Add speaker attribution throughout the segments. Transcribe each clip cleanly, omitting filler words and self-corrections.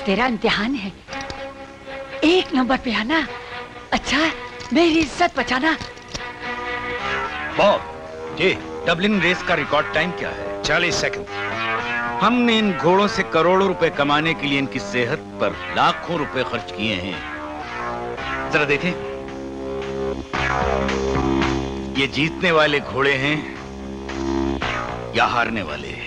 Speaker 1: तेरा इम्तिहान है, 1 नंबर पे आना। अच्छा, मेरी इज्जत बचाना।
Speaker 2: बॉब, जी डबलिन रेस का रिकॉर्ड टाइम क्या है?
Speaker 3: 40 सेकंड।
Speaker 2: हमने इन घोड़ों से करोड़ों रुपए कमाने के लिए इनकी सेहत पर लाखों रुपए खर्च किए हैं। जरा देखें, ये जीतने वाले घोड़े हैं या हारने वाले?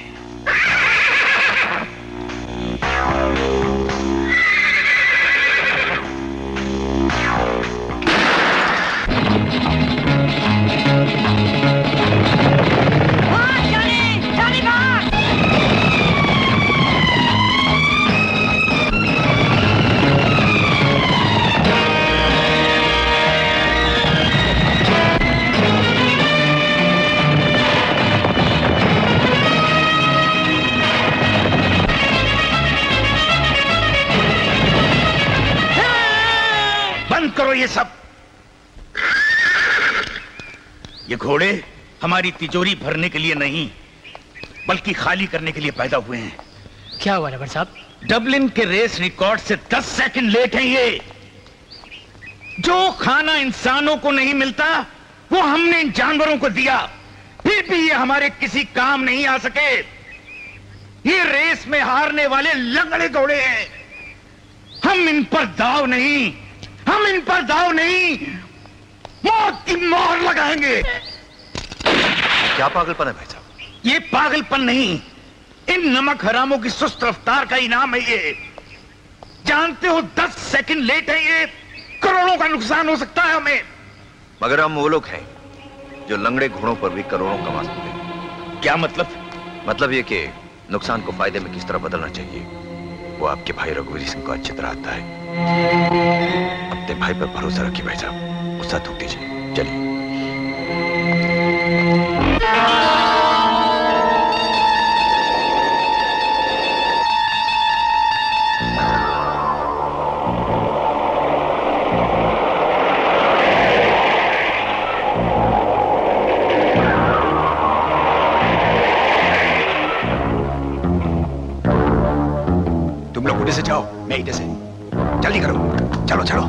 Speaker 2: करो ये सब। ये घोड़े हमारी तिजोरी भरने के लिए नहीं, बल्कि खाली करने के लिए पैदा हुए हैं।
Speaker 4: क्या हुआ नंबर साहब?
Speaker 2: डबलिन के रेस रिकॉर्ड से 10 सेकंड लेट है ये। जो खाना इंसानों को नहीं मिलता वो हमने इन जानवरों को दिया, फिर भी ये हमारे किसी काम नहीं आ सके। ये रेस में हारने वाले लंगड़े घोड़े हैं। हम इन पर दाव नहीं, मौत की मोहर लगाएंगे।
Speaker 3: क्या पागलपन है भाई साहब?
Speaker 2: ये पागलपन नहीं, इन नमक हरामों की सुस्त रफ्तार का इनाम है ये। जानते हो 10 सेकंड लेट है ये, करोड़ों का नुकसान हो सकता है हमें।
Speaker 3: मगर हम वो लोग हैं जो लंगड़े घोड़ों पर भी करोड़ों कमा सकते हैं।
Speaker 2: क्या मतलब?
Speaker 3: मतलब ये कि नुकसान को फायदे में किस तरह बदलना चाहिए वो आपके भाई रघुवीर सिंह को अच्छी तरह आता है। अपने भाई पर भरोसा रखिए भाई साहब, गुस्सा थूक दीजिए। चलिए। तुम लोग उधर से जाओ, मैं इधर से। जल्दी करो, चलो चलो।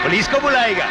Speaker 3: पुलिस को बुलाएगा।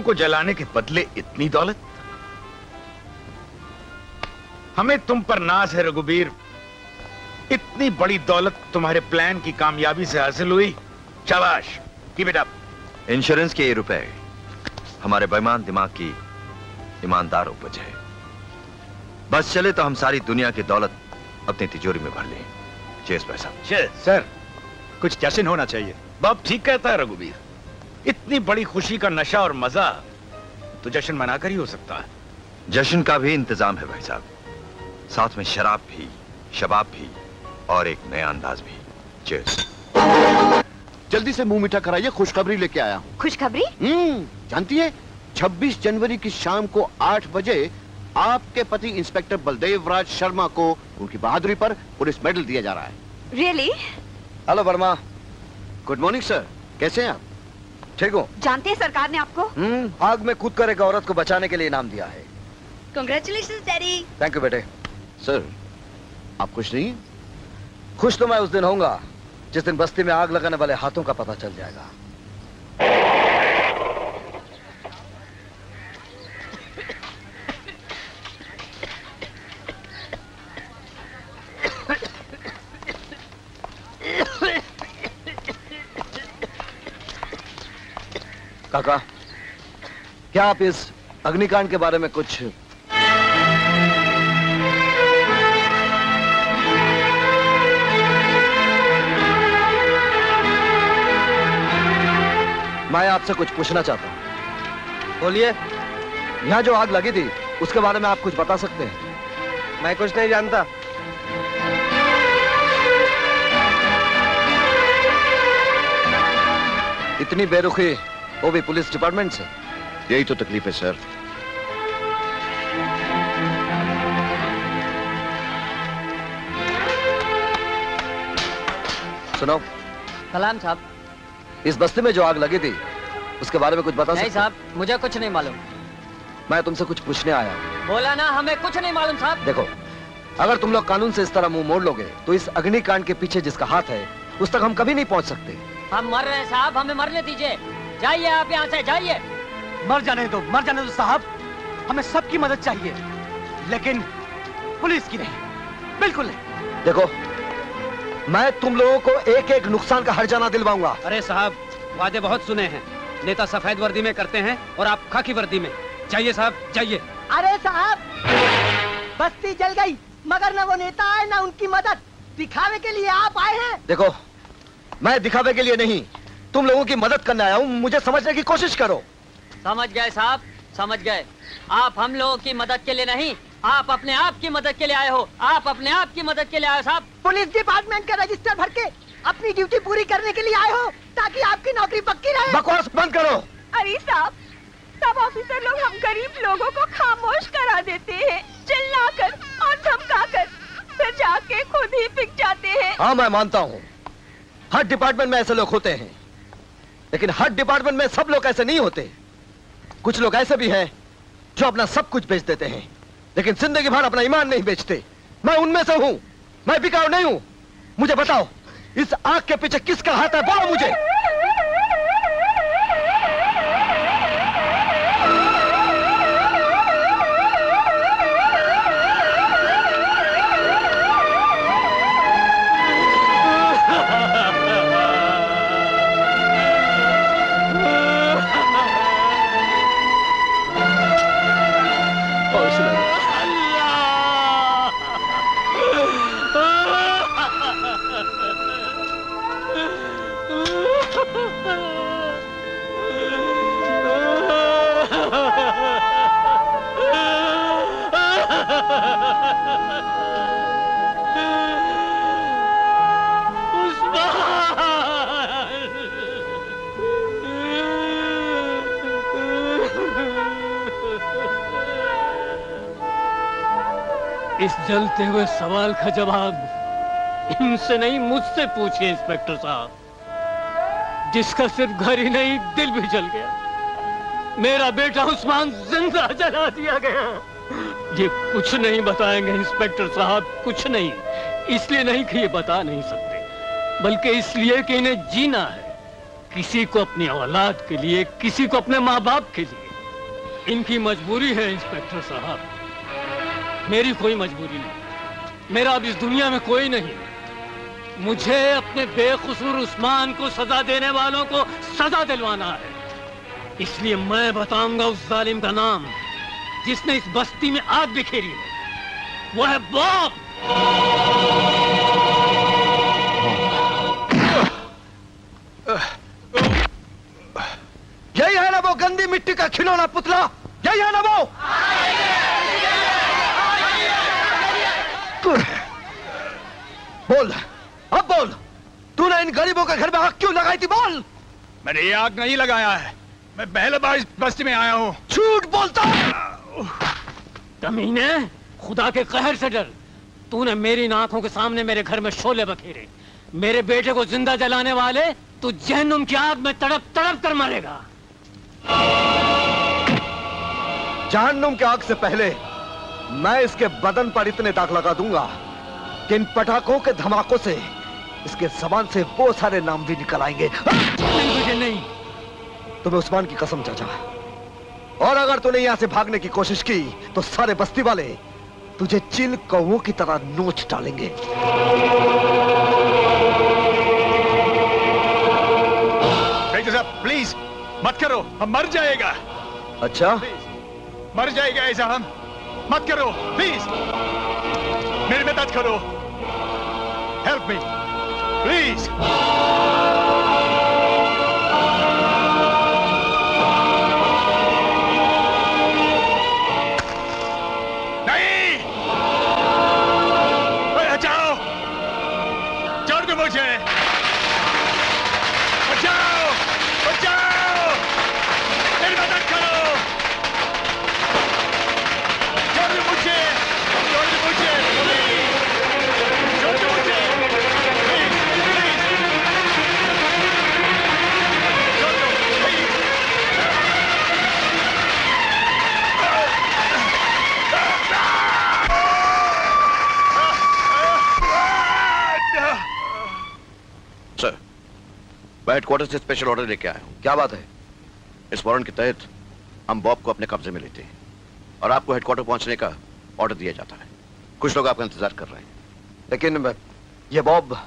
Speaker 2: को जलाने के बदले इतनी दौलत? हमें तुम पर नाज है रघुवीर। इतनी बड़ी दौलत तुम्हारे प्लान की कामयाबी से हासिल हुई। शाबाश, कीप इट अप।
Speaker 3: इंश्योरेंस के ये रुपए हमारे बेईमान दिमाग की ईमानदार उपज है। बस चले तो हम सारी दुनिया की दौलत अपनी तिजोरी में भर लें। चेस भाई साहब।
Speaker 4: सर, कुछ जश्न होना चाहिए।
Speaker 2: बाप ठीक कहता है रघुवीर। इतनी बड़ी खुशी का नशा और मजा तो जश्न मनाकर ही हो सकता है।
Speaker 3: जश्न का भी इंतजाम है भाई साहब, साथ में शराब भी, शबाब भी और एक नया अंदाज भी। चेस।
Speaker 5: जल्दी से मुंह मीठा कराइए, खुशखबरी लेके आया हूँ।
Speaker 6: खुशखबरी?
Speaker 5: जानती है 26 जनवरी की शाम को 8 बजे आपके पति इंस्पेक्टर बलदेव राज शर्मा को उनकी बहादुरी पर पुलिस मेडल दिया जा रहा है।
Speaker 6: Really?
Speaker 5: Hello Verma. Good morning sir, कैसे हैं आप?
Speaker 7: ठीक हूँ।
Speaker 6: जानते हैं सरकार ने आपको
Speaker 7: आग में कूद कर एक औरत को बचाने के लिए इनाम दिया है।
Speaker 6: Congratulations daddy.
Speaker 7: थैंक यू बेटे।
Speaker 5: सर, आप खुश नहीं?
Speaker 7: खुश तो मैं उस दिन होऊंगा जिस दिन बस्ती में आग लगाने वाले हाथों का पता चल जाएगा। काका, क्या आप इस अग्निकांड के बारे में कुछ? मैं आपसे कुछ पूछना चाहता हूं। बोलिए। यहां जो आग लगी थी उसके बारे में आप कुछ बता सकते हैं? मैं कुछ नहीं जानता। इतनी बेरुखी, वो भी पुलिस डिपार्टमेंट से।
Speaker 5: यही तो तकलीफ है सर।
Speaker 7: सुनो।
Speaker 8: सलाम साहब।
Speaker 7: इस बस्ती में जो आग लगी थी उसके बारे में कुछ बता सकते?
Speaker 8: नहीं साहब, मुझे कुछ नहीं मालूम।
Speaker 7: मैं तुमसे कुछ पूछने आया हूं।
Speaker 8: बोला ना, हमें कुछ नहीं मालूम साहब।
Speaker 7: देखो, अगर तुम लोग कानून से इस तरह मुंह मोड़ लोगे तो इस अग्निकांड के पीछे जिसका हाथ है उस तक हम कभी नहीं पहुंच सकते।
Speaker 8: हम मर रहे हैं साहब, हमें मरने दीजिए। जाइए आप यहाँ से, जाइए।
Speaker 4: मर जाने दो, मर जाने दो साहब। हमें सबकी मदद चाहिए, लेकिन पुलिस की नहीं, बिल्कुल नहीं।
Speaker 7: देखो, मैं तुम लोगों को एक एक नुकसान का हर्जाना दिलवाऊंगा।
Speaker 9: अरे साहब, वादे बहुत सुने हैं। नेता सफेद वर्दी में करते हैं और आप खाकी वर्दी में। जाइए साहब, जाइए।
Speaker 10: अरे साहब, बस्ती जल गई मगर न वो नेता आए न उनकी मदद। दिखावे के लिए आप आए हैं।
Speaker 7: देखो, मैं दिखावे के लिए नहीं, तुम लोगों की मदद करने आया हूँ। मुझे समझने की कोशिश करो।
Speaker 8: समझ गए साहब, समझ गए। आप हम लोगों की मदद के लिए नहीं, आप अपने आप की मदद के लिए आए हो। आप अपने आप की मदद के लिए आए हो साहब।
Speaker 10: पुलिस डिपार्टमेंट का रजिस्टर भर के अपनी ड्यूटी पूरी करने के लिए आए हो ताकि आपकी नौकरी पक्की रहे।
Speaker 7: बकवास बंद करो।
Speaker 6: अरे साहब, सब ऑफिसर लोग हम गरीब लोगों को खामोश करा देते हैं, चिल्लाकर और धमकाकर, फिर जाके खुद ही पिक जाते हैं।
Speaker 7: हाँ, मैं मानता हूँ हर डिपार्टमेंट में ऐसे लोग होते हैं, लेकिन हर डिपार्टमेंट में सब लोग ऐसे नहीं होते। कुछ लोग ऐसे भी हैं जो अपना सब कुछ बेच देते हैं, लेकिन जिंदगी भर अपना ईमान नहीं बेचते। मैं उनमें से हूँ। मैं बिकाऊ नहीं हूँ। मुझे बताओ, इस आग के पीछे किसका हाथ है? बोलो मुझे।
Speaker 9: इस जलते हुए सवाल का जवाब इनसे नहीं, मुझसे पूछिए इंस्पेक्टर साहब, जिसका सिर्फ घर ही नहीं दिल भी जल गया। मेरा बेटा उस्मान जिंदा जला दिया गया। ये कुछ नहीं बताएंगे इंस्पेक्टर साहब, कुछ नहीं। इसलिए नहीं कि ये बता नहीं सकते, बल्कि इसलिए कि इन्हें जीना है। किसी को अपनी औलाद के लिए, किसी को अपने माँ बाप के लिए। इनकी मजबूरी है इंस्पेक्टर साहब, मेरी कोई मजबूरी नहीं। मेरा अब इस दुनिया में कोई नहीं। मुझे अपने बेकसूर उस्मान को सजा देने वालों को सजा दिलवाना है। इसलिए मैं बताऊंगा उस जालिम का नाम जिसने इस बस्ती में आग बिखेरी है। वो है बॉब।
Speaker 7: यही है ना वो गंदी मिट्टी का खिलौना पुतला? यही है ना वो? बोल, अब बोल, तूने इन गरीबों के घर में आग क्यों लगाई थी? बोल।
Speaker 2: मैंने ये आग नहीं लगाया है, मैं पहले बार इस बस्ती में आया हूँ।
Speaker 7: झूठ बोलता।
Speaker 9: कमीने, खुदा के कहर से डर। तूने मेरी आंखों के सामने मेरे घर में शोले बखेरे, मेरे बेटे को जिंदा जलाने वाले, तू जहन्नुम की आग में तड़प तड़प कर मरेगा।
Speaker 7: जहन्नुम की आग से पहले मैं इसके बदन पर इतने दाग लगा दूंगा कि इन पटाखों के धमाकों से इसके जबान से वो सारे नाम भी निकल आएंगे।
Speaker 9: नहीं,
Speaker 7: तुम्हें उस्मान की कसम चाचा, और अगर तूने यहां से भागने की कोशिश की तो सारे बस्ती वाले तुझे चिल कौवों की तरह नोच डालेंगे।
Speaker 2: साहब प्लीज मत करो, हम मर जाएगा।
Speaker 7: अच्छा,
Speaker 2: मर जाएगा ऐसा हम, मत करो प्लीज, मेरी मदद करो, हेल्प मी प्लीज। नहीं, बचाओ, छोड़ दो मुझे, बचाओ, बचाओ, मेरी मदद करो, छोड़ दो मुझे, छोड़ दो मुझे, छोड़ दो मुझे, प्लीज, प्लीज, छोड़ दो, प्लीज।
Speaker 5: सर, मैं हेडक्वार्टर से स्पेशल ऑर्डर लेके आया हूँ।
Speaker 7: क्या बात है?
Speaker 5: इस वारंट के तहत हम बॉब को अपने कब्जे में लेते हैं और आपको हेडक्वार्टर पहुंचने का ऑर्डर दिया जाता है। कुछ लोग आपका इंतजार कर रहे हैं।
Speaker 7: लेकिन ये बॉब,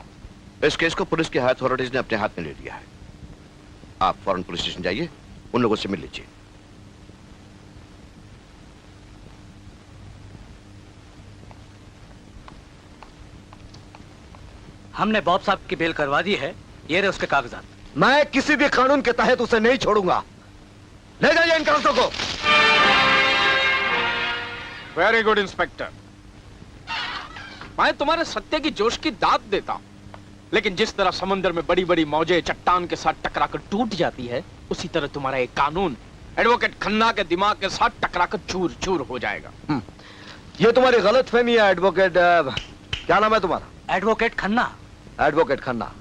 Speaker 5: इस केस को पुलिस की हाई अथॉरिटीज ने अपने हाथ में ले लिया है। आप फौरन पुलिस स्टेशन जाइए, उन लोगों से मिल लीजिए।
Speaker 4: हमने बॉब साहब की बेल करवा दी है, ये रहे उसके कागजात।
Speaker 7: मैं किसी भी कानून के तहत उसे नहीं छोड़ूंगा। ले जाइए इन कागजों को।
Speaker 11: वेरी गुड इंस्पेक्टर, मैं तुम्हारे सत्य की जोश की दाद देता हूं, लेकिन जिस तरह समंदर में बड़ी बड़ी मौजें चट्टान के साथ टकराकर टूट जाती है, उसी तरह तुम्हारा एक कानून एडवोकेट खन्ना के दिमाग के साथ टकराकर चूर चूर हो जाएगा।
Speaker 7: ये तुम्हारी गलतफहमी है एडवोकेट। क्या नाम है तुम्हारा?
Speaker 4: एडवोकेट खन्ना।
Speaker 7: एडवोकेट खन्ना,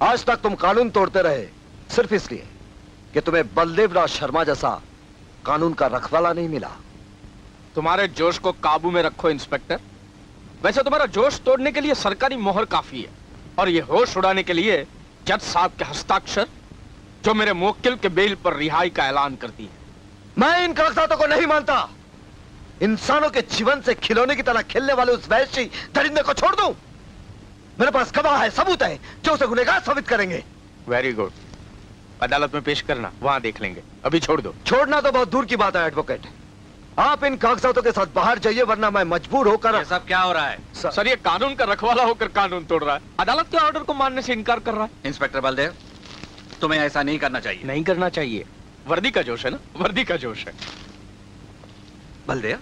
Speaker 7: आज तक तुम कानून तोड़ते रहे सिर्फ इसलिए कि तुम्हें बलदेव राज शर्मा जैसा कानून का रखवाला नहीं मिला।
Speaker 11: तुम्हारे जोश को काबू में रखो इंस्पेक्टर। वैसे तुम्हारा जोश तोड़ने के लिए सरकारी मोहर काफी है, और ये होश उड़ाने के लिए जज साहब के हस्ताक्षर, जो मेरे मुवक्किल के बेल पर रिहाई का ऐलान करती है।
Speaker 7: मैं इन कागजातों को नहीं मानता। इंसानों के जीवन से खिलौने की तरह खेलने वाले उस वैश्य दरिंदे को छोड़ दूं? मेरे पास गवाह है, सबूत है जो उसे गुनहगार साबित करेंगे।
Speaker 11: वेरी गुड, अदालत में पेश करना, वहां देख लेंगे। अभी छोड़ दो।
Speaker 7: छोड़ना तो बहुत दूर की बात है एडवोकेट। आप इन कागजातों के साथ बाहर जाइए, वरना मैं मजबूर होकर।
Speaker 11: ये सब क्या हो रहा है? सर, ये कानून का रखवाला होकर कानून तोड़ रहा है, अदालत के ऑर्डर को मानने से इनकार कर रहा है।
Speaker 12: इंस्पेक्टर बलदेव, तुम्हें ऐसा नहीं करना चाहिए।
Speaker 11: नहीं करना चाहिए, वर्दी का जोश है ना, वर्दी का जोश है।
Speaker 12: बलदेव,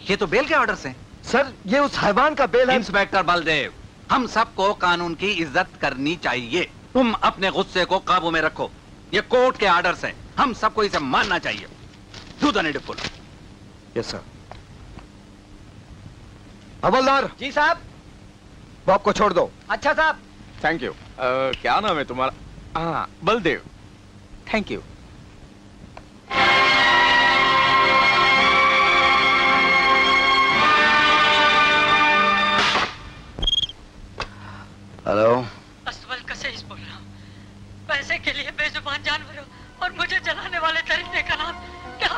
Speaker 12: ये तो बेल के ऑर्डर से।
Speaker 7: सर, ये उस हैवान का बेल है।
Speaker 12: इंस्पेक्टर बलदेव, हम सबको कानून की इज्जत करनी चाहिए। तुम अपने गुस्से को काबू में रखो। ये कोर्ट के ऑर्डर से, हम सबको इसे मानना चाहिए। Do the needful.
Speaker 7: Yes sir. हवलदार
Speaker 10: जी साहब।
Speaker 7: बॉब को छोड़ दो।
Speaker 10: अच्छा साहब।
Speaker 11: Thank you. क्या नाम है तुम्हारा? हाँ, बलदेव। Thank you.
Speaker 5: हेलो,
Speaker 1: असवल कसेस बोल रहा हूँ। पैसे के लिए बेजुबान जानवरों और मुझे जलाने वाले दरिंदे का नाम क्या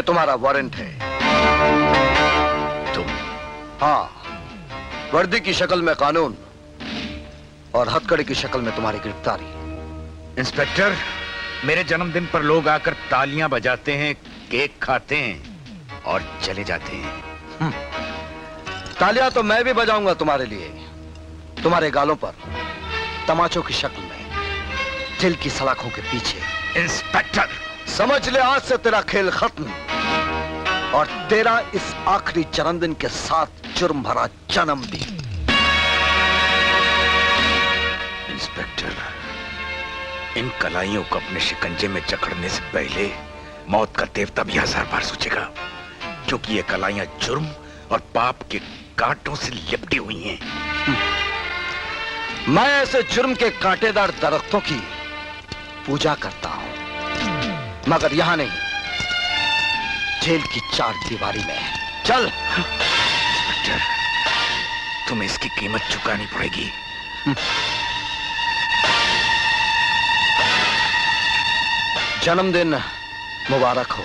Speaker 7: ये तुम्हारा वारंट है।
Speaker 2: तुम?
Speaker 7: हाँ, वर्दी की शक्ल में कानून और हथकड़ी की शक्ल में तुम्हारी गिरफ्तारी।
Speaker 2: इंस्पेक्टर, मेरे जन्मदिन पर लोग आकर तालियां बजाते हैं, केक खाते हैं और चले जाते हैं।
Speaker 7: तालियां तो मैं भी बजाऊंगा तुम्हारे लिए, तुम्हारे गालों पर तमाचों की शक्ल में, दिल की सलाखों के पीछे।
Speaker 2: इंस्पेक्टर,
Speaker 7: समझ ले, आज से तेरा खेल खत्म और तेरा इस आखिरी जन्मदिन के साथ जुर्म भरा जन्मदिन।
Speaker 2: इंस्पेक्टर, इन कलाइयों को अपने शिकंजे में जकड़ने से पहले मौत का देवता भी 1000 बार सोचेगा, क्योंकि ये कलाइयां जुर्म और पाप के कांटों से लिपटी हुई हैं।
Speaker 7: मैं ऐसे जुर्म के कांटेदार दरख्तों की पूजा करता हूं, मगर यहां नहीं, जेल की 4 दीवारी में। चल।
Speaker 2: इंस्पेक्टर, तुम्हें इसकी कीमत चुकानी पड़ेगी।
Speaker 7: जन्मदिन मुबारक हो।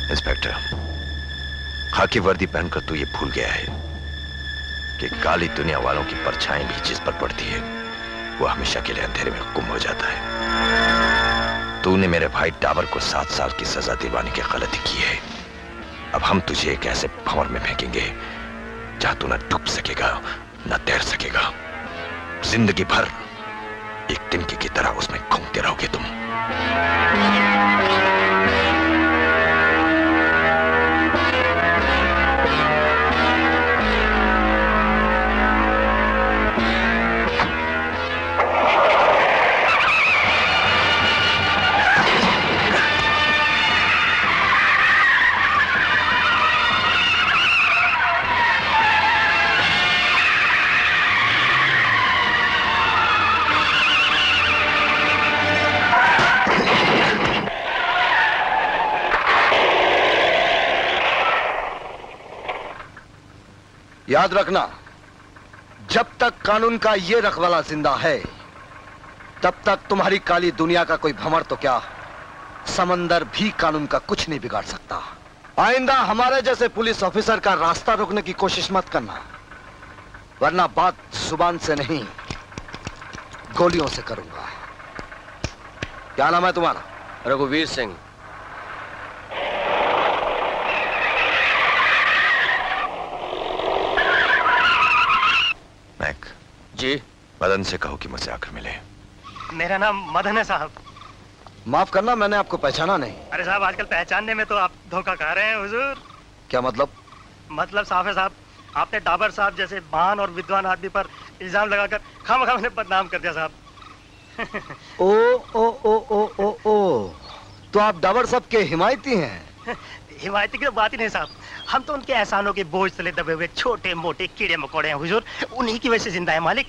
Speaker 3: इंस्पेक्टर, खाकी वर्दी पहनकर तू ये भूल गया है कि काली दुनिया वालों की परछाई भी जिस पर पड़ती है वो हमेशा के लिए अंधेरे में गुम हो जाता है। तूने मेरे भाई डाबर को 7 साल की सजा दिलवाने की गलती की है। अब हम तुझे एक ऐसे भंवर में फेंकेंगे जहां तू न डूब सकेगा न तैर सकेगा। जिंदगी भर एक तिनके की तरह उसमें घूमते रहोगे तुम।
Speaker 7: याद रखना, जब तक कानून का ये रखवाला जिंदा है तब तक तुम्हारी काली दुनिया का कोई भंवर तो क्या, समंदर भी कानून का कुछ नहीं बिगाड़ सकता। आइंदा हमारे जैसे पुलिस ऑफिसर का रास्ता रोकने की कोशिश मत करना, वरना बात जुबान से नहीं गोलियों से करूंगा। क्या नाम है तुम्हारा?
Speaker 13: रघुवीर सिंह।
Speaker 3: मैक
Speaker 13: जी।
Speaker 3: मदन से कहो कि मुझसे आकर मिले।
Speaker 4: मेरा नाम मदन है साहब।
Speaker 7: माफ करना, मैंने आपको पहचाना नहीं।
Speaker 4: अरे साहब, आजकल पहचानने में तो आप धोखा खा रहे हैं हुजूर।
Speaker 7: क्या मतलब?
Speaker 4: मतलब साफ है साहब, आपने डाबर साहब जैसे महान और विद्वान आदमी पर इल्जाम लगाकर खामखा उन्हें बदनाम कर दिया साहब।
Speaker 7: ओ ओ ओ ओ ओ ओ, तो आप डाबर साहब के हिमायती हैं?
Speaker 4: हिमायती की तो बात ही नहीं साहब, हम तो उनके एहसानों के बोझ तले दबे हुए छोटे मोटे कीड़े मकोड़े हैं हुजूर, उन्हीं की वजह से जिंदा है मालिक।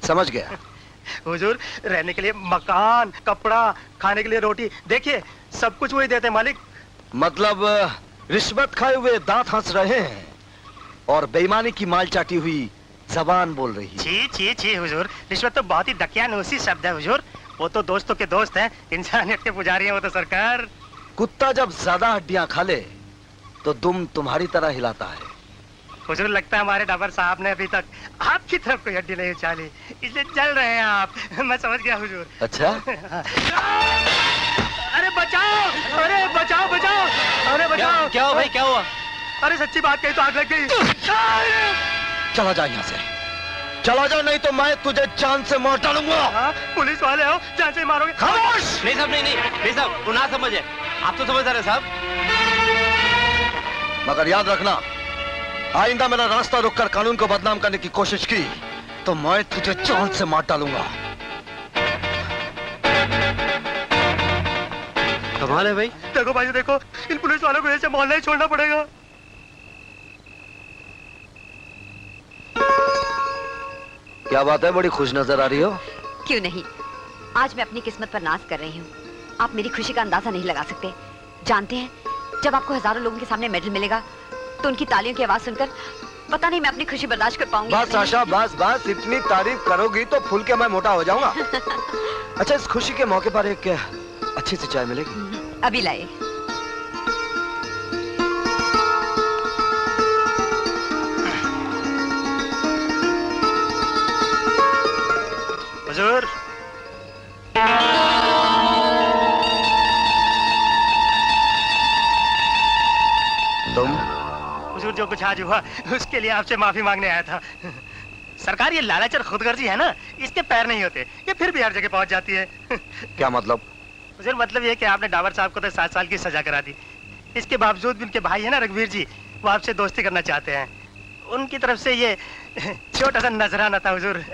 Speaker 7: समझ गया।
Speaker 4: हुजूर, रहने के लिए मकान, कपड़ा, खाने के लिए रोटी, देखिए सब कुछ वही देते हैं मालिक।
Speaker 7: मतलब रिश्वत खाए हुए दांत हंस रहे हैं और बेईमानी की माल चाटी हुई जबान बोल रही है।
Speaker 4: छी छी छी हुजूर, रिश्वत तो बहुत ही दकियानूसी शब्द है हुजूर। वो तो दोस्तों के दोस्त हैं, इंसानियत के पुजारी हैं वो तो सरकार।
Speaker 7: कुत्ता जब ज्यादा हड्डियां खा ले तो दुम तुम्हारी तरह हिलाता है।
Speaker 4: हुजूर, लगता है हमारे डाबर साहब ने अभी तक आपकी तरफ कोई हड्डी नहीं उछाली, इसलिए जल रहे हैं आप। मैं समझ गया हुजूर।
Speaker 7: अच्छा।
Speaker 4: अरे बचाओ, अरे बचाओ बचाओ, अरे बचाओ।
Speaker 8: क्या हुआ भाई, क्या हुआ?
Speaker 4: अरे सच्ची बात कही तो आग लग गई।
Speaker 7: चला जा यहाँ से, चला जा, नहीं तो मैं तुझे जान से मार डालूंगा।
Speaker 4: पुलिस वाले हो, जान से मारोगे।
Speaker 7: खामोश!
Speaker 12: नहीं साहब, नहीं साहब, वो ना समझे, आप तो समझ रहे साहब।
Speaker 7: मगर याद रखना, आइंदा मेरा रास्ता रोककर कानून को बदनाम करने की कोशिश की तो मैं तुझे जान से मार डालूंगा।
Speaker 4: कमाल है भाई। देखो भाई, देखो, इन पुलिस वालों को ऐसे मोहल्ला ही छोड़ना पड़ेगा।
Speaker 7: क्या बात है, बड़ी खुश नजर आ रही हो।
Speaker 13: क्यों नहीं, आज मैं अपनी किस्मत पर नाज कर रही हूँ। आप मेरी खुशी का अंदाजा नहीं लगा सकते। जानते हैं, जब आपको हजारों लोगों के सामने मेडल मिलेगा तो उनकी तालियों की आवाज सुनकर पता नहीं मैं अपनी खुशी बर्दाश्त कर पाऊंगी।
Speaker 7: बस आशा, बस बस, इतनी तारीफ करोगी तो फूल के मैं मोटा हो जाऊंगा। अच्छा, इस खुशी के मौके पर एक अच्छी सी चाय मिलेगी?
Speaker 13: अभी लाए।
Speaker 4: हुजूर,
Speaker 7: तुम?
Speaker 4: हुजूर, जो कुछ आज हुआ उसके लिए आपसे माफी मांगने आया था। सरकार, ये लालच और खुदगर्जी है ना, इसके पैर नहीं होते, ये फिर भी हर जगह पहुंच जाती है।
Speaker 7: क्या मतलब?
Speaker 4: हुजूर, मतलब ये कि आपने डावर साहब को तो 7 साल की सजा करा दी। इसके बावजूद भी उनके भाई है ना रघुवीर जी, वो आपसे दोस्ती करना चाहते हैं। उनकी तरफ से ये छोटा सा नजराना था हुजूर।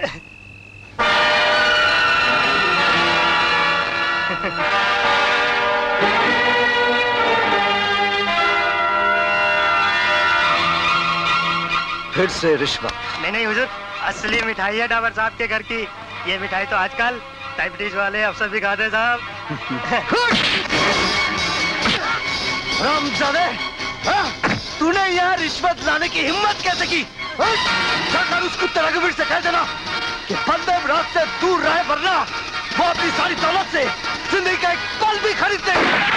Speaker 7: फिर से रिश्वत?
Speaker 4: नहीं हुजूर, असली मिठाई है डावर साहब के घर की। ये मिठाई तो आजकल डायबिटीज वाले अफसर भी खाते साहब।
Speaker 7: रामजादे, तूने यहाँ रिश्वत लाने की हिम्मत कैसे की? जाकर उस कुत्ते रघुवीर से कह देना कि बलदेव राज से दूर रहे, वरना वो अपनी सारी दौलत से जिंदगी का एक पल भी खरीद देगा।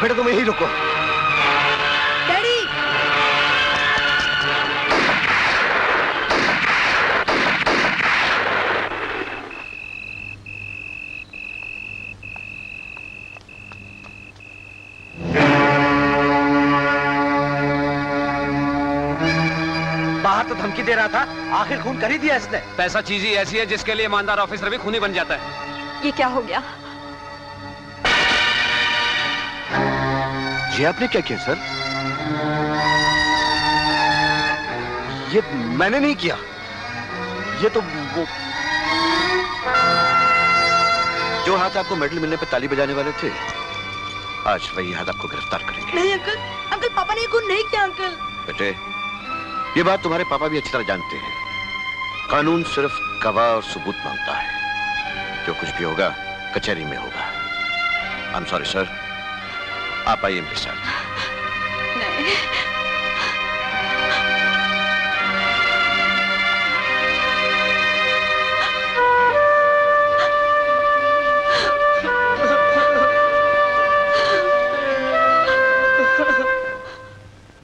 Speaker 7: बेटा, तुम यहीं रुको।
Speaker 1: डैडी,
Speaker 4: बाहर तो धमकी दे रहा था, आखिर खून कर ही दिया इसने।
Speaker 12: पैसा चीज ही ऐसी है जिसके लिए ईमानदार ऑफिसर भी खूनी बन जाता है।
Speaker 13: ये क्या हो गया?
Speaker 5: ये आपने क्या किया सर?
Speaker 7: ये मैंने नहीं किया, ये तो वो
Speaker 5: जो हाथ आपको मेडल मिलने पे ताली बजाने वाले थे, आज वही हाथ आपको गिरफ्तार करेंगे।
Speaker 1: नहीं अंकल, अंकल पापा ने खून नहीं किया अंकल।
Speaker 5: बेटे, ये बात तुम्हारे पापा भी अच्छी तरह जानते हैं। कानून सिर्फ गवाह और सबूत मांगता है। जो कुछ भी होगा कचहरी में होगा। आई एम सॉरी सर, आप आइए मेरे साथ।
Speaker 13: नहीं।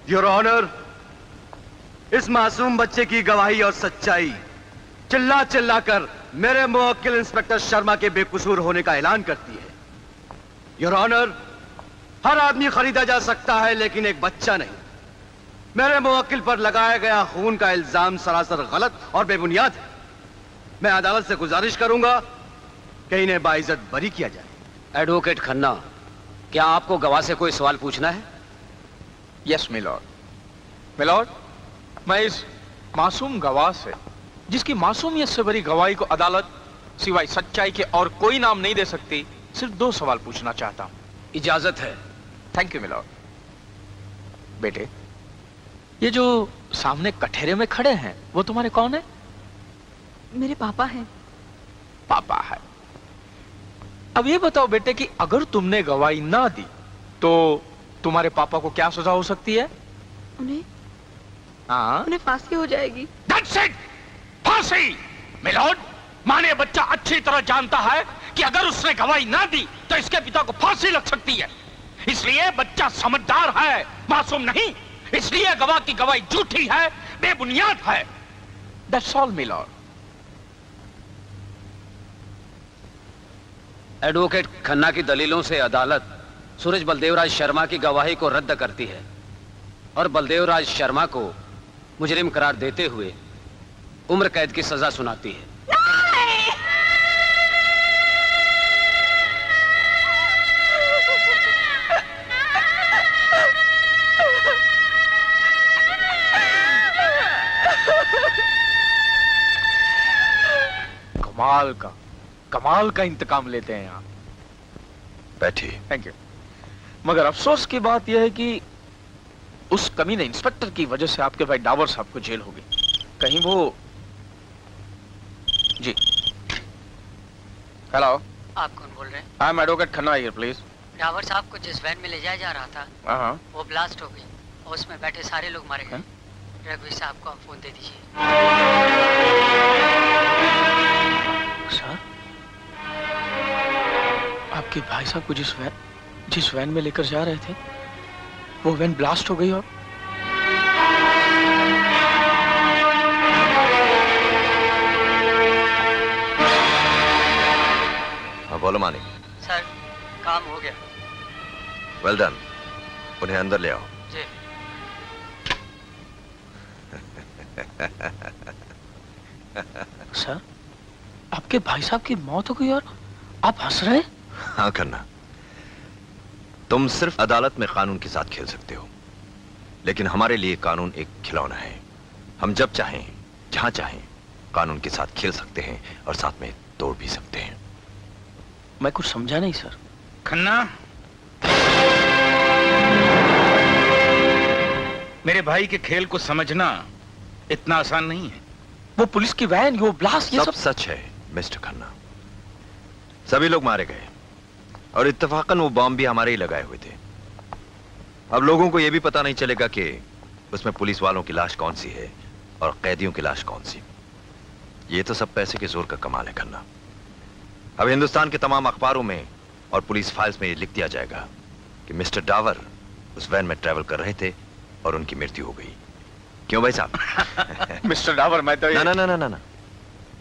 Speaker 4: योर ऑनर, इस मासूम बच्चे की गवाही और सच्चाई चिल्ला चिल्ला कर मेरे मुवक्किल इंस्पेक्टर शर्मा के बेकसूर होने का ऐलान करती है। योर ऑनर, हर आदमी खरीदा जा सकता है लेकिन एक बच्चा नहीं। मेरे मुवक्किल पर लगाया गया खून का इल्जाम सरासर गलत और बेबुनियाद है। मैं अदालत से गुजारिश करूंगा कि इन्हें बाइज्जत बरी किया जाए।
Speaker 12: एडवोकेट खन्ना, क्या आपको गवाह से कोई सवाल पूछना है?
Speaker 11: Yes milord. मिलॉर्ड, मैं इस मासूम गवाह से, जिसकी मासूमियत से भरी गवाही को अदालत सिवाय सच्चाई के और कोई नाम नहीं दे सकती, सिर्फ 2 सवाल पूछना चाहता हूं।
Speaker 12: इजाजत है।
Speaker 11: Thank you milord. बेटे, ये जो सामने कठेरे में खड़े हैं वो तुम्हारे कौन है?
Speaker 6: मेरे पापा हैं।
Speaker 11: पापा है। अब ये बताओ बेटे कि अगर तुमने गवाही ना दी तो तुम्हारे पापा को क्या सजा हो सकती है?
Speaker 6: उन्हें फांसी हो जाएगी।
Speaker 2: That's it! फांसी! मिलॉर्ड, माने बच्चा अच्छी तरह जानता है कि अगर उसने गवाही ना दी तो इसके पिता को फांसी लग सकती है। इसलिए बच्चा समझदार है, मासूम नहीं। इसलिए गवाह की गवाही झूठी है, बेबुनियाद है।
Speaker 11: That's all my Lord.
Speaker 14: Advocate Khanna की दलीलों से अदालत सूरज बलदेवराज शर्मा की गवाही को रद्द करती है और बलदेवराज शर्मा को मुजरिम करार देते हुए उम्र कैद की सजा सुनाती है।
Speaker 11: कमाल का इंतकाम लेते हैं आप।
Speaker 3: बैठिए।
Speaker 11: Thank you. मगर अफसोस की बात यह है कि उस कमीने इंस्पेक्टर की वजह से आपके भाई डावर साहब को जेल हो गई। कहीं वो जी। हेलो,
Speaker 8: आप कौन बोल रहे हैं?
Speaker 11: I am advocate Khanna here please.
Speaker 8: Dawar साहब को जिस वैन में ले जाया जा रहा था
Speaker 11: हाँ,
Speaker 8: वो ब्लास्ट हो गई और उसमें बैठे सारे लोग मारे गए। रघुवीर साहब को आप फोन दे दीजिए।
Speaker 11: सर, आपके भाई साहब को जिस वैन में लेकर जा रहे थे वो वैन ब्लास्ट हो गई और
Speaker 3: हाँ बोलो मानिक।
Speaker 8: सर, काम हो गया।
Speaker 3: Well done. उन्हें अंदर ले आओ।
Speaker 8: जी।
Speaker 11: सर, आपके भाई साहब की मौत हो गई और आप हंस रहे हैं?
Speaker 3: हाँ खन्ना, तुम सिर्फ अदालत में कानून के साथ खेल सकते हो, लेकिन हमारे लिए कानून एक खिलौना है। हम जब चाहें जहां चाहें कानून के साथ खेल सकते हैं और साथ में तोड़ भी सकते हैं।
Speaker 11: मैं कुछ समझा नहीं सर।
Speaker 2: खन्ना, मेरे भाई के खेल को समझना इतना आसान नहीं है।
Speaker 11: वो पुलिस की वैन, वो ब्लास्ट, ये
Speaker 3: सब सच है मिस्टर खन्ना। सभी लोग मारे गए और इत्तेफाकन वो बॉम्ब भी हमारे ही लगाए हुए थे। अब लोगों को यह भी पता नहीं चलेगा कि उसमें पुलिस वालों की लाश कौन सी है और कैदियों की लाश कौन सी। ये तो सब पैसे के जोर का कमाल है खन्ना। अब हिंदुस्तान के तमाम अखबारों में और पुलिस फाइल्स में ये लिख दिया जाएगा कि मिस्टर डावर उस वैन में ट्रेवल कर रहे थे और उनकी मृत्यु हो गई। क्यों भाई साहब?
Speaker 11: मिस्टर डावर, मैं तो
Speaker 3: ना ना ना ना ना ना,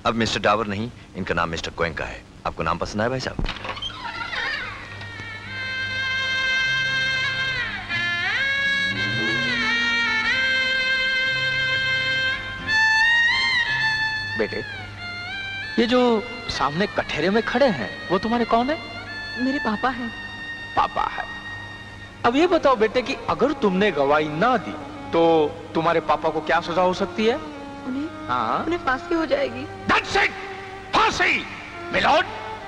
Speaker 3: अब मिस्टर डावर नहीं, इनका नाम मिस्टर गोयनका है। आपको नाम पसंद आया भाई साहब?
Speaker 11: बेटे, ये जो सामने कठेरे में खड़े हैं वो तुम्हारे कौन है?
Speaker 6: मेरे पापा हैं।
Speaker 11: पापा है। अब ये बताओ बेटे कि अगर तुमने गवाही ना दी तो तुम्हारे पापा को क्या सजा हो सकती है?
Speaker 6: उन्हें फांसी हो जाएगी।
Speaker 11: That's it! फांसी! मिलोड,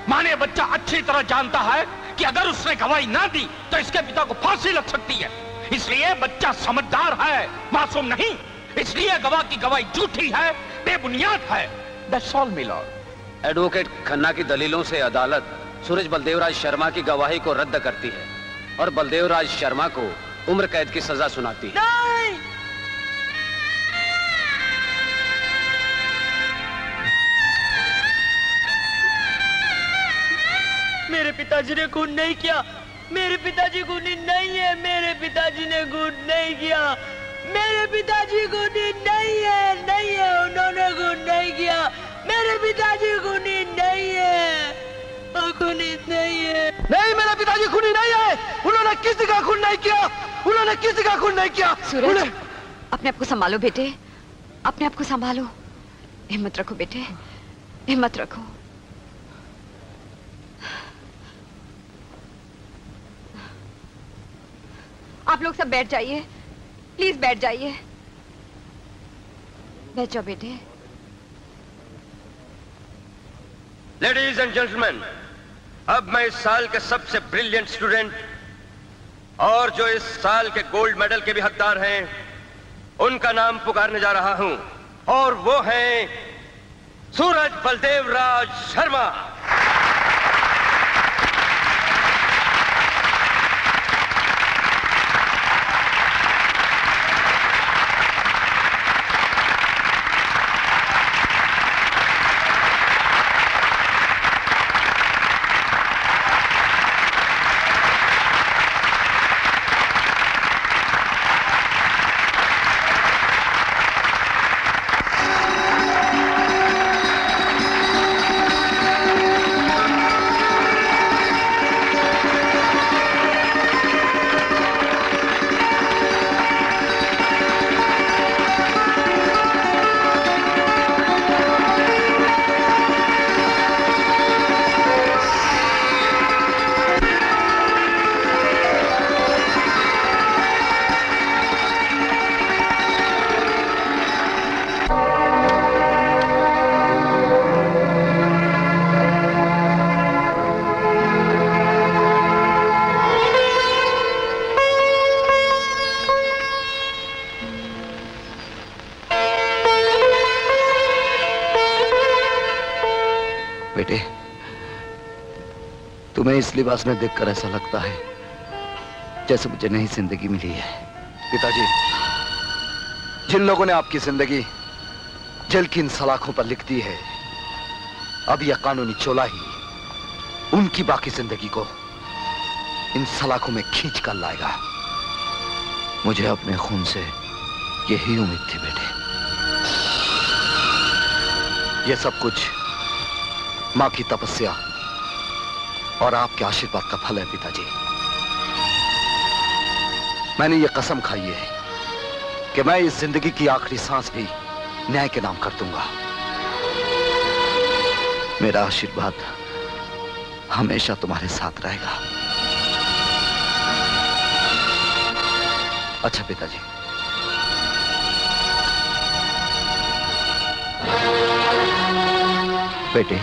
Speaker 11: माने बच्चा अच्छी तरह जानता है कि अगर उसने गवाही ना दी तो इसके पिता को फांसी लग सकती है। इसलिए बच्चा समझदार है, मासूम नहीं। इसलिए गवाह की गवाही झूठी है, बेबुनियाद है। That's all, milord.
Speaker 14: Advocate Khanna की दलीलों से अदालत सूरज बलदेवराज शर्मा की गवाही को रद्द करती है और बलदेवराज शर्मा को उम्र कैद की सजा सुनाती है।
Speaker 6: नहीं! मेरे पिताजी ने खून नहीं किया। मेरे पिताजी खूनी नहीं है। मेरे पिताजी ने खून नहीं किया। मेरे पिताजी खूनी नहीं है। नहीं है, उन्होंने खून नहीं किया। मेरे पिताजी खूनी नहीं है। खूनी नहीं है।
Speaker 7: नहीं, मेरे पिताजी खूनी नहीं है। उन्होंने किसी का खून नहीं किया। उन्होंने किसी का खून नहीं किया।
Speaker 13: सूरज, अपने आप को संभालो बेटे, अपने आप को संभालो। हिम्मत रखो बेटे, हिम्मत रखो। आप लोग सब बैठ जाइए, प्लीज बैठ जाइए। बैठ जाओ बेटे।
Speaker 4: लेडीज एंड जेंटलमैन, अब मैं इस साल के सबसे ब्रिलियंट स्टूडेंट और जो इस साल के गोल्ड मेडल के भी हकदार हैं, उनका नाम पुकारने जा रहा हूं और वो हैं सूरज बलदेवराज शर्मा।
Speaker 7: बेटे, तुम्हें इस लिबास में देखकर ऐसा लगता है जैसे मुझे नई जिंदगी मिली है। पिताजी, जिन लोगों ने आपकी जिंदगी जेल की इन सलाखों पर लिख दी है, अब यह कानूनी चोला ही उनकी बाकी जिंदगी को इन सलाखों में खींच कर लाएगा। मुझे अपने खून से यही उम्मीद थी बेटे। यह सब कुछ मां की तपस्या और आपके आशीर्वाद का फल है पिताजी। मैंने ये कसम खाई है कि मैं इस जिंदगी की आखिरी सांस भी न्याय के नाम कर दूंगा। मेरा आशीर्वाद हमेशा तुम्हारे साथ रहेगा। अच्छा पिताजी, बेटे,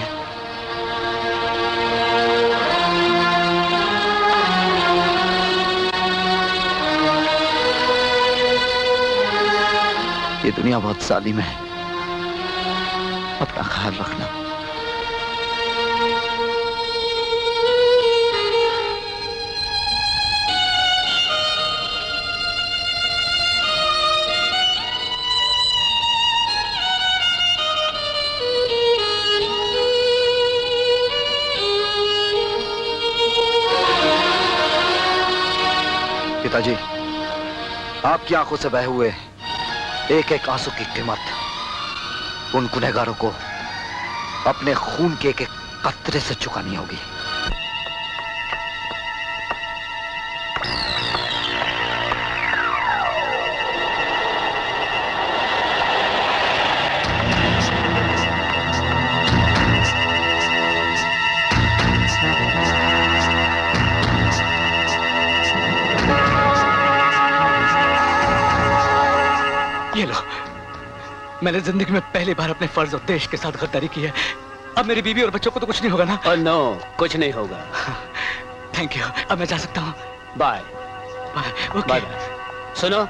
Speaker 7: ये दुनिया बहुत जालिम है, अपना ख्याल रखना। पिताजी, आपकी आंखों से बहे हुए एक एक आंसू की कीमत उन गुनहगारों को अपने खून के एक एक कतरे से चुकानी होगी।
Speaker 15: ये लो, मैंने जिंदगी में पहली बार अपने फर्ज और देश के साथ गद्दारी की है। अब मेरी बीवी और बच्चों को तो कुछ नहीं होगा ना?
Speaker 14: नो, कुछ नहीं होगा।
Speaker 15: थैंक यू, अब मैं जा सकता हूँ।
Speaker 14: Bye
Speaker 15: bye. ओके।
Speaker 14: बाय। सुनो,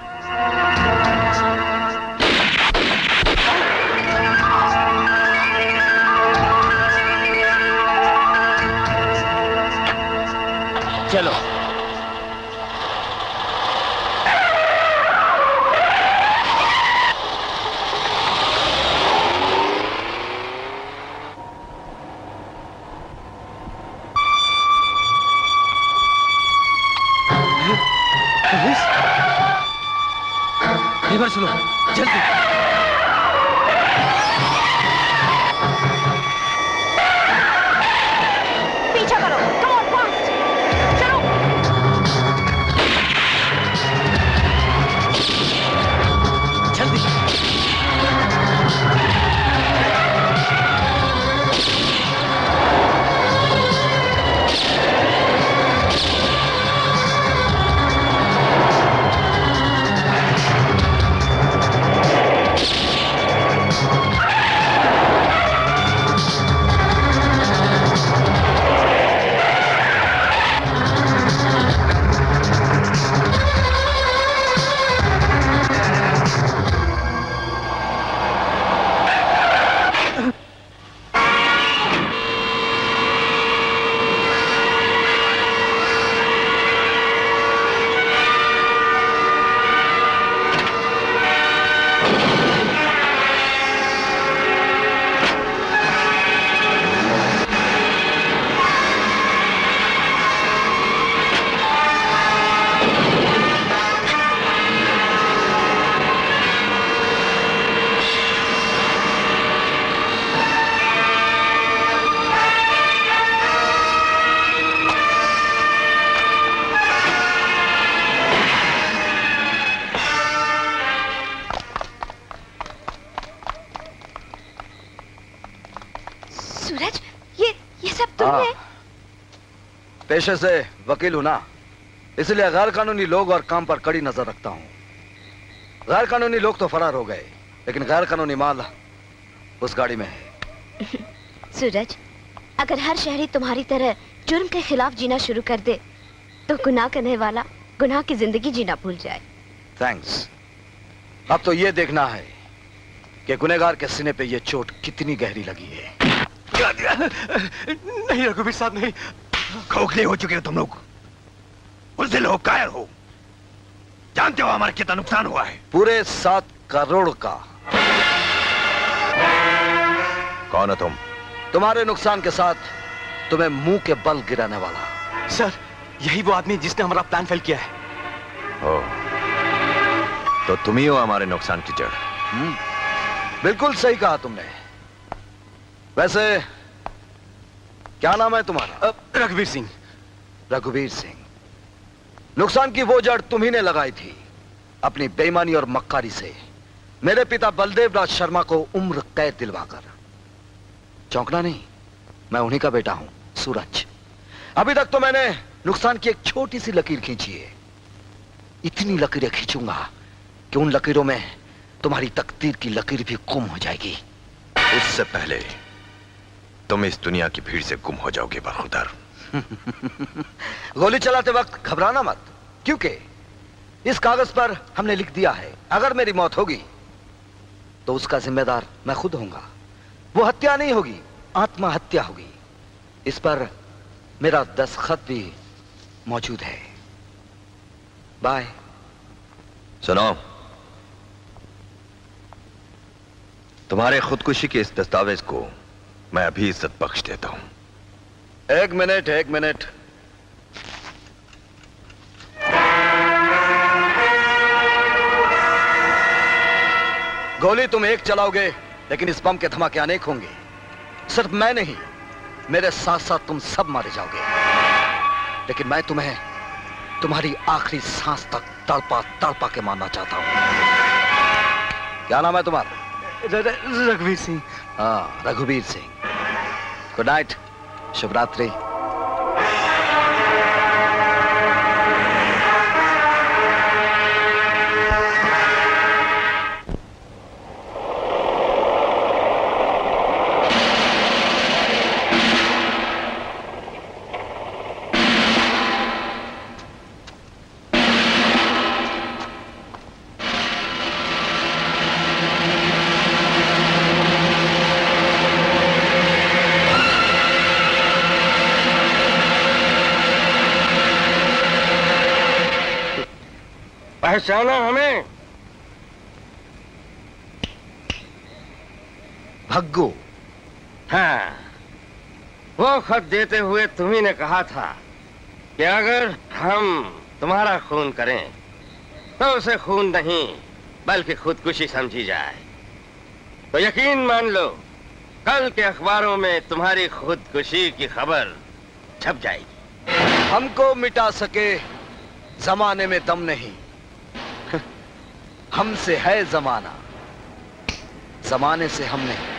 Speaker 14: चलो।
Speaker 15: एक बार सुनो, जल्दी।
Speaker 13: पीछा करो, कम ऑन फास्ट, चलो।
Speaker 15: जल्दी।
Speaker 13: सूरज, ये सब तुमने?
Speaker 7: पेशे से वकील हूं ना, इसलिए गैर कानूनी लोग और काम पर कड़ी नजर रखता हूं। गैर कानूनी लोग तो फरार हो गए, लेकिन गैर कानूनी माल उस गाड़ी में है।
Speaker 16: सूरज, अगर हर शहरी तुम्हारी तरह जुर्म के खिलाफ जीना शुरू कर दे तो गुनाह करने वाला गुनाह की जिंदगी जीना भूल जाए।
Speaker 7: थैंक्स। अब तो ये देखना है कि गुनहगार के सीने पे ये चोट कितनी गहरी लगी है।
Speaker 5: खिला दिया।
Speaker 4: नहीं रघुवीर साहब, नहीं।
Speaker 5: खोखले हो चुके हो तुम लोग, बुज़दिल हो, कायर हो। जानते हो हमारा कितना नुकसान हुआ है?
Speaker 7: पूरे 7 करोड़ का।
Speaker 3: कौन हो तुम?
Speaker 7: तुम्हारे नुकसान के साथ तुम्हें मुंह के बल गिराने वाला।
Speaker 4: सर, यही वो आदमी जिसने हमारा प्लान फेल किया है।
Speaker 3: ओ, तो तुम ही हो हमारे नुकसान की जड़।
Speaker 7: बिल्कुल सही कहा तुमने। वैसे क्या नाम है तुम्हारा?
Speaker 4: रघुवीर सिंह।
Speaker 7: रघुवीर सिंह। नुकसान की वो जड़ तुम्ही ने लगाई थी अपनी बेईमानी और मक्कारी से मेरे पिता बलदेव राज शर्मा को उम्र कैद दिलवाकर। चौंकना नहीं, मैं उन्हीं का बेटा हूं, सूरज। अभी तक तो मैंने नुकसान की एक छोटी सी लकीर खींची है। इतनी लकीरें खींचूंगा कि उन लकीरों में तुम्हारी तकदीर की लकीर भी गुम हो जाएगी।
Speaker 3: उससे पहले तुम इस दुनिया की भीड़ से गुम हो जाओगे बरखुदार।
Speaker 7: गोली चलाते वक्त घबराना मत, क्योंकि इस कागज पर हमने लिख दिया है अगर मेरी मौत होगी तो उसका जिम्मेदार मैं खुद होऊंगा। वो हत्या नहीं होगी, आत्महत्या होगी। इस पर मेरा दस्तखत भी मौजूद है। बाय।
Speaker 3: सुनो, तुम्हारे खुदकुशी के इस दस्तावेज को मैं अभी इज्जत बख्श देता हूं।
Speaker 7: एक मिनट, एक मिनट। गोली तुम एक चलाओगे, लेकिन इस बम के धमाके अनेक होंगे। सिर्फ मैं नहीं, मेरे साथ साथ तुम सब मारे जाओगे। लेकिन मैं तुम्हें तुम्हारी आखिरी सांस तक तड़पा तड़पा के मारना चाहता हूं। क्या नाम है तुम्हारा?
Speaker 4: रघुवीर सिंह।
Speaker 7: हाँ, रघुवीर सिंह। गुड नाइट, शुभ रात्रि।
Speaker 9: पहचाना हमें?
Speaker 7: भग्गू।
Speaker 9: हाँ, वो खत देते हुए तुम्ही ने कहा था कि अगर हम तुम्हारा खून करें तो उसे खून नहीं बल्कि खुदकुशी समझी जाए। तो यकीन मान लो, कल के अखबारों में तुम्हारी खुदकुशी की खबर छप जाएगी।
Speaker 7: हमको मिटा सके जमाने में दम नहीं, हमसे है जमाना, जमाने से हम नहीं।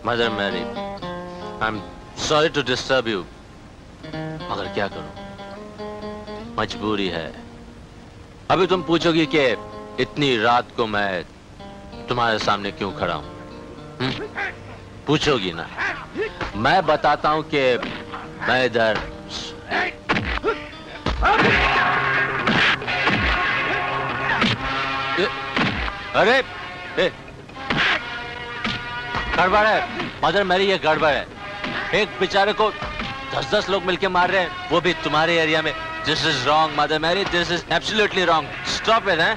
Speaker 17: Mother Mary, I'm sorry to disturb you, मगर क्या करूं, मजबूरी है। अभी तुम पूछोगी कि इतनी रात को मैं तुम्हारे सामने क्यों खड़ा हूं? पूछोगी ना? मैं बताता हूं कि मैं इधर अरे गड़बड़ है मदर मैरी, ये गड़बड़ है। एक बेचारे को 10-10 लोग मिलके मार रहे हैं, वो भी तुम्हारे एरिया में। This is wrong Mother Mary, this is absolutely wrong. Stop it. हैं?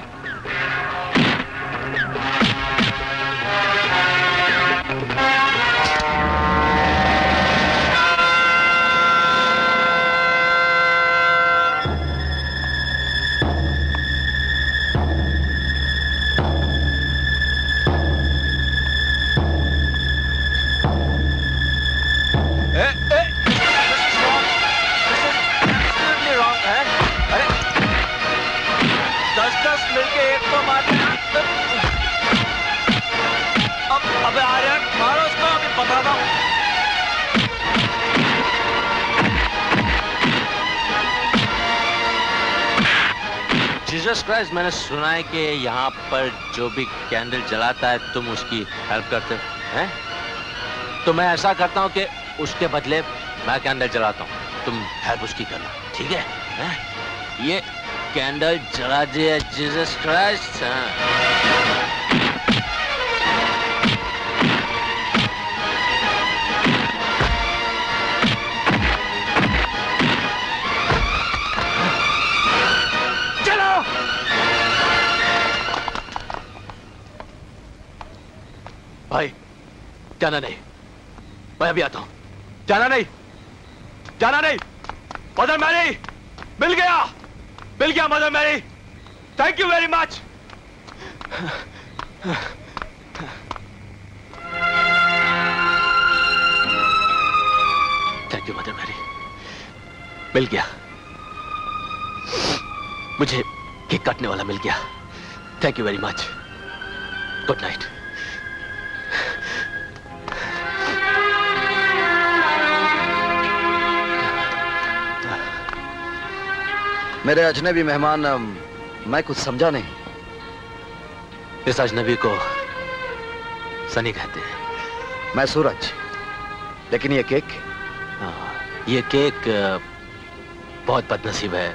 Speaker 17: जीसस मिलके एक को मारते हैं। अबे आर्यन मारो उसको, अभी बताता हूँ। जीसस क्राइस्ट, मैंने सुना है कि यहाँ पर जो भी कैंडल जलाता है तुम उसकी हेल्प करते हैं। तो मैं ऐसा करता हूँ कि उसके बदले मैं कैंडल जलाता हूँ, तुम हेल्प उसकी करना, ठीक है? ये कैंडल जला दिया जीसस क्राइस्ट।
Speaker 11: भाई जाना नहीं, मैं अभी आता हूं। जाना नहीं, जाना नहीं। मदर मैरी मिल गया Mother Mary. Thank you very much. Thank you Mother Mary, मिल गया मुझे, केक काटने वाला मिल गया। Thank you very much. Good night.
Speaker 7: मेरे अजनबी मेहमान, मैं कुछ समझा नहीं।
Speaker 17: इस अजनबी को सनी कहते हैं।
Speaker 7: मैं सूरज। लेकिन ये केक?
Speaker 17: ये केक बहुत बदनसीब है,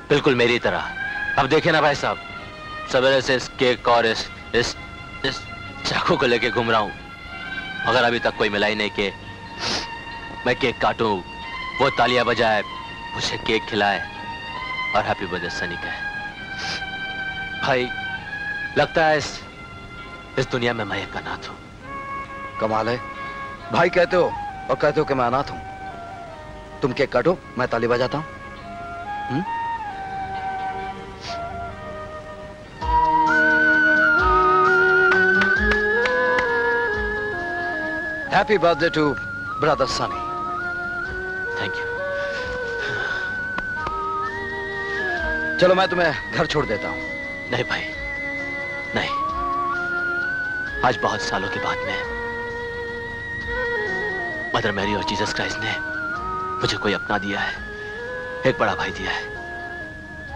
Speaker 17: बिल्कुल मेरी तरह। अब देखे ना भाई साहब, सवेरे से इस केक और इस चाकू को लेके घूम रहा हूं, मगर अभी तक कोई मिला ही नहीं कि मैं केक काटूं, वो तालियां बजाए, मुझे केक खिलाए और हैप्पी बर्थडे सनी कहे। भाई लगता है इस दुनिया में मैं एक अनाथ हूं।
Speaker 7: कमाल है, भाई कहते हो और कहते हो कि मैं अनाथ हूं। तुम केक काटो, मैं ताली बजाता हूं। Happy birthday to brother Sunny.
Speaker 17: Thank you.
Speaker 7: चलो मैं तुम्हें घर छोड़ देता हूं।
Speaker 17: नहीं भाई, नहीं। आज बहुत सालों के बाद में मदर मैरी और जीसस क्राइस्ट ने मुझे कोई अपना दिया है, एक बड़ा भाई दिया है।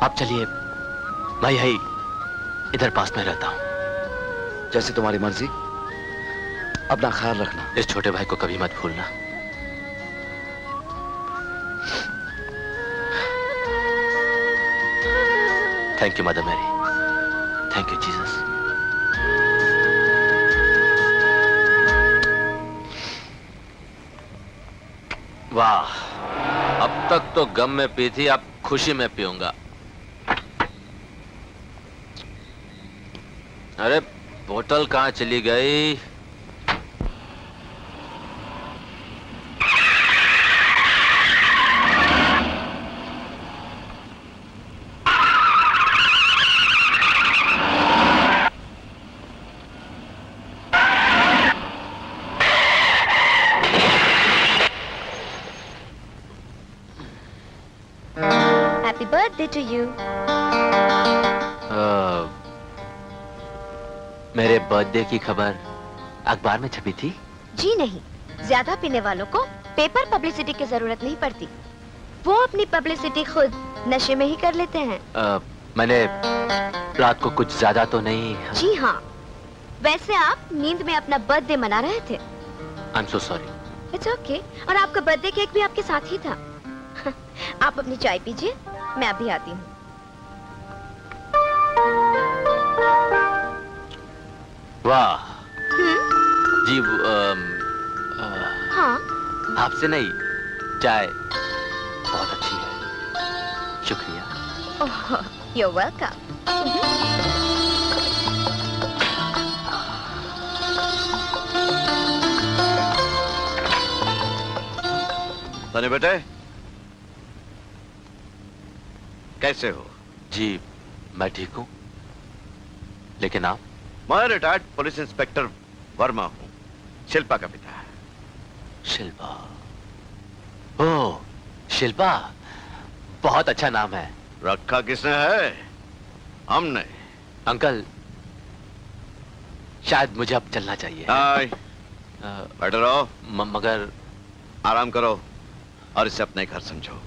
Speaker 17: आप चलिए, मैं यही इधर पास में रहता हूं।
Speaker 7: जैसे तुम्हारी मर्जी। अपना ख्याल रखना।
Speaker 17: इस छोटे भाई को कभी मत भूलना। Thank you Mother Mary. Thank you Jesus. वाह, अब तक तो गम में पी थी, अब खुशी में पीऊंगा। अरे बोतल कहां चली गई?
Speaker 16: Happy birthday to you.
Speaker 17: मेरे बर्थडे की खबर अखबार में छपी थी?
Speaker 16: जी नहीं, ज्यादा पीने वालों को पेपर पब्लिसिटी की जरूरत नहीं पड़ती। वो अपनी पब्लिसिटी खुद नशे में ही कर लेते हैं।
Speaker 17: मैंने रात को कुछ ज्यादा तो नहीं?
Speaker 16: जी हाँ, वैसे आप नींद में अपना बर्थडे मना रहे थे।
Speaker 17: I am so sorry.
Speaker 16: It's okay. और आपका बर्थडे केक भी आपके साथ ही था। आप अपनी चाय पीजिए, मैं अभी आती हूँ।
Speaker 17: वाह जी,
Speaker 16: हाँ,
Speaker 17: आपसे नहीं, चाय बहुत अच्छी है, शुक्रिया।
Speaker 16: you're welcome.
Speaker 5: सनी बेटे, कैसे हो?
Speaker 17: जी मैं ठीक हूँ, लेकिन आप?
Speaker 5: मैं रिटायर्ड पुलिस इंस्पेक्टर वर्मा हूँ, शिल्पा का पिता।
Speaker 17: शिल्पा? ओह, शिल्पा, बहुत अच्छा नाम है।
Speaker 5: रखा किसने है? हमने।
Speaker 17: अंकल, शायद मुझे अब चलना चाहिए।
Speaker 5: बैठे रहो।
Speaker 17: मगर
Speaker 5: आराम करो और इसे अपने घर समझो।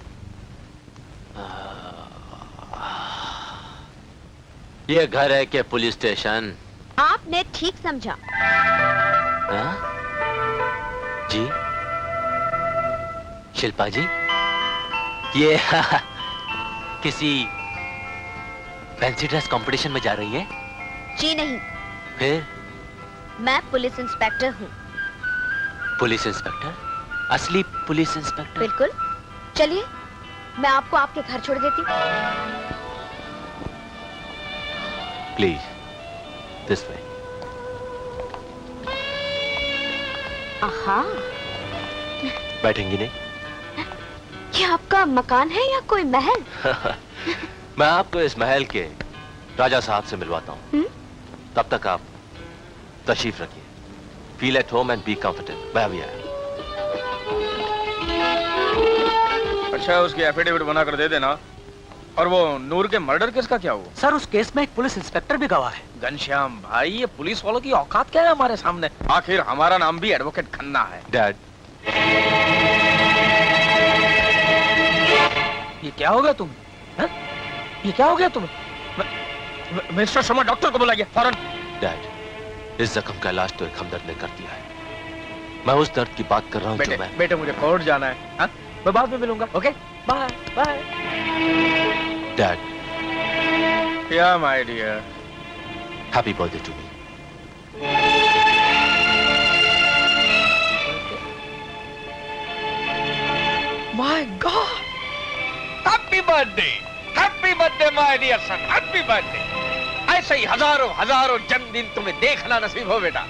Speaker 17: ये घर है कि पुलिस स्टेशन?
Speaker 16: आपने ठीक समझा।
Speaker 17: हाँ? जी शिल्पा जी, ये किसी फैंसी ड्रेस कंपटीशन में जा रही है?
Speaker 16: जी नहीं,
Speaker 17: फिर?
Speaker 16: मैं पुलिस इंस्पेक्टर हूँ।
Speaker 17: Police inspector? असली पुलिस इंस्पेक्टर?
Speaker 16: बिल्कुल। चलिए, मैं आपको आपके घर छोड़ देती हूँ।
Speaker 17: Please, this way.
Speaker 16: आहा,
Speaker 17: बैठेंगी नहीं?
Speaker 16: ये आपका मकान है या कोई महल?
Speaker 17: मैं आपको इस महल के राजा साहब से मिलवाता हूँ। तब तक आप तशरीफ रखिए। Feel at home and be comfortable. मैं अभी आया।
Speaker 11: अच्छा, उसकी एफिडेविट बनाकर दे देना। और वो नूर के मर्डर केस का क्या हुआ?
Speaker 10: सर, उस केस में एक पुलिस इंस्पेक्टर भी गवाह है।
Speaker 11: घनश्याम भाई, ये पुलिस वालों की औकात क्या है हमारे सामने? आखिर हमारा नाम भी एडवोकेट खन्ना है।
Speaker 17: डैड,
Speaker 11: ये क्या हो गया तुम? ये क्या हो गया तुम? मिस्टर शर्मा, डॉक्टर को बुलाइए फौरन।
Speaker 17: डैड, इस जख्म का इलाज तो एक हमदर्द ने कर दिया है। मैं उस दर्द की बात कर रहा हूँ जो मैं...
Speaker 11: बेटे, मुझे कोर्ट जाना है। हा? मैं बाद में मिलूंगा। Okay, bye bye.
Speaker 17: डैड।
Speaker 11: या my dear.
Speaker 17: Happy birthday to me.
Speaker 11: My God, happy birthday my dear son, happy birthday. ऐसे ही हजारों हजारों जन्मदिन तुम्हें देखना नसीब हो बेटा।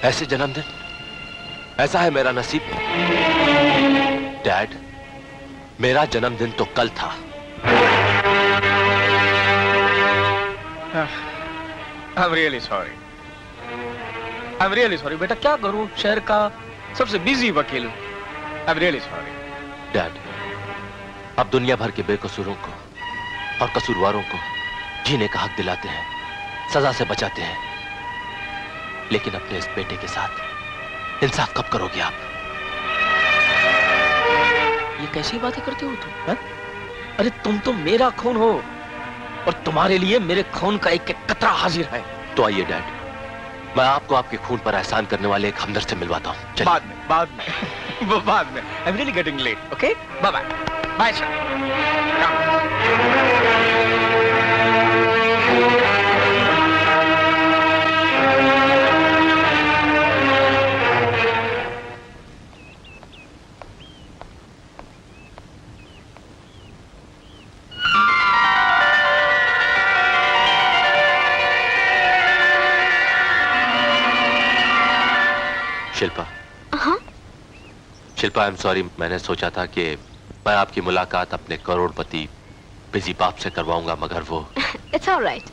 Speaker 17: ऐसे जन्मदिन? ऐसा है मेरा नसीब? डैड, मेरा जन्मदिन तो कल था।
Speaker 11: I'm really sorry बेटा, क्या करूं, शहर का सबसे बिजी वकील हूं। I'm really sorry।
Speaker 17: डैड, अब दुनिया भर के बेकसूरों को और कसूरवारों को जीने का हक दिलाते हैं, सजा से बचाते हैं, लेकिन अपने इस बेटे के साथ इंसाफ कब करोगे आप?
Speaker 11: ये कैसी बातें करते हो तुम? हा? अरे तुम तो मेरा खून हो और तुम्हारे लिए मेरे खून का एक एक कतरा हाजिर है।
Speaker 17: तो आइए डैड, मैं आपको आपके खून पर एहसान करने वाले एक हमदर्द से मिलवाता हूँ।
Speaker 11: बाद में वो बाद में। I'm really getting late, okay? Bye bye. Bye sir।
Speaker 17: Shilpa. Shilpa, I am sorry. मैंने सोचा था कि मैं आपकी मुलाकात अपने करोड़पति बिजी बाप से करवाऊंगा, मगर वो...
Speaker 16: It's all right।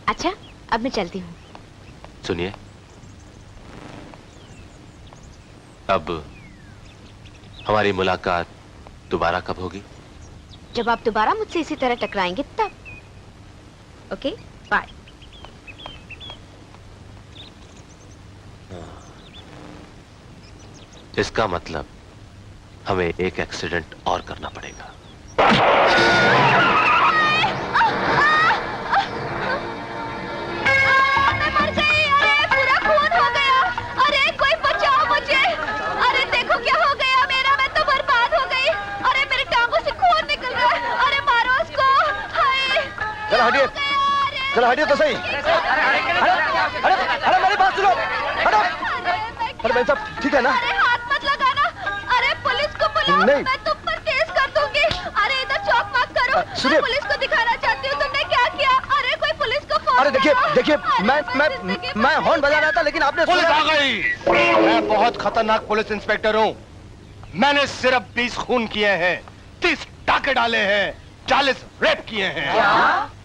Speaker 16: अच्छा, अब मैं चलती हूँ।
Speaker 17: सुनिए, अब हमारी मुलाकात दोबारा कब होगी?
Speaker 16: जब आप दोबारा मुझसे इसी तरह टकराएंगे तब। Okay, bye.
Speaker 17: इसका मतलब हमें एक एक्सीडेंट और करना पड़ेगा।
Speaker 16: मैं मर गई। अरे पूरा खून हो गया। अरे कोई बचाओ मुझे। अरे देखो क्या हो गया मेरा, मैं तो बर्बाद हो गई। अरे मेरे टांगों से खून निकल रहा है। अरे मारो उसको। हाय,
Speaker 7: चलो हटिए, चलो हटिए तो सही। अरे मेरी बात सुनो, हटो। अरे भाई साहब, ठीक है ना?
Speaker 16: अरे हाथ मत लगाना। अरे पुलिस को बुलाओ,
Speaker 7: नहीं।
Speaker 16: मैं तुम पर केस कर दूंगी। अरे इधर चौक मत करो।
Speaker 7: सुनिए।
Speaker 16: मैं पुलिस को दिखाना चाहती हूँ तुमने क्या किया। अरे कोई पुलिस को फोन
Speaker 7: अरे देखिए
Speaker 16: करो।
Speaker 7: देखिए, मैं हॉर्न बजा रहा था, लेकिन आपने
Speaker 4: पुलिस आ गई। मैं बहुत खतरनाक पुलिस इंस्पेक्टर हूँ। मैंने सिर्फ 20 खून किए हैं, 30 टाके डाले हैं, 40 रेप किए हैं।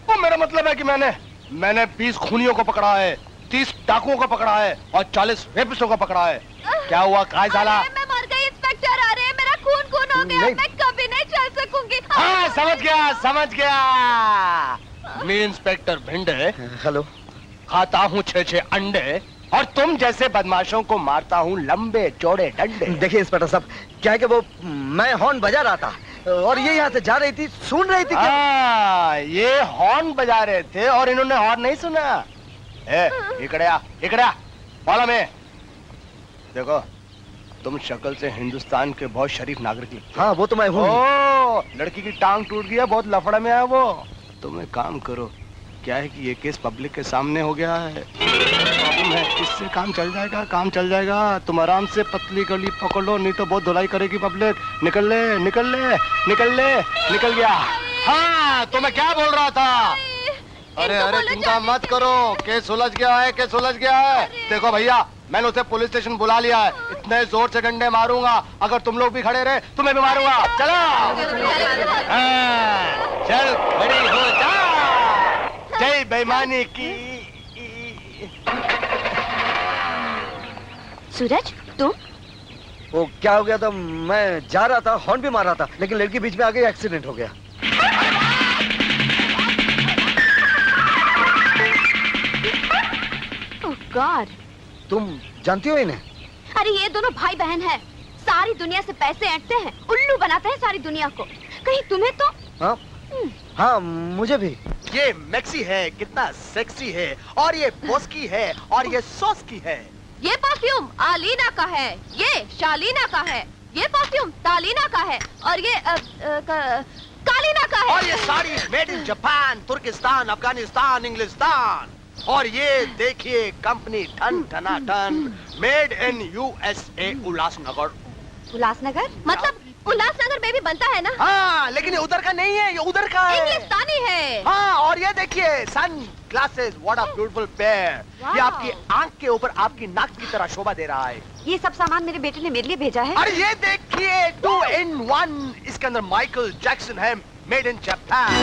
Speaker 4: वो मेरा मतलब है कि मैंने 20 खूनियों को पकड़ा है, 30 डाकुओं को पकड़ा है और 40 रेपिस्टों को पकड़ा है। क्या हुआ, काय साला?
Speaker 16: मैं मर गई इंस्पेक्टर। अरे मेरा खून हो गया। मैं कभी नहीं चल सकूंगी।
Speaker 4: हाँ, समझ गया।
Speaker 11: मैं इंस्पेक्टर भिंडे
Speaker 7: हेलो।
Speaker 11: खाता हूँ 6-6 अंडे और तुम जैसे बदमाशों को मारता हूँ लंबे चौड़े डंडे।
Speaker 7: देखिए इंस्पेक्टर साहब, क्या है कि वो मैं हॉर्न बजा रहा था और ये यहाँ से जा रही थी, सुन रही थी क्या?
Speaker 11: ये हॉर्न बजा रहे थे और इन्होंने हॉर्न नहीं सुना। इकड़े आ, फॉलो में। देखो तुम शक्ल से हिंदुस्तान के बहुत शरीफ नागरिक लगते हो।
Speaker 7: हाँ वो तो मैं हूँ।
Speaker 11: लड़की की टांग टूट गई है, बहुत लफड़ा में है वो। तुम एक काम करो, क्या है कि ये केस पब्लिक के सामने हो गया है, प्रॉब्लम है, इससे काम चल जाएगा। तुम आराम से पतली गली पकड़ लो, नहीं तो बहुत धुलाई करेगी पब्लिक। निकल गया। हाँ तो मैं क्या बोल रहा था? अरे चिंता मत करो, केस सुलझ गया है। देखो भैया, मैंने उसे पुलिस स्टेशन बुला लिया है। इतने जोर से डंडे मारूंगा, अगर तुम लोग भी खड़े रहे तुम्हें भी मारूंगा। चलो चल खड़ी हो जा। जय बेईमानी की।
Speaker 13: सूरज तुम?
Speaker 7: वो क्या हो गया था, मैं जा रहा था, हॉर्न भी मार रहा था, लेकिन लड़की बीच में आ गई, एक्सीडेंट हो गया।
Speaker 16: ओह गॉड।
Speaker 7: तुम जानती हो इन्हें?
Speaker 16: अरे ये दोनों भाई बहन हैं, सारी दुनिया से पैसे ऐंठते हैं, उल्लू बनाते हैं सारी दुनिया को। कहीं तुम्हें तो?
Speaker 7: हाँ मुझे भी।
Speaker 11: ये मैक्सी है, कितना सेक्सी है, और ये बोस्की है, और ये सॉस की है।
Speaker 16: ये परफ्यूम आलीना का है, ये शालीना का है, ये परफ्यूम तालीना का है, और ये कालीना का है।
Speaker 11: और ये साड़ी मेड इन जापान, तुर्किस्तान, अफगानिस्तान, इंग्लिस्तान। और ये देखिए कंपनी ठन ठना ठन, made in USA Ulhasnagar.
Speaker 16: Ulhasnagar मतलब उल्लासनगर में भी बनता है ना?
Speaker 11: हाँ लेकिन ये उधर का नहीं है, ये उधर का है,
Speaker 16: इंग्लिस्तानी है।
Speaker 11: हाँ और ये देखिए sunglasses, what a beautiful pair. ये आपकी आंख के ऊपर आपकी नाक की तरह शोभा दे रहा है।
Speaker 13: ये सब सामान मेरे बेटे ने मेरे लिए भेजा है।
Speaker 11: अरे ये देखिए 2 in 1, इसके अंदर माइकल जैक्सन है, मेड इन जापान।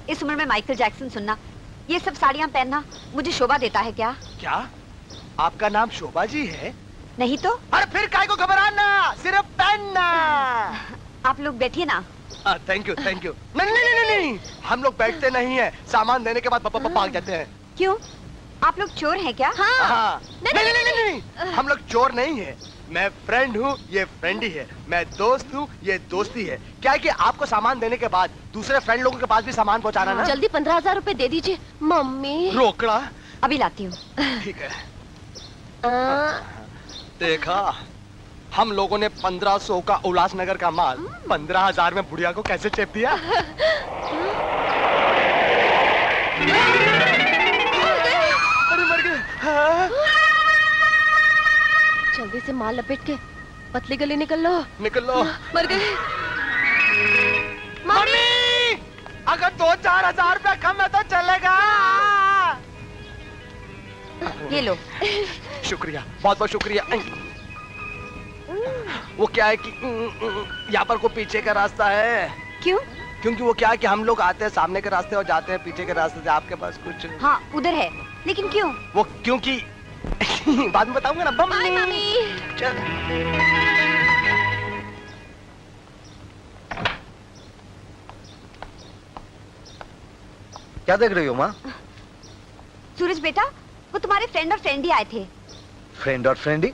Speaker 13: इस उम्र में माइकल जैक्सन सुनना, ये सब साड़ियाँ पहनना मुझे शोभा देता है क्या?
Speaker 11: क्या आपका नाम शोभा जी है?
Speaker 13: नहीं तो?
Speaker 11: अरे फिर काहे को घबराना, सिर्फ पहनना।
Speaker 13: आप लोग बैठिए ना।
Speaker 11: Thank you. नहीं, हम लोग बैठते नहीं है, सामान देने के बाद भाग जाते हैं।
Speaker 13: क्यों? आप लोग चोर हैं क्या?
Speaker 11: हाँ। नहीं, हम लोग चोर नहीं है। मैं फ्रेंड हूँ, ये फ्रेंड ही है। मैं दोस्त हूँ, ये दोस्ती है। क्या है कि आपको सामान देने के बाद दूसरे फ्रेंड लोगों के पास भी सामान पहुँचाना ना।
Speaker 16: जल्दी 15,000 रुपए दे दीजिए। मम्मी
Speaker 11: रोकड़ा
Speaker 13: अभी लाती हूँ।
Speaker 11: ठीक है। देखा, हम लोगों ने 1500 का उल्लासनगर का माल 15,000 में बुढ़िया को कैसे चेप दिया। अरे मर गए।
Speaker 16: जल्दी से माल लपेट के पतली गली निकल लो। मर गए।
Speaker 11: मम्मी, अगर 2-4 हजार रुपया कम है तो चलेगा।
Speaker 13: ये लो।
Speaker 11: शुक्रिया, बहुत बहुत शुक्रिया। वो क्या है कि यहाँ पर को पीछे का रास्ता है।
Speaker 13: क्यों?
Speaker 11: क्योंकि वो क्या है कि हम लोग आते हैं सामने के रास्ते और जाते हैं पीछे के रास्ते से। आपके पास कुछ?
Speaker 13: हाँ उधर है, लेकिन क्यों?
Speaker 11: वो क्योंकि बाद में बताऊंगा ना।
Speaker 16: मम्मी
Speaker 11: चल।
Speaker 7: क्या देख रही हो माँ?
Speaker 13: सूरज बेटा, वो तुम्हारे फ्रेंड और फ्रेंडी आए थे।
Speaker 7: फ्रेंड और फ्रेंडी?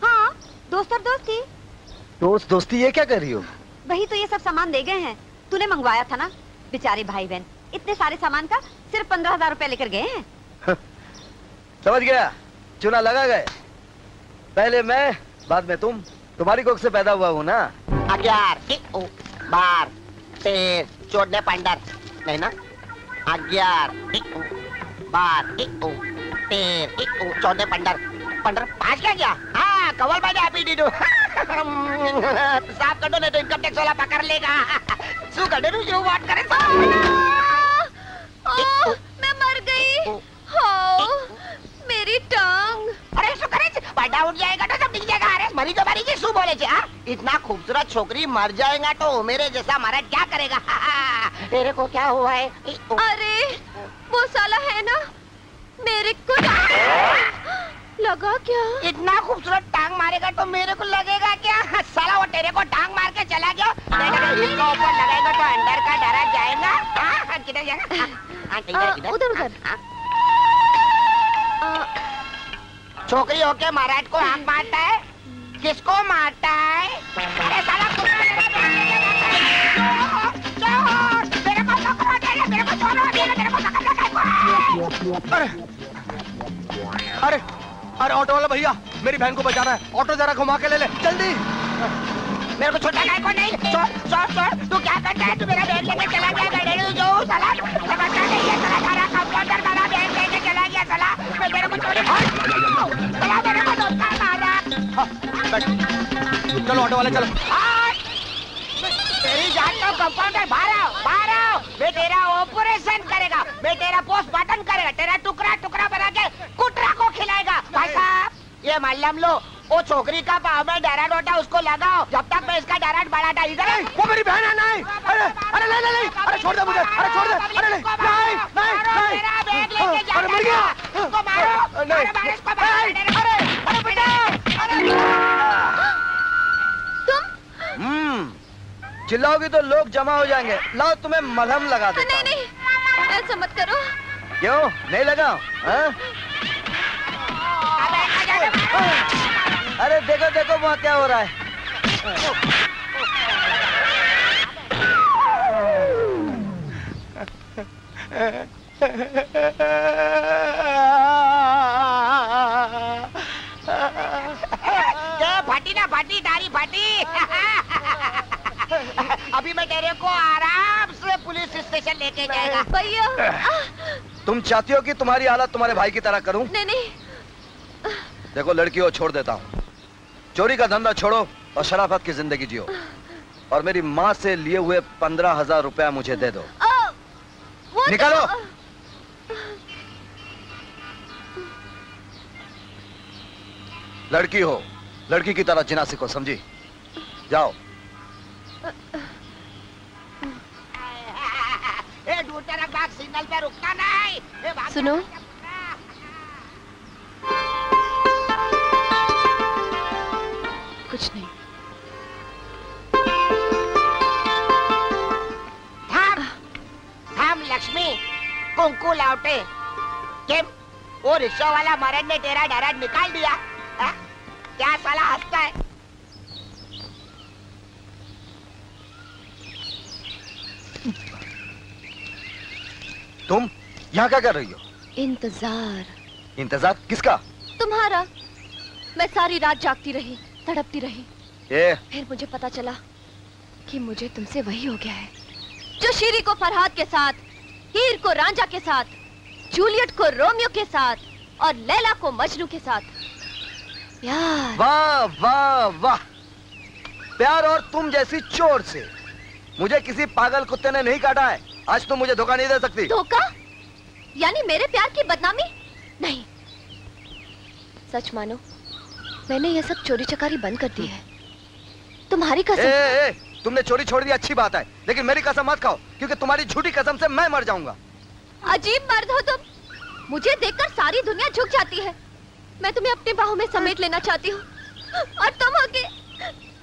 Speaker 13: हाँ, दोस्त और दोस्ती।
Speaker 7: दोस्ती ये क्या कर रही हो?
Speaker 13: वही तो ये सब सामान दे गए हैं, तूने मंगवाया था ना। बेचारे भाई बहन इतने सारे सामान का सिर्फ 15,000 रुपए लेकर गए हैं।
Speaker 7: समझ गया, चुना लगा गए। पहले मैं, बाद में तुम। तुम्हारी कोख से पैदा हुआ हूँ ना।
Speaker 10: 11 12 13 14 15 नहीं ना? 11 12 13 14 15 5 क्या गया? हाँ कवल बाजा आपी दीदू। साफ कर दो नहीं तो इनकम टैक्स वाला पकड़ लेगा। शू कर दे जो बात करे।
Speaker 16: मैं मर गई। हो मेरी टांग।
Speaker 10: अरे शू करे बड़ा उठ जाएगा तो सब दिख जाएगा। अरे मरी तो मरी जी शू बोले जी। इतना खूबसूरत छोकरी मर जाएगा तो मेरे जैसा महाराज क्या करेगा? तेरे को क्या हुआ है?
Speaker 16: अरे वो साला है ना मेरे को। लगा क्या?
Speaker 10: इतना खूबसूरत टांग मारेगा तो मेरे को लगेगा क्या? साला वो तेरे को टांग मार के चला गया। इसको ऊपर लगाएगा तो अंदर का डरा जाएगा। किधर जाएगा?
Speaker 16: उधर उधर।
Speaker 10: छोकरी होके महाराज को आंख मारता है? किसको मारता है? अरे साला
Speaker 7: अरे अरे ऑटो वाला भैया, मेरी बहन को बचाना है, ऑटो जरा घुमा के ले ले जल्दी।
Speaker 10: मेरे को छोटा गाय को नहीं। छोड़ तू क्या करता है? तू मेरा बैग लेके चला गया गाड़ी जो साला समझता नहीं है। साला सारा कंपाउंडर मेरा बैग लेके चला गया। साला मेरे को छोड़ साला मेरे को धोखा मारा।
Speaker 7: चलो ऑटो वाले चलो।
Speaker 10: तेरी जान का कंपाउंडर बाहर आओ। मैं तेरा ऑपरेशन करेगा, मैं तेरा पोस्टमार्टम करेगा, तेरा टुकड़ा टुकड़ा बना के कुटरा को खिलाएगा। भाई साहब ये मालूम लो, वो छोकरी का पाँव में डराट होता उसको लगाओ, जब तक मैं इसका डराट बढ़ाता। इधर
Speaker 7: वो मेरी बहन है। नहीं अरे नहीं अरे छोड़ दे मुझे, अरे छोड़ दे। अरे नहीं
Speaker 10: मेरा बैग लेके जा।
Speaker 7: अरे मर गया।
Speaker 10: इसको मारो।
Speaker 7: चिल्लाओगी तो लोग जमा हो जाएंगे। लाओ तुम्हें मलहम लगा दे।
Speaker 16: नहीं ऐसा मत करो।
Speaker 7: क्यों नहीं लगाओ? अरे देखो देखो वहाँ क्या हो रहा है।
Speaker 10: फाटी दाढ़ी फाटी। अभी मैं तेरे को आराम से पुलिस स्टेशन लेके जाएगा।
Speaker 16: भैया
Speaker 7: तुम चाहती हो कि तुम्हारी हालत तुम्हारे भाई की तरह करूं?
Speaker 16: नहीं।
Speaker 7: देखो लड़कियों छोड़ देता हूँ, चोरी का धंधा छोड़ो और शराफत की जिंदगी जियो, और मेरी माँ से लिए हुए 15,000 रुपया मुझे दे दो। निकालो। लड़की हो, लड़की की तरह जीना सीखो, समझी? जाओ।
Speaker 10: दूर तरफ भाग, सिग्नल पे रुकना नहीं।
Speaker 16: सुनो, कुछ नहीं।
Speaker 10: थाम लक्ष्मी, कुंकू लाउटे। किम वो रिक्शा वाला मरद ने तेरा डराट निकाल दिया? क्या साला हंसता है?
Speaker 7: तुम यहाँ क्या कर रही हो?
Speaker 13: इंतजार।
Speaker 7: इंतजार किसका?
Speaker 16: तुम्हारा। मैं सारी रात जागती रही, तड़पती रही। फिर मुझे पता चला कि मुझे तुमसे वही हो गया है जो शीरी को फरहाद के साथ, हीर को रांझा के साथ, जूलियट को रोमियो के साथ और लैला को मजनू के साथ। प्यार।
Speaker 7: वाह वाह वाह, प्यार और तुम जैसी चोर से मुझे किसी पागल कुत्ते ने नहीं काटा है। आज तुम मुझे धोखा नहीं दे सकती।
Speaker 16: धोखा? यानी मेरे प्यार की बदनामी? नहीं, सच मानो मैंने ये सब चोरी चकारी बंद कर दी है। तुम्हारी कसम।
Speaker 7: तुमने चोरी छोड़ दी अच्छी बात है, लेकिन मेरी कसम मत खाओ, क्योंकि तुम्हारी झूठी कसम से मैं मर जाऊंगा।
Speaker 16: अजीब मर्द हो तुम, मुझे देखकर सारी दुनिया झुक जाती है। मैं तुम्हें अपनी बाहों में समेट लेना चाहती हूँ, और तुम होके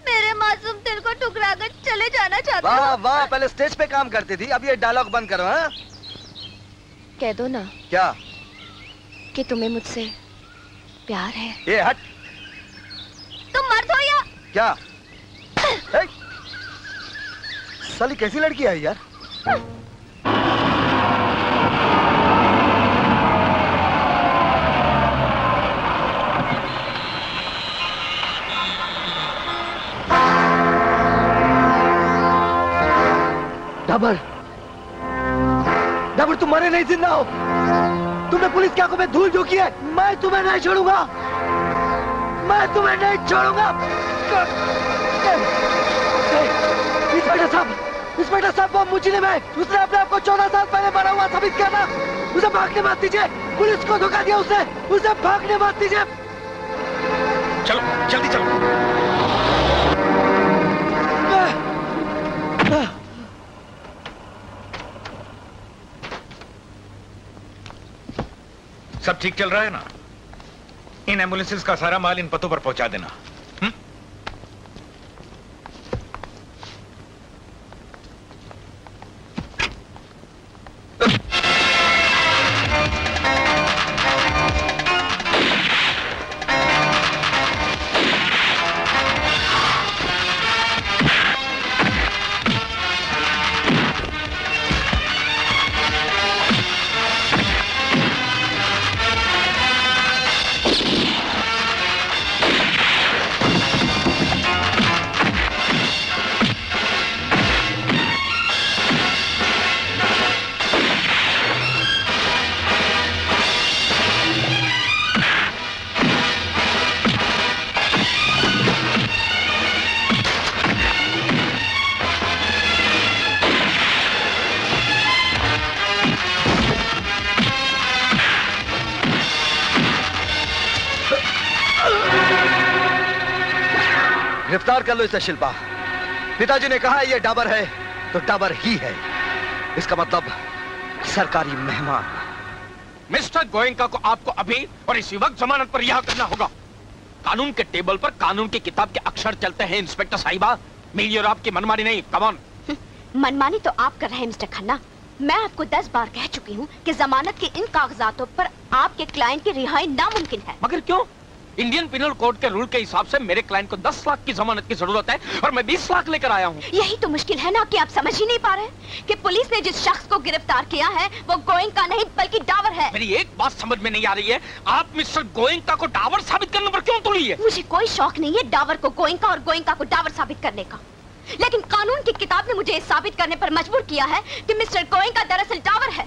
Speaker 16: मेरे मासूम दिल को टुकरा कर चले जाना चाहते हो।
Speaker 7: वाह वाह, पहले स्टेज पे काम करती थी, अब ये डायलॉग बंद करो। हाँ?
Speaker 16: कह दो ना।
Speaker 7: क्या?
Speaker 16: कि तुम्हें मुझसे प्यार है।
Speaker 7: ये हट।
Speaker 16: तुम मर्द हो या
Speaker 7: क्या? साली कैसी लड़की है यार? डाबर, डाबर तुम मरे नहीं, जिंदा हो। तुमने पुलिस की आंखों में धूल झोंकी है। मैं तुम्हें नहीं छोड़ूंगा, मैं तुम्हें नहीं छोड़ूंगा। इंस्पेक्टर साहब वो मुजरिम है, उसने अपने आप को 14 साल पहले मरा हुआ साबित किया था। उसे भागने मत दीजिए, पुलिस को धोखा दिया उसने, उसे भागने मत दीजिए।
Speaker 2: चलो जल्दी चलो। सब ठीक चल रहा है ना? इन एम्बुलेंसेस का सारा माल इन पतों पर पहुंचा देना।
Speaker 7: गिरफ्तार कर लो इसे शिल्पा। पिताजी ने कहा है ये डाबर है तो डाबर ही है। इसका मतलब सरकारी मेहमान।
Speaker 11: मिस्टर गोयनका को आपको अभी और इसी वक्त जमानत पर रिहा करना होगा। कानून के टेबल पर कानून की किताब के अक्षर चलते हैं इंस्पेक्टर साहिबा, मेरी और आपकी मनमानी नहीं। Come on.
Speaker 16: मनमानी तो आप कर रहे हैं मिस्टर खन्ना। मैं आपको 10 बार कह चुकी हूँ कि जमानत के इन कागजातों पर आपके क्लाइंट की रिहाई नामुमकिन है।
Speaker 11: मगर क्यों? इंडियन पिनल कोड के रूल के हिसाब से मेरे क्लाइंट को 10 लाख की जमानत की जरूरत है और मैं 20 लाख लेकर आया हूँ।
Speaker 16: यही तो मुश्किल है ना कि आप समझ ही नहीं पा रहे कि पुलिस ने जिस शख्स को गिरफ्तार किया है वो गोयनका नहीं बल्कि डावर है।
Speaker 11: मेरी एक बात समझ में नहीं आ रही है, आप मिस्टर गोयनका को डावर साबित करने पर क्यों तुली है?
Speaker 16: मुझे कोई शौक नहीं है डावर को गोयनका और गोयनका को डावर साबित करने का, लेकिन कानून की किताब ने मुझे साबित करने पर मजबूर किया है कि मिस्टर गोयनका दरअसल डावर है।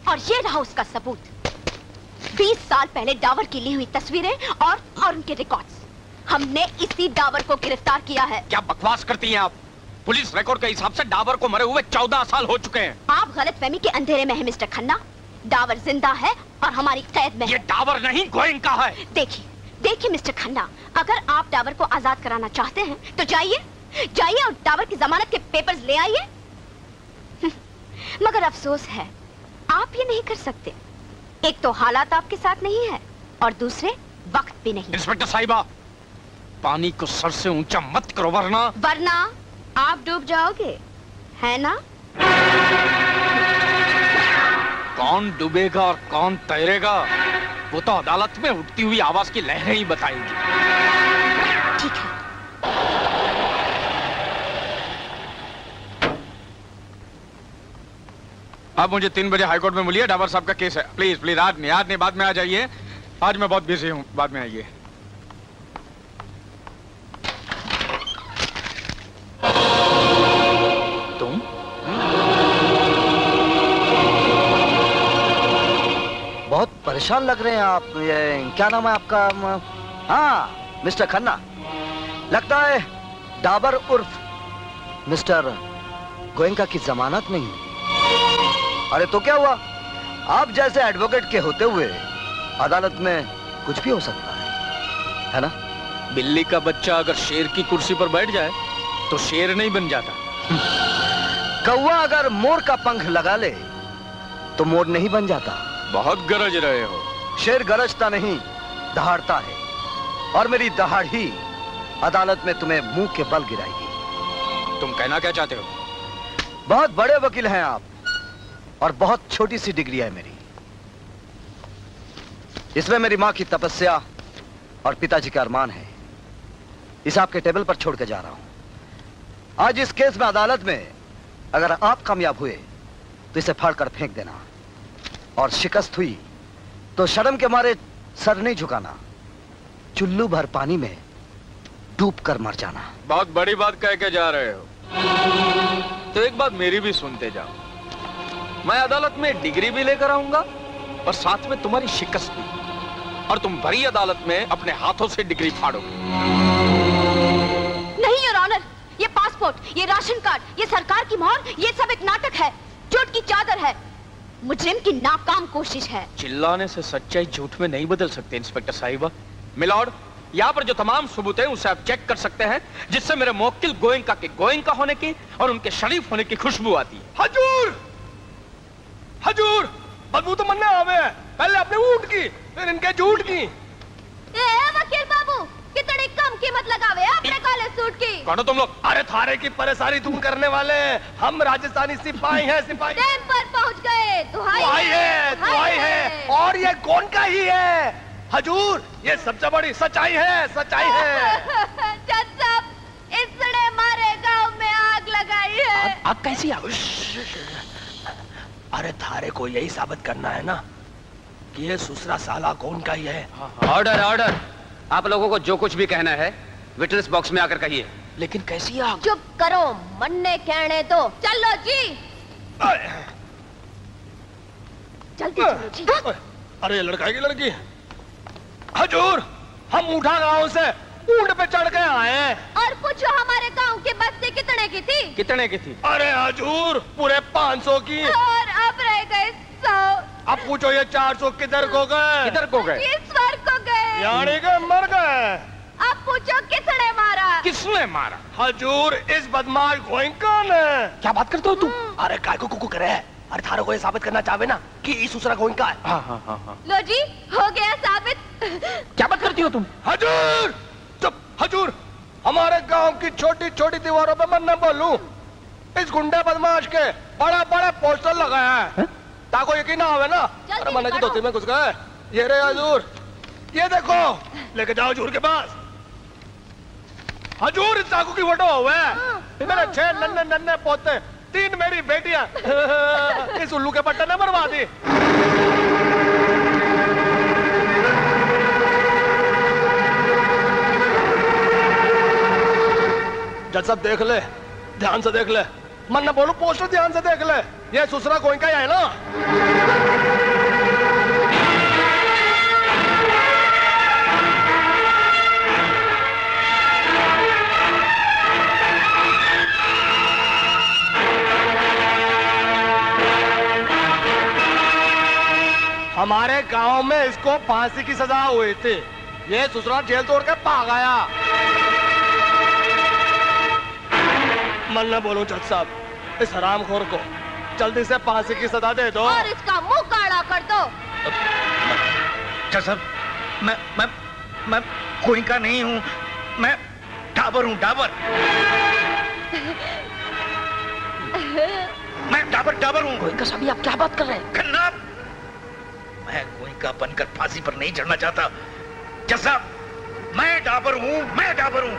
Speaker 16: और ये रहा उसका सबूत। 20 साल पहले डावर की ली हुई तस्वीरें और उनके रिकॉर्ड्स। हमने इसी डावर को गिरफ्तार किया है।
Speaker 11: क्या बकवास करती हैं आप? पुलिस रिकॉर्ड के हिसाब से डावर को मरे हुए 14 साल हो चुके हैं।
Speaker 16: आप गलतफहमी के अंधेरे में हैं मिस्टर खन्ना। डावर जिंदा है और हमारी कैद में।
Speaker 11: ये डावर नहीं गोयनका है।
Speaker 16: देखिए मिस्टर खन्ना, अगर आप डावर को आजाद कराना चाहते हैं तो जाइए और डावर की जमानत के पेपर्स ले आइए। मगर अफसोस है आप ये नहीं कर सकते। एक तो हालात आपके साथ नहीं है और दूसरे वक्त भी नहीं।
Speaker 11: इंस्पेक्टर साहिबा, पानी को सर से ऊंचा मत करो वरना
Speaker 16: आप डूब जाओगे, है ना?
Speaker 11: कौन डूबेगा और कौन तैरेगा वो तो अदालत में उठती हुई आवाज की लहरें ही बताएंगी।
Speaker 16: ठीक है।
Speaker 11: आप मुझे 3 बजे हाईकोर्ट में मिलिए, डाबर साहब का केस है। प्लीज प्लीज आज नहीं बाद में आ जाइए। आज मैं बहुत बिजी हूँ, बाद में आइए। तुम?
Speaker 7: बहुत परेशान लग रहे हैं आप। ये क्या नाम है आपका? हाँ, मिस्टर खन्ना। लगता है डाबर उर्फ मिस्टर गोयनका की जमानत नहीं। अरे तो क्या हुआ? आप जैसे एडवोकेट के होते हुए अदालत में कुछ भी हो सकता है ना?
Speaker 11: बिल्ली का बच्चा अगर शेर की कुर्सी पर बैठ जाए तो शेर नहीं बन जाता।
Speaker 7: कौवा अगर मोर का पंख लगा ले तो मोर नहीं बन जाता।
Speaker 11: बहुत गरज रहे हो।
Speaker 7: शेर गरजता नहीं, दहाड़ता है, और मेरी दहाड़ ही अदालत में तुम्हें मुंह के बल गिराएगी।
Speaker 11: तुम कहना क्या चाहते हो?
Speaker 7: बहुत बड़े वकील हैं आप और बहुत छोटी सी डिग्री है मेरी। इसमें मेरी मां की तपस्या और पिताजी का अरमान है। इसे आपके टेबल पर छोड़ के जा रहा हूं। आज इस केस में अदालत में अगर आप कामयाब हुए तो इसे फाड़कर फेंक देना, और शिकस्त हुई तो शर्म के मारे सर नहीं झुकाना, चुल्लू भर पानी में डूब कर मर जाना।
Speaker 11: बहुत बड़ी बात कह के जा रहे हो, तो एक बात मेरी भी सुनते जाओ। मैं अदालत में डिग्री भी लेकर आऊंगा और साथ में तुम्हारी शिकस्त भी, और तुम भरी अदालत में अपने हाथों से डिग्री फाड़ोगे।
Speaker 16: नहीं योर ऑनर, ये पासपोर्ट, ये राशन कार्ड, ये सरकार की मोहर, ये सब एक नाटक है, झूठ की चादर है, मुजरिम की नाकाम कोशिश है।
Speaker 11: चिल्लाने से सच्चाई झूठ में नहीं बदल सकते इंस्पेक्टर साहिबा। मिलॉर्ड, यहाँ पर जो तमाम सबूत हैं उसे आप चेक कर सकते हैं, जिससे मेरे मुवक्किल गोयनका के गोयनका होने की और उनके शरीफ होने की खुशबू आती है।
Speaker 18: हजूर, हजूर, बदबू तो मन में आवे है। पहले अपने ऊँट की, फिर इनके झूठ की।
Speaker 16: ए कीमत लगावे अपने काले सूट की।
Speaker 7: कौन हो तुम लोग? अरे थारे की परेशानी दूर करने वाले हम राजस्थानी सिपाही हैं, सिपाही।
Speaker 16: टाइम पर पहुंच गए।
Speaker 7: दुहाई है और ये कौन का ही है हजूर, ये सबसे बड़ी सच्चाई है, सच्चाई है।
Speaker 16: जज साहब, इसने मारे गांव में आग लगाई है।
Speaker 7: आग कैसी आग? अरे थारे को यही साबित करना है ना कि ये सुसरा साला कौन का ही है।
Speaker 14: ऑर्डर ऑर्डर, आप लोगों को जो कुछ भी कहना है विटनेस बॉक्स में आकर कहिए।
Speaker 7: लेकिन कैसी आग?
Speaker 16: चुप करो, मन्ने कहने दो। चलो जी, जल्दी चलो जी।
Speaker 7: अरे लड़का की लड़की। हजूर, हम उठा गांव से ऊंट पे चढ़ के आए हैं।
Speaker 16: और पूछो हमारे गांव की बस्ती कितने की थी?
Speaker 7: कितने की थी? अरे हजूर, पूरे 500 की।
Speaker 16: और अब रह गए 100।
Speaker 7: अब पूछो ये 400 किधर को गए?
Speaker 11: किधर को गए?
Speaker 16: ईश्वर को गए।
Speaker 7: यानी के मर गए।
Speaker 16: अब पूछो किसने मारा?
Speaker 11: किसने मारा?
Speaker 7: हजूर, इस बदमाश गोइंका ने। क्या बात करते हो तुम? अरे काय को कुकू करे? अरे थारो को ये साबित करना चाहे ना कि इस दूसरा गोइंका है।
Speaker 11: हाँ।
Speaker 16: लो जी, हो गया साबित।
Speaker 11: क्या बात करती हो तुम?
Speaker 7: हजूर चुप। हजूर, हमारे गांव की छोटी छोटी दीवारों पे मैं न बोलूं, इस गुंडे बदमाश के बड़ा बड़ा पोस्टर लगाया है ताको यकीन ना आवे ना। अरे मैंने की धोती में घुस गए। ये रे हजूर, ये देखो, लेके जाओ हजूर के पास। हजूर, इस चाकू की फोटो हुआ है। मेरे 6 नन्हे नन्हे पोते, 3 मेरी बेटियां इस उल्लू के पट्टे ने मरवा दी। जज साहब देख ले, ध्यान से देख ले। मन न बोलू, पोस्टर ध्यान से देख ले। ये सुसरा गोइंका है ना। हमारे गांव में इसको फांसी की सजा हुई थी। ये ससुराल जेल तोड़ के भाग आया। मन न बोलो जज साहब, इस हरामखोर को जल्दी से फांसी की सजा दे दो।
Speaker 16: और इसका मुंह काला कर दो।
Speaker 2: जज साहब, मैं गोइंका नहीं हूँ, मैं डाबर हूँ, डाबर। मैं डाबर हूँ।
Speaker 6: गोइंका साहब, आप क्या बात कर रहे हैं?
Speaker 2: खन्ना, मैं गोइंका बनकर फांसी पर नहीं चढ़ना चाहता। जज साहब, मैं डाबर हूँ।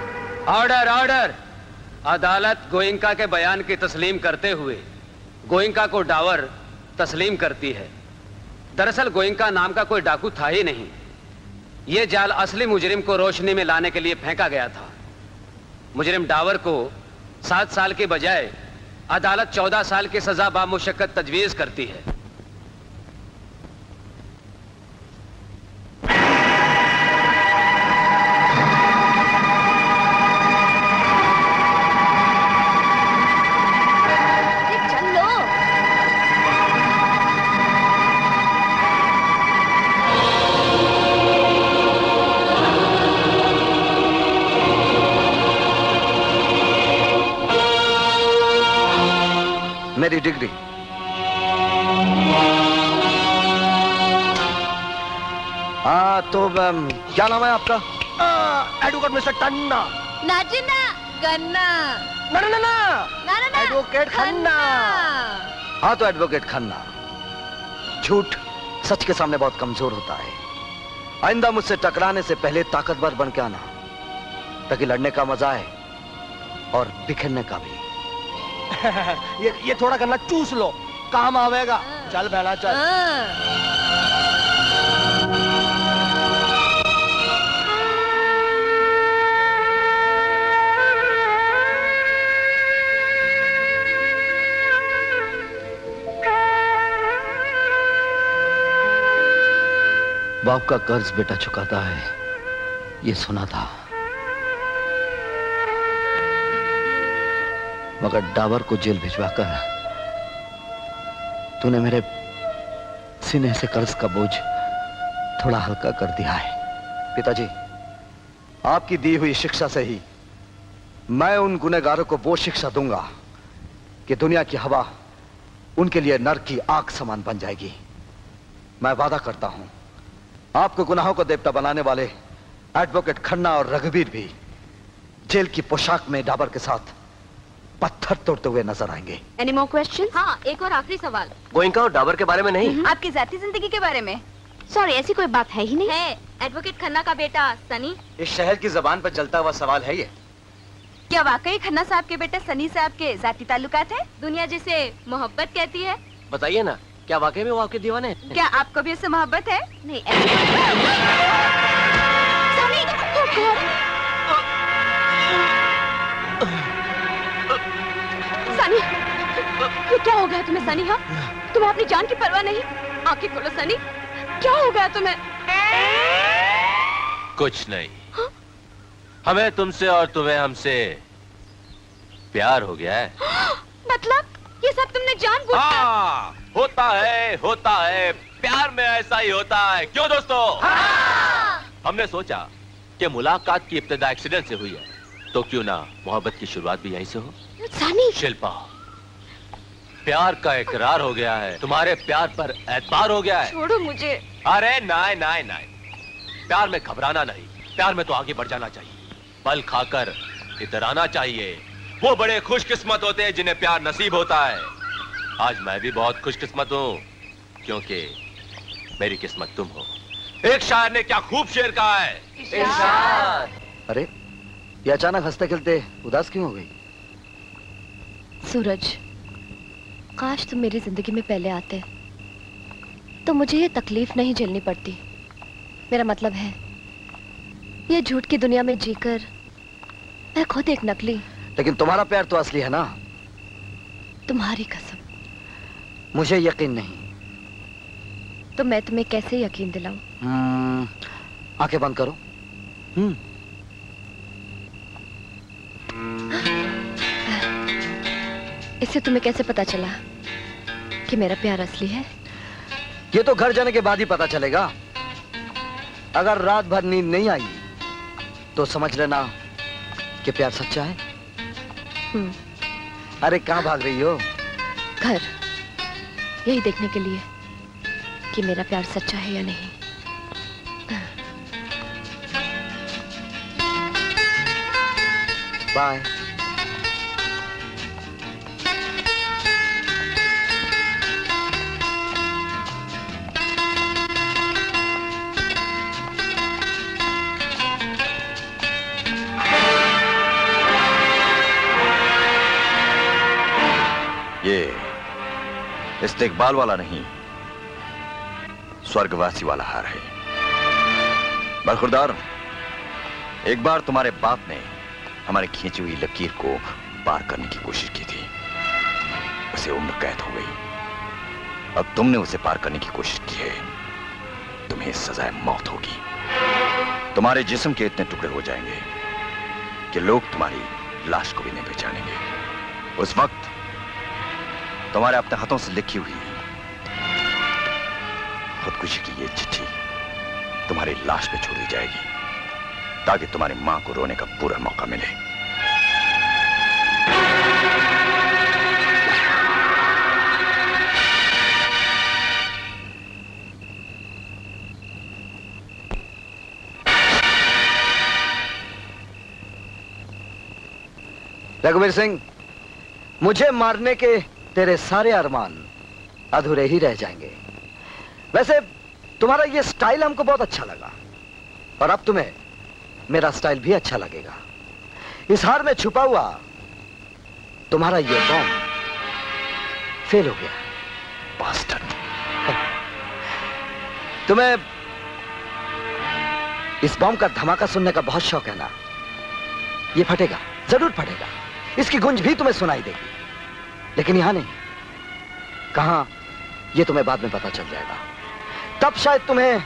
Speaker 14: ऑर्डर ऑर्डर, अदालत गोइंका के बयान की तस्लीम करते हुए गोइंका को डावर तस्लीम करती है। दरअसल गोइंका नाम का कोई डाकू था ही नहीं। यह जाल असली मुजरिम को रोशनी में लाने के लिए फेंका गया था। मुजरिम डावर को 7 साल के बजाय अदालत 14 साल की सजा बामुशक्कत तजवीज करती है।
Speaker 7: मेरी डिग्री। तो क्या नाम है आपका? Advocate mister टन्ना।
Speaker 16: नाचिना गन्ना।
Speaker 7: ना एडवोकेट खन्ना। हाँ तो एडवोकेट खन्ना, झूठ सच के सामने बहुत कमजोर होता है। आइंदा मुझसे टकराने से पहले ताकतवर बन के आना, ताकि लड़ने का मजा आए और बिखरने का भी। ये थोड़ा गन्ना चूस लो, काम आवेगा। चल बैठा चल। बाप का कर्ज बेटा चुकाता है, ये सुना था, मगर डावर को जेल भिजवाकर तूने मेरे सीने से कर्ज का बोझ थोड़ा हल्का कर दिया है। पिताजी, आपकी दी हुई शिक्षा से ही मैं उन गुनहगारों को वो शिक्षा दूंगा कि दुनिया की हवा उनके लिए नरक की आग समान बन जाएगी। मैं वादा करता हूं, आपको गुनाहों को देवता बनाने वाले एडवोकेट खन्ना और रघुवीर भी जेल की पोशाक में डाबर के साथ पत्थर तोड़ते हुए नजर आएंगे।
Speaker 16: Any more question? हाँ, एक और आखिरी सवाल।
Speaker 5: गोइंका और डाबर के बारे में नहीं,
Speaker 16: आपकी जाती जिंदगी के बारे में। सॉरी, ऐसी कोई बात है ही नहीं। है एडवोकेट खन्ना का बेटा सनी।
Speaker 4: इस शहर की जबान पर चलता हुआ सवाल है ये।
Speaker 16: क्या वाकई खन्ना साहब के बेटे सनी साहब के जाती ताल्लुकात है, दुनिया जिसे मोहब्बत कहती है?
Speaker 5: बताइए ना, क्या वाकई में वो आपके दीवाने हैं?
Speaker 16: क्या आपको भी उससे मोहब्बत है? नहीं, सनी, oh God! सनी, ये क्या हो गया तुम्हें सनी? हाँ, तुम्हें अपनी जान की परवाह नहीं? आंखें खोलो सनी, क्या हो गया तुम्हें?
Speaker 17: कुछ नहीं। हमें तुमसे और तुम्हें हमसे प्यार हो गया है।
Speaker 16: मतलब ये सब तुमने जानबूझकर?
Speaker 17: हाँ, होता है, प्यार में ऐसा ही होता है, क्यों दोस्तों? हमने सोचा कि मुलाकात की इब्तिदा एक्सीडेंट से हुई है, तो क्यों ना मोहब्बत की शुरुआत भी यहीं से हो।
Speaker 16: सनी,
Speaker 17: शिल्पा, प्यार का इकरार हो गया है, तुम्हारे प्यार पर एतबार हो गया है।
Speaker 16: छोड़ो मुझे।
Speaker 17: अरे नहीं, प्यार में घबराना नहीं, प्यार में तो आगे बढ़ जाना चाहिए, पल खाकर इधर आना चाहिए। वो बड़े खुशकिस्मत होते हैं जिन्हें प्यार नसीब होता है। आज मैं भी बहुत खुशकिस्मत हूँ, क्योंकि मेरी किस्मत तुम हो। एक शायर ने क्या खूब शेर कहा है।
Speaker 7: अरे, ये अचानक हंसते खेलते उदास क्यों हो गई?
Speaker 18: सूरज, काश तुम मेरी जिंदगी में पहले आते तो मुझे ये तकलीफ नहीं झेलनी पड़ती। मेरा मतलब है, ये झूठ की दुनिया में जीकर मैं खुद एक नकली।
Speaker 7: लेकिन तुम्हारा प्यार तो असली है ना?
Speaker 18: तुम्हारी कसम।
Speaker 7: मुझे यकीन नहीं।
Speaker 18: तो मैं तुम्हें कैसे यकीन दिलाऊं?
Speaker 7: आंखें बंद करो।
Speaker 18: इससे तुम्हें कैसे पता चला कि मेरा प्यार असली है?
Speaker 7: ये तो घर जाने के बाद ही पता चलेगा। अगर रात भर नींद नहीं आई तो समझ लेना कि प्यार सच्चा है। अरे कहाँ भाग रही हो?
Speaker 18: घर, यही देखने के लिए कि मेरा प्यार सच्चा है या नहीं।
Speaker 7: बाय।
Speaker 3: ये इस्तेकबाल वाला नहीं, स्वर्गवासी वाला हार है। बरखुरदार, एक बार तुम्हारे बाप ने हमारी खींची हुई लकीर को पार करने की कोशिश की थी, उसे उम्र कैद हो गई। अब तुमने उसे पार करने की कोशिश की है, तुम्हें सजाए मौत होगी। तुम्हारे जिस्म के इतने टुकड़े हो जाएंगे कि लोग तुम्हारी लाश को भी नहीं पहचानेंगे। उस वक्त तुम्हारे अपने हाथों से लिखी हुई खुदकुशी की ये चिट्ठी तुम्हारी लाश पे छोड़ दी जाएगी, ताकि तुम्हारी मां को रोने का पूरा मौका मिले।
Speaker 7: रघुवीर सिंह, मुझे मारने के तेरे सारे अरमान अधूरे ही रह जाएंगे। वैसे तुम्हारा ये स्टाइल हमको बहुत अच्छा लगा, और अब तुम्हें मेरा स्टाइल भी अच्छा लगेगा। इस हार में छुपा हुआ तुम्हारा ये बॉम्ब फेल हो गया। बास्टर्ड। तुम्हें इस बॉम्ब का धमाका सुनने का बहुत शौक है ना? ये फटेगा, जरूर फटेगा, इसकी गूंज भी तुम्हें सुनाई देगी, लेकिन यहां नहीं। कहां, ये तुम्हें बाद में पता चल जाएगा। तब शायद तुम्हें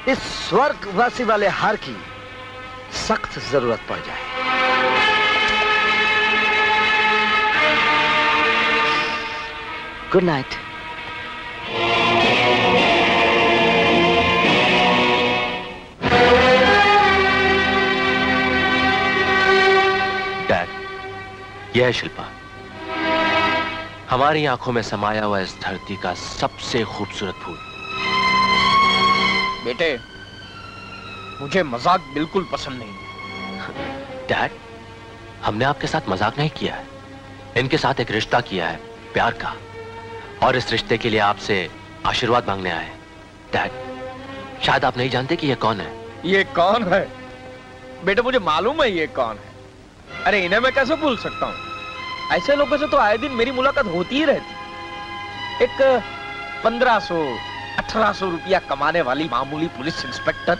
Speaker 7: इस स्वर्गवासी वाले हार की सख्त जरूरत पड़ जाए। Good night.
Speaker 17: डैड, यह है शिल्पा, हमारी आंखों में समाया हुआ इस धरती का सबसे खूबसूरत फूल।
Speaker 11: बेटे, मुझे मजाक बिल्कुल पसंद नहीं।
Speaker 17: डैड, हमने आपके साथ मजाक नहीं किया है, इनके साथ एक रिश्ता किया है, प्यार का, और इस रिश्ते के लिए आपसे आशीर्वाद मांगने आए। डैड, शायद आप नहीं जानते कि ये कौन है।
Speaker 11: ये कौन है? बेटा मुझे मालूम है ये कौन है। अरे इन्हें मैं कैसे भूल सकता हूँ? ऐसे लोगों से तो आए दिन मेरी मुलाकात होती ही रहती। एक 1500-1800 रुपया कमाने वाली मामूली पुलिस इंस्पेक्टर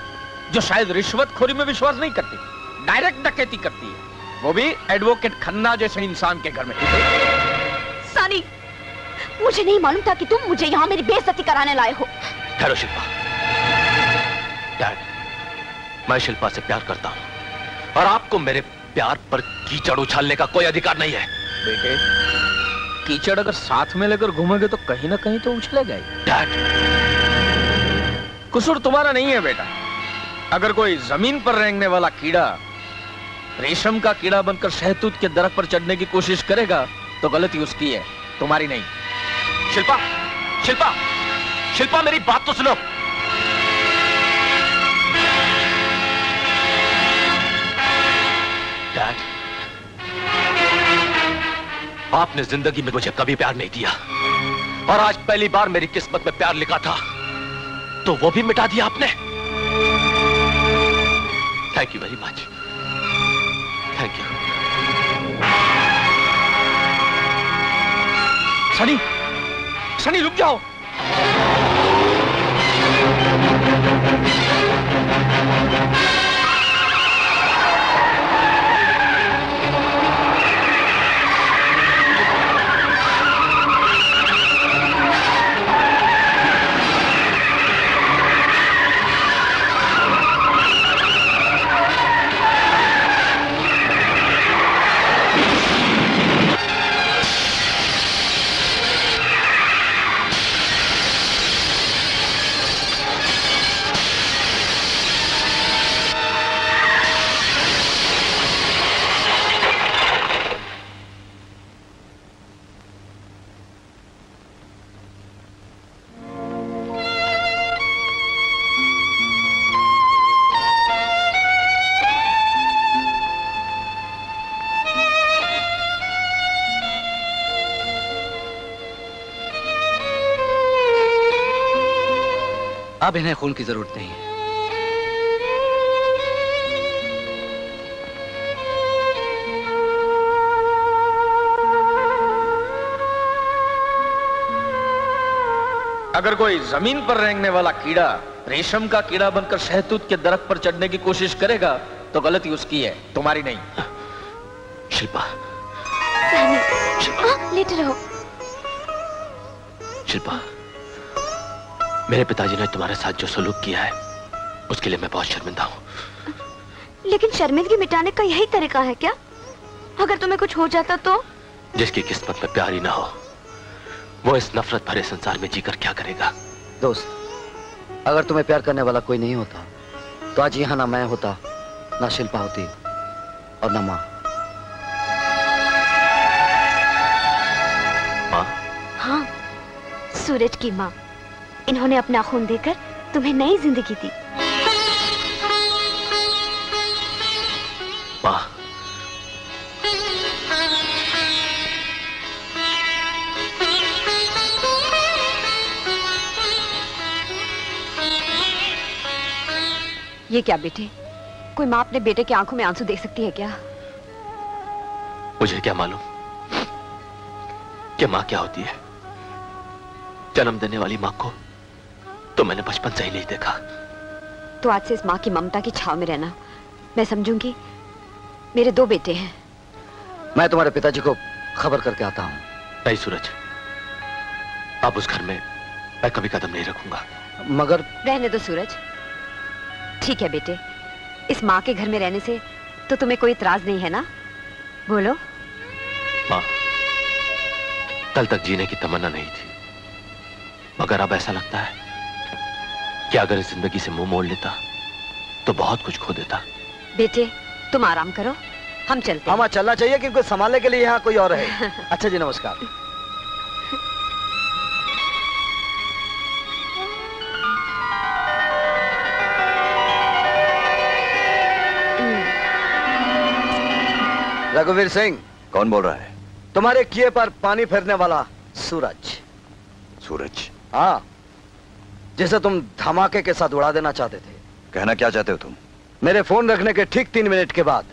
Speaker 11: जो शायद रिश्वतखोरी में विश्वास नहीं करती, डायरेक्ट डकैती करती है, वो भी एडवोकेट खन्ना जैसे इंसान के घर में।
Speaker 18: सनी, मुझे नहीं मालूम था कि तुम मुझे यहाँ मेरी बेइज्जती कराने लाए हो।
Speaker 17: ठहरो शिल्पा। डैड, मैं शिल्पा से प्यार करता हूँ और आपको मेरे प्यार पर कीचड़ उछालने का कोई अधिकार नहीं है।
Speaker 11: बेटे, कीचड़ अगर साथ में लेकर घूमोगे तो कहीं ना कहीं तो उछलेगा ही।
Speaker 17: डैड,
Speaker 11: कसूर तुम्हारा नहीं है बेटा। अगर कोई जमीन पर रेंगने वाला कीड़ा रेशम का कीड़ा बनकर शहतूत के दरख्त पर चढ़ने की कोशिश करेगा तो गलती उसकी है, तुम्हारी नहीं।
Speaker 17: शिल्पा, शिल्पा, शिल्पा, मेरी बात तो सुनो। डैड, आपने जिंदगी में मुझे कभी प्यार नहीं दिया और आज पहली बार मेरी किस्मत में प्यार लिखा था तो वो भी मिटा दिया आपने। Thank you very much. Thank you.
Speaker 11: Sunny, Sunny रुक जाओ।
Speaker 12: अब इन्हें खून की जरूरत नहीं है।
Speaker 11: अगर कोई जमीन पर रेंगने वाला कीड़ा रेशम का कीड़ा बनकर शहतूत के दरख्त पर चढ़ने की कोशिश करेगा तो गलती उसकी है, तुम्हारी नहीं।
Speaker 17: शिल्पा,
Speaker 18: लेटे रहो।
Speaker 17: शिल्पा, मेरे पिताजी ने तुम्हारे साथ जो सलूक किया है उसके लिए मैं बहुत शर्मिंदा हूँ।
Speaker 18: लेकिन शर्मिंदगी मिटाने का यही तरीका है क्या? अगर तुम्हें कुछ हो जाता तो?
Speaker 17: जिसकी किस्मत में प्यार ही ना हो वो इस नफरत भरे संसार में जीकर क्या करेगा?
Speaker 19: दोस्त, अगर तुम्हें प्यार करने वाला कोई नहीं होता तो आज यहाँ ना मैं होता, ना शिल्पा होती और ना माँ।
Speaker 17: माँ?
Speaker 18: हाँ, सूरज की माँ। इन्होंने अपना खून देकर तुम्हें नई जिंदगी दी।
Speaker 17: माँ,
Speaker 13: ये क्या बेटे? कोई माँ अपने बेटे की आंखों में आंसू देख सकती है क्या?
Speaker 17: मुझे क्या मालूम कि माँ क्या होती है। जन्म देने वाली माँ को तो मैंने बचपन से ही नहीं देखा।
Speaker 13: तो आज से इस माँ की ममता की छाव में रहना। मैं समझूंगी मेरे 2 बेटे हैं।
Speaker 19: मैं तुम्हारे पिताजी को खबर करके आता हूँ।
Speaker 17: नहीं सूरज, अब उस घर में मैं कभी कदम नहीं रखूंगा।
Speaker 19: मगर
Speaker 13: रहने दो सूरज। ठीक है बेटे, इस माँ के घर में रहने से तो तुम्हें कोई इतराज नहीं है ना? बोलो।
Speaker 17: माँ, कल तक जीने की तमन्ना नहीं थी, मगर अब ऐसा लगता है कि अगर इस जिंदगी से मुंह मोड़ लेता तो बहुत कुछ खो देता।
Speaker 13: बेटे तुम आराम करो, हम चलते हैं।
Speaker 7: हमें चलना चाहिए क्योंकि संभालने के लिए यहाँ कोई और है। अच्छा जी, नमस्कार। रघुवीर सिंह।
Speaker 3: कौन बोल रहा है?
Speaker 7: तुम्हारे किए पर पानी फेरने वाला सूरज।
Speaker 3: सूरज?
Speaker 7: हाँ, जिसे तुम धमाके के साथ उड़ा देना चाहते थे।
Speaker 3: कहना क्या चाहते हो तुम?
Speaker 7: मेरे फोन रखने के ठीक 3 मिनट के बाद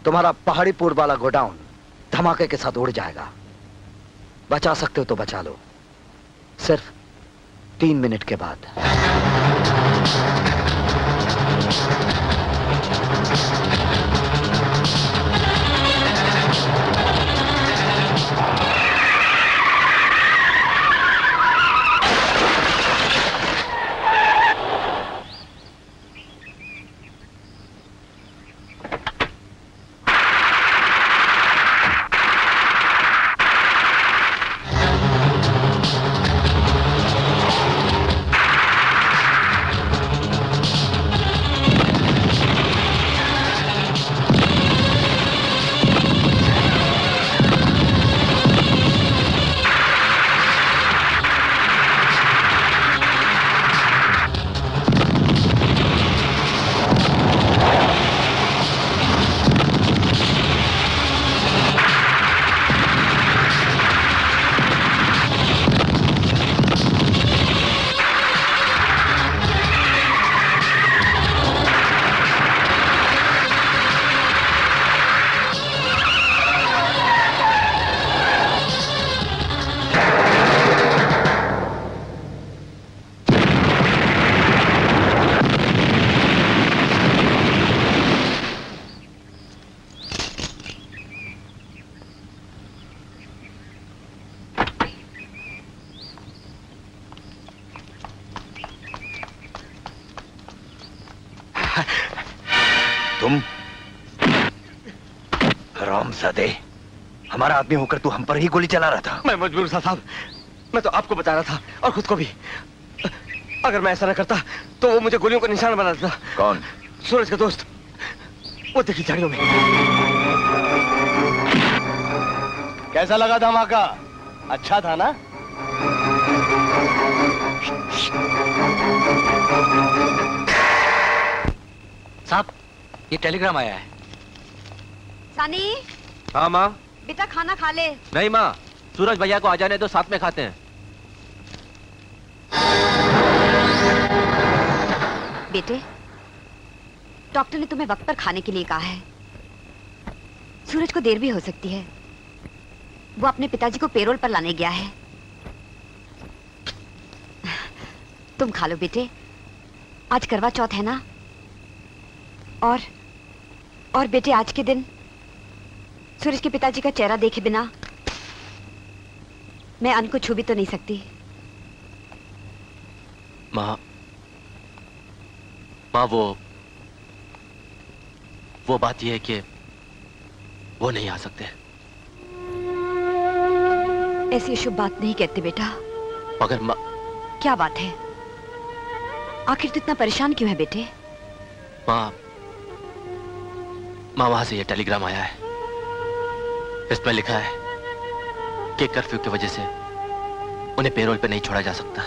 Speaker 7: तुम्हारा पहाड़ीपुर वाला गोडाउन धमाके के साथ उड़ जाएगा। बचा सकते हो तो बचा लो, सिर्फ 3 मिनट के बाद।
Speaker 3: तुम हरामजादे, हमारा आदमी होकर तू हम पर ही गोली चला रहा था।
Speaker 7: मैं मजबूर था साहब, मैं तो आपको बता रहा था और खुद को भी। अगर मैं ऐसा न करता तो वो मुझे गोलियों का निशान बना देता।
Speaker 3: कौन?
Speaker 7: सूरज का दोस्त, वो देखी झाड़ियों में। कैसा लगा धमाका? अच्छा था ना?
Speaker 15: साहब, ये टेलीग्राम आया है।
Speaker 13: सनी,
Speaker 11: हाँ माँ।
Speaker 13: बेटा खाना खा ले।
Speaker 11: नहीं माँ, सूरज भैया को आ जाने दो, साथ में खाते हैं।
Speaker 13: बेटे, डॉक्टर ने तुम्हें वक्त पर खाने के लिए कहा है। सूरज को देर भी हो सकती है, वो अपने पिताजी को पेरोल पर लाने गया है। तुम खा लो बेटे, आज करवा चौथ है ना। और बेटे, आज के दिन सूरज के पिताजी का चेहरा देखे बिना मैं अन्न को छू भी तो नहीं सकती।
Speaker 17: माँ, वो बात यह है कि वो नहीं आ सकते।
Speaker 13: ऐसी शुभ बात नहीं कहते बेटा।
Speaker 17: मगर माँ,
Speaker 13: क्या बात है? आखिर तू इतना परेशान क्यों है बेटे?
Speaker 17: माँ, वहां से ये टेलीग्राम आया है। इसमें लिखा है कि कर्फ्यू की वजह से उन्हें पेरोल पे नहीं छोड़ा जा सकता।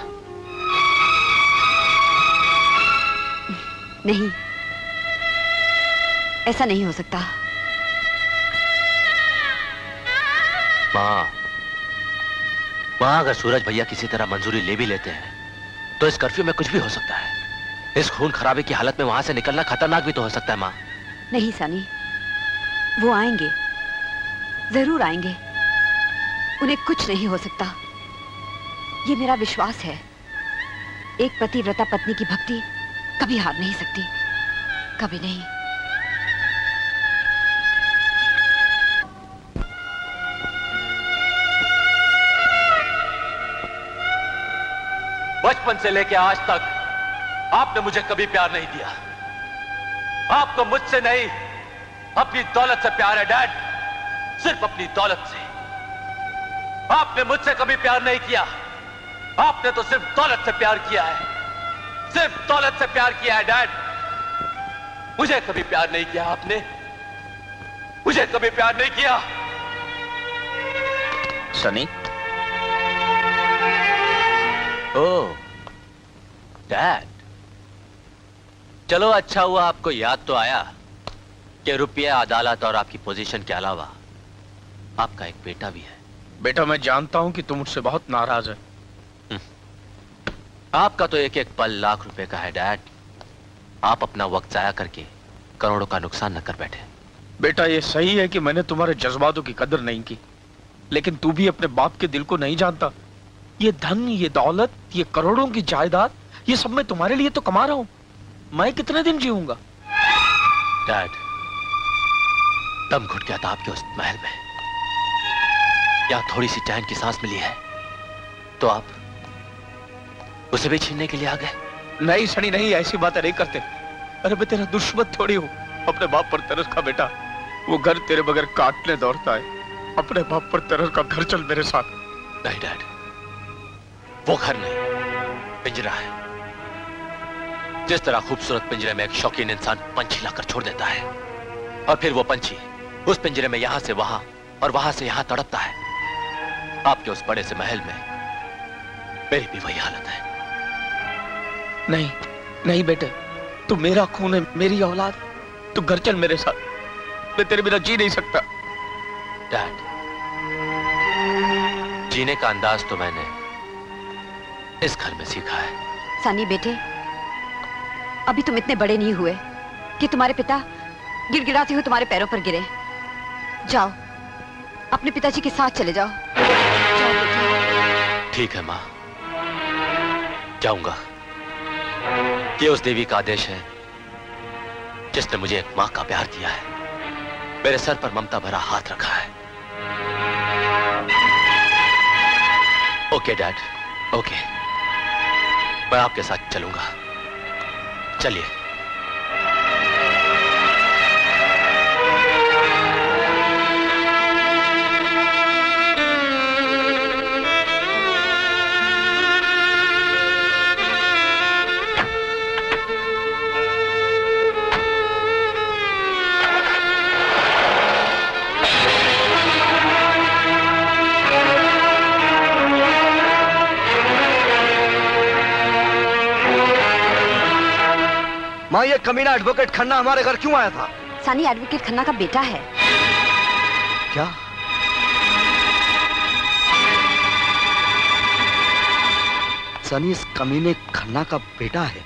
Speaker 13: नहीं, ऐसा नहीं हो सकता।
Speaker 17: माँ, अगर सूरज भैया किसी तरह मंजूरी ले भी लेते हैं तो इस कर्फ्यू में कुछ भी हो सकता है। इस खून खराबे की हालत में वहां से निकलना खतरनाक भी तो हो सकता है। माँ,
Speaker 13: नहीं सनी, वो आएंगे, जरूर आएंगे। उन्हें कुछ नहीं हो सकता, ये मेरा विश्वास है। एक पतिव्रता पत्नी की भक्ति कभी हार नहीं सकती, कभी नहीं।
Speaker 17: बचपन से लेके आज तक आपने मुझे कभी प्यार नहीं दिया। आपको मुझसे नहीं, अपनी दौलत से प्यार है डैड, सिर्फ अपनी दौलत से। आपने मुझसे कभी प्यार नहीं किया। आपने तो सिर्फ दौलत से प्यार किया है, सिर्फ दौलत से प्यार किया है डैड। मुझे कभी प्यार नहीं किया आपने, मुझे कभी प्यार नहीं किया।
Speaker 14: सनी,
Speaker 17: ओह डैड, चलो अच्छा हुआ आपको याद तो आया। कि रुपया, अदालत और आपकी पोजीशन के अलावा आपका एक बेटा भी है।
Speaker 11: बेटा, मैं जानता हूं कि तुम मुझसे बहुत नाराज है।
Speaker 17: आपका तो एक एक पल लाख रुपए का है डैड। आप अपना वक्त जाया करके करोड़ों का नुकसान न कर बैठे।
Speaker 11: बेटा, ये सही है कि मैंने तुम्हारे जज्बातों की कदर नहीं की, लेकिन तू भी अपने बाप के दिल को नहीं जानता। ये धन, ये दौलत, ये करोड़ों की जायदाद, ये सब मैं तुम्हारे लिए तो कमा रहा हूं। मैं कितने दिन जीऊंगा?
Speaker 17: डैड, दम घुट गया था आपके उस महल में। या थोड़ी सी चैन की सांस मिली है तो आप उसे भी छीनने के लिए आ गए।
Speaker 11: नहीं सनी, नहीं, ऐसी बातें नहीं करते। अरे मैं तेरा दुश्मन थोड़ी हूं। अपने बाप पर तरस का बेटा, वो घर तेरे बगैर काटने दौड़ता है। अपने बाप पर तरस का, घर चल मेरे साथ।
Speaker 17: नहीं डैड, वो घर नहीं, पिंजरा है। जिस तरह खूबसूरत पिंजरे में एक शौकीन इंसान पंछी लाकर छोड़ देता है और फिर वो पंछी उस पिंजरे में यहां से वहां और वहां से यहां तड़पता है, आपके उस बड़े से महल में मेरी भी वही हालत है।
Speaker 11: नहीं नहीं बेटे, तू मेरा खून है, मेरी औलाद। तू घर चल मेरे साथ, मैं तेरे बिना जी नहीं सकता।
Speaker 17: डैड, जीने का अंदाज तो मैंने इस घर में सीखा है।
Speaker 13: सनी बेटे, अभी तुम इतने बड़े नहीं हुए कि तुम्हारे पिता गिड़गिड़ाते हुए तुम्हारे पैरों पर गिरे। जाओ, अपने पिताजी के साथ चले जाओ।
Speaker 17: ठीक है माँ, जाऊंगा। ये उस देवी का आदेश है जिसने मुझे एक माँ का प्यार दिया है, मेरे सर पर ममता भरा हाथ रखा है। ओके डैड, ओके, मैं आपके साथ चलूंगा। चलिए।
Speaker 7: माँ, ये कमीना एडवोकेट खन्ना हमारे घर क्यों आया था?
Speaker 13: सनी एडवोकेट खन्ना का बेटा है।
Speaker 7: क्या? सनी इस कमीने खन्ना का बेटा है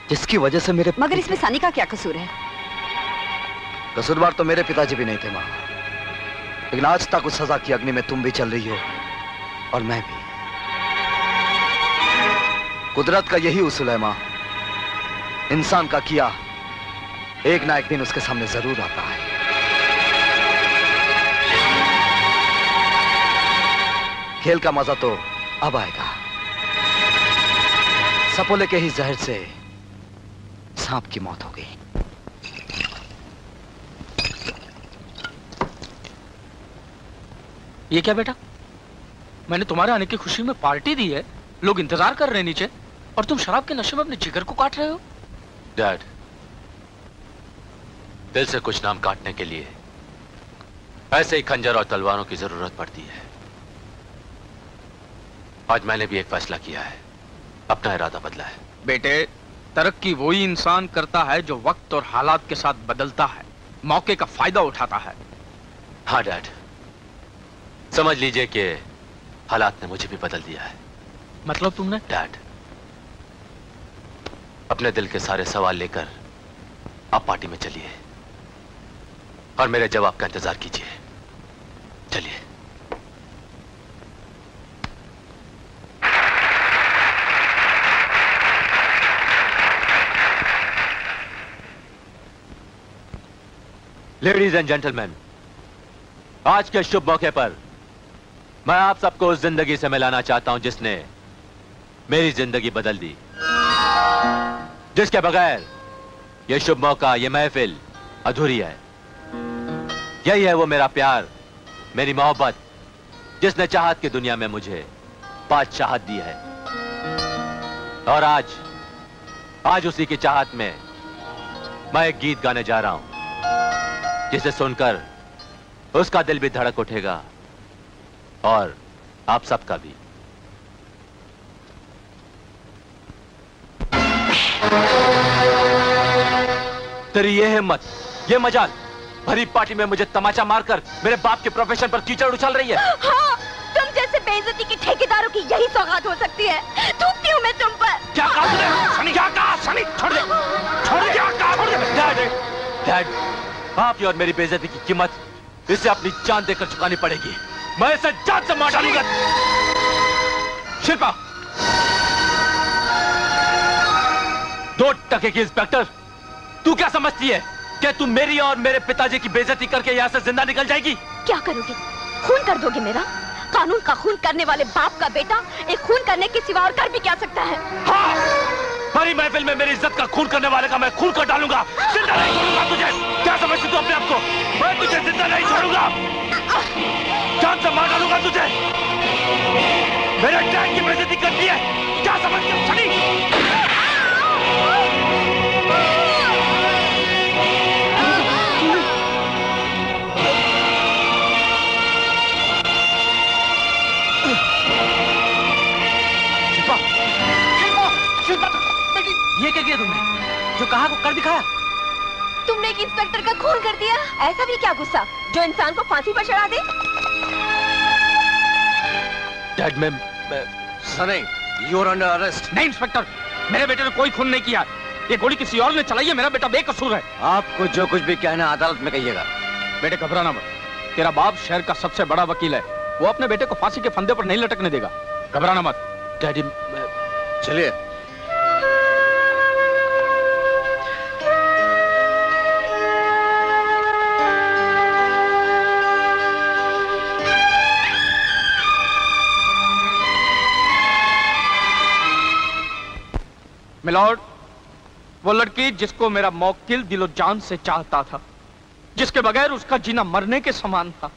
Speaker 7: जिसकी वजह से मेरे...
Speaker 13: मगर इसमें सनी का क्या कसूर है?
Speaker 7: कसूरवार तो मेरे पिताजी भी नहीं थे माँ, लेकिन आज तक उस सजा की अग्नि में तुम भी चल रही हो और मैं भी। कुदरत का यही उसूल है माँ, इंसान का किया एक ना एक दिन उसके सामने जरूर आता है। खेल का मजा तो अब आएगा। सपोले के ही जहर से सांप की मौत हो गई।
Speaker 11: ये क्या बेटा, मैंने तुम्हारे आने की खुशी में पार्टी दी है, लोग इंतजार कर रहे हैं नीचे, और तुम शराब के नशे में अपने जिगर को काट रहे हो।
Speaker 17: डैड, दिल से कुछ नाम काटने के लिए ऐसे ही खंजर और तलवारों की जरूरत पड़ती है। आज मैंने भी एक फैसला किया है, अपना इरादा बदला है।
Speaker 11: बेटे, तरक्की वही इंसान करता है जो वक्त और हालात के साथ बदलता है, मौके का फायदा उठाता है।
Speaker 17: हाँ डैड, समझ लीजिए कि हालात ने मुझे भी बदल दिया है।
Speaker 11: मतलब तुमने?
Speaker 17: डैड, अपने दिल के सारे सवाल लेकर आप पार्टी में चलिए और मेरे जवाब का इंतजार कीजिए। चलिए। लेडीज एंड जेंटलमैन, आज के शुभ मौके पर मैं आप सबको उस जिंदगी से मिलाना चाहता हूं जिसने मेरी जिंदगी बदल दी, जिसके बगैर यह शुभ मौका, यह महफिल अधूरी है। यही है वो मेरा प्यार, मेरी मोहब्बत, जिसने चाहत की दुनिया में मुझे बादशाहत दी है। और आज उसी की चाहत में मैं एक गीत गाने जा रहा हूं जिसे सुनकर उसका दिल भी धड़क उठेगा और आप सबका भी। तेरी ये हिम्मत, ये मजाल भरी पार्टी में मुझे तमाचा मारकर मेरे बाप के प्रोफेशन पर कीचड़ उछाल रही है।
Speaker 16: हाँ, तुम जैसे बेइज्जती के ठेकेदारों की यही सौगात हो सकती है। थूकती हूँ मैं तुम पर।
Speaker 11: क्या कहा तूने? सनी, क्या कहा? सनी, छोड़ दे, छोड़ दे, क्या कहा? छोड़ दे।
Speaker 17: डैड, आपकी और मेरी बेइज्जती की कीमत इसे अपनी जान देकर चुकानी पड़ेगी। मैं इसे जान से मार डालूंगा। शिल्पा, 2 टके की इंस्पेक्टर, तू क्या समझती है कि तू मेरी और मेरे पिताजी की बेइज्जती करके यहाँ से जिंदा निकल जाएगी?
Speaker 16: क्या करोगे? खून कर दोगे मेरा? कानून का खून करने वाले बाप का बेटा एक खून करने के सिवा और कर भी क्या सकता है?
Speaker 17: हाँ, बड़ी महफिल में मेरी इज्जत का खून करने वाले का मैं खून कर डालूंगा। जिंदा नहीं छोड़ूंगा तुझे। क्या समझती तू अपने आप को? मैं तुझे जिंदा नहीं छोड़ूंगा, जान से मार डालूंगा तुझे। मेरे डैड की बेइज्जती करती है, क्या समझती है सनी?
Speaker 6: ये क्या किया तुमने? जो कहा वो कर दिखाया।
Speaker 16: तुमने एक इंस्पेक्टर का खून कर दिया। ऐसा भी क्या गुस्सा जो इंसान को फांसी पर चढ़ा दे?
Speaker 17: डैड, मैं
Speaker 4: Sunny, you are under arrest.
Speaker 11: नहीं इंस्पेक्टर, मेरे बेटे ने कोई खून नहीं किया। ये गोली किसी और ने चलाई है। मेरा बेटा बेकसूर है।
Speaker 4: आपको जो कुछ भी कहना अदालत में कहिएगा।
Speaker 11: बेटे घबराना मत। तेरा बाप शहर का सबसे बड़ा वकील है। वो अपने बेटे को फांसी के फंदे पर नहीं लटकने देगा। घबराना मत।
Speaker 17: डैडी,
Speaker 4: चलिए।
Speaker 11: मिलॉर्ड, वो लड़की जिसको मेरा मौकिल दिलो जान से चाहता था, जिसके बगैर उसका जीना मरने के समान था,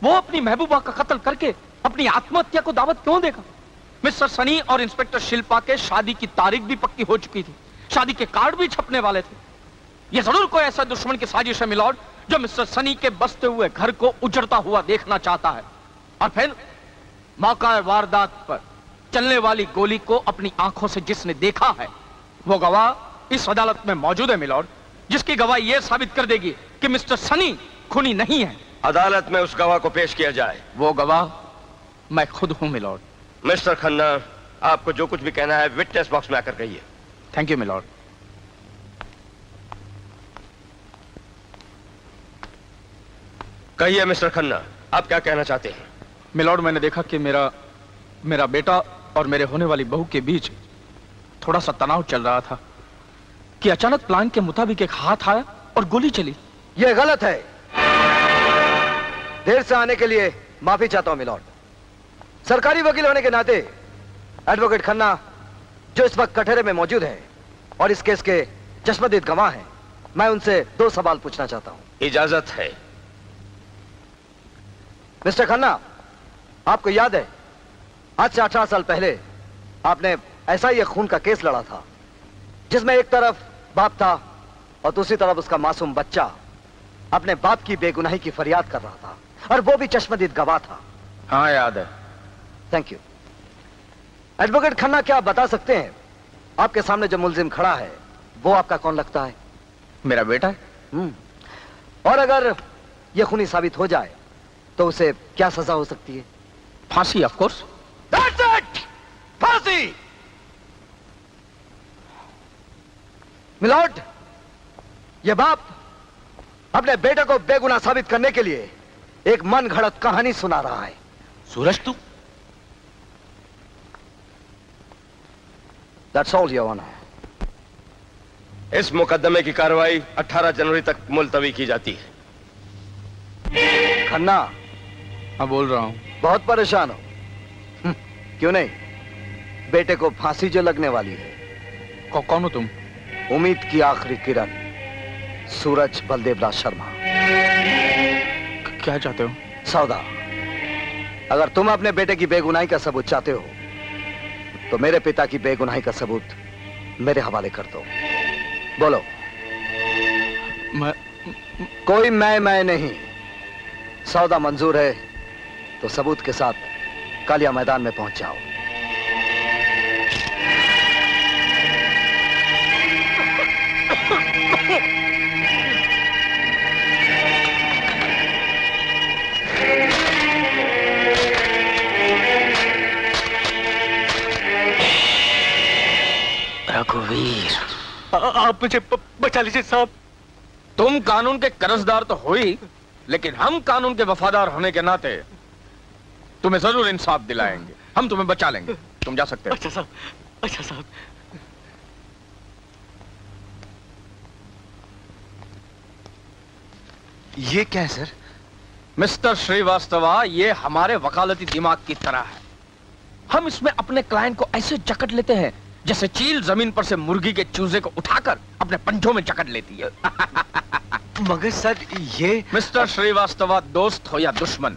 Speaker 11: वो अपनी महबूबा का कत्ल करके अपनी आत्महत्या को दावत क्यों देगा? मिस्टर सनी और इंस्पेक्टर शिल्पा के शादी की तारीख भी पक्की हो चुकी थी। शादी के कार्ड भी छपने वाले थे। ये जरूर कोई ऐसा दुश्मन की साजिश है मिलॉर्ड, जो मिस्टर सनी के बसते हुए घर को उजड़ता हुआ देखना चाहता है। और फिर मौका वारदात पर चलने वाली गोली को अपनी आंखों से जिसने देखा है, वो गवाह इस अदालत में मौजूद है मिलॉर्ड, जिसकी गवाही यह साबित कर देगी कि मिस्टर सनी खूनी नहीं है।
Speaker 5: अदालत में उस गवाह को पेश किया जाए।
Speaker 11: वो गवाह मैं खुद हूं मिलॉर्ड।
Speaker 5: मिस्टर खन्ना, आपको जो कुछ भी कहना है विटनेस बॉक्स में आकर कहिए।
Speaker 11: Thank you milord.
Speaker 5: कहिए मिस्टर खन्ना, आप क्या कहना चाहते हैं?
Speaker 11: मिलॉर्ड, मैंने देखा कि मेरा बेटा और मेरे होने वाली बहू के बीच थोड़ा सा तनाव चल रहा था कि अचानक प्लान के मुताबिक एक हाथ आया और गोली चली।
Speaker 7: यह गलत है। देर से आने के लिए माफी चाहता हूं मिलॉर्ड। सरकारी वकील होने के नाते एडवोकेट खन्ना, जो इस वक्त कटहरे में मौजूद हैं और इस केस के चश्मदीद गवाह हैं, मैं उनसे 2 सवाल पूछना चाहता हूं।
Speaker 5: इजाजत है।
Speaker 7: मिस्टर खन्ना, आपको याद है आज से 18 साल पहले आपने ऐसा ही एक खून का केस लड़ा था, जिसमें एक तरफ बाप था और दूसरी तरफ उसका मासूम बच्चा अपने बाप की बेगुनाही की फरियाद कर रहा था, और वो भी चश्मदीद गवाह था।
Speaker 11: हाँ, याद है।
Speaker 7: Thank you. एडवोकेट खन्ना, क्या आप बता सकते हैं आपके सामने जो मुल्जिम खड़ा है वो आपका कौन लगता है?
Speaker 11: मेरा बेटा है।
Speaker 7: और अगर यह खूनी साबित हो जाए तो उसे क्या सजा हो सकती है?
Speaker 11: फांसी, ऑफ कोर्स।
Speaker 7: That's it! फांसी। मिलॉर्ड, यह बाप अपने बेटे को बेगुनाह साबित करने के लिए एक मन घड़त कहानी सुना रहा है।
Speaker 17: सूरज, तू?
Speaker 7: That's all, Your Honor.
Speaker 5: इस मुकदमे की कार्रवाई 18 जनवरी तक मुलतवी की जाती है।
Speaker 7: खन्ना।
Speaker 11: हाँ, बोल रहा हूं।
Speaker 7: बहुत परेशान हो? क्यों नहीं, बेटे को फांसी जो लगने वाली है।
Speaker 11: कौन हो तुम?
Speaker 7: उम्मीद की आखिरी किरण, सूरज बलदेवराज शर्मा।
Speaker 11: क्या चाहते हो?
Speaker 7: सौदा, अगर तुम अपने बेटे की बेगुनाही का सबूत चाहते हो तो मेरे पिता की बेगुनाही का सबूत मेरे हवाले कर दो। बोलो। कोई मैं नहीं। सौदा मंजूर है तो सबूत के साथ कालिया मैदान में पहुंच जाओ।
Speaker 11: रघुवीर, आप मुझे बचा लीजिए साहब। तुम कानून के कर्जदार तो हो ही, लेकिन हम कानून के वफादार होने के नाते तुम्हें जरूर इंसाफ दिलाएंगे। हम तुम्हें बचा लेंगे, तुम जा सकते हो।
Speaker 15: अच्छा साहब, अच्छा साहब।
Speaker 11: ये क्या है सर? मिस्टर श्रीवास्तवा, ये हमारे वकालती दिमाग की तरह है। हम इसमें अपने क्लाइंट को ऐसे जकड़ लेते हैं जैसे चील जमीन पर से मुर्गी के चूजे को उठाकर अपने पंजों में जकड़ लेती है।
Speaker 15: मगर सर ये
Speaker 11: मिस्टर श्रीवास्तवा, दोस्त हो या दुश्मन,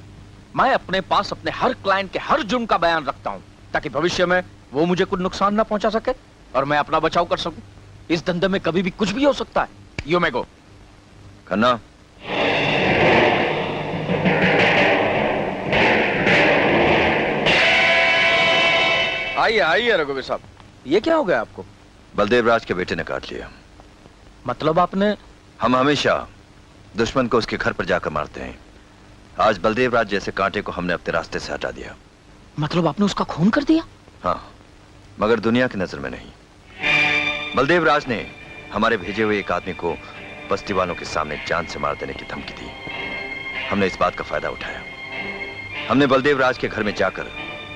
Speaker 11: मैं अपने पास अपने हर क्लाइंट के हर जुर्म का बयान रखता हूं ताकि भविष्य में वो मुझे कुछ नुकसान ना पहुंचा सके और मैं अपना बचाव कर सकूं। इस धंधे में कभी भी कुछ भी हो सकता है। यू मे गो।
Speaker 3: खन्ना,
Speaker 11: आइए आइए रघुवीर साहब, ये क्या हो गया आपको?
Speaker 3: बलदेव राज के बेटे ने काट लिया।
Speaker 11: मतलब आपने?
Speaker 3: हम हमेशा दुश्मन को उसके घर पर जाकर मारते हैं। आज बलदेव राज जैसे कांटे को हमने अपने रास्ते से हटा दिया।
Speaker 11: मतलब आपने उसका खून कर दिया?
Speaker 3: हाँ, मगर दुनिया की नजर में नहीं। बलदेव राज ने हमारे भेजे हुए एक आदमी को बस्ती वालों के सामने जान से मार देने की धमकी दी। हमने इस बात का फायदा उठाया। हमने बलदेव राज के घर में जाकर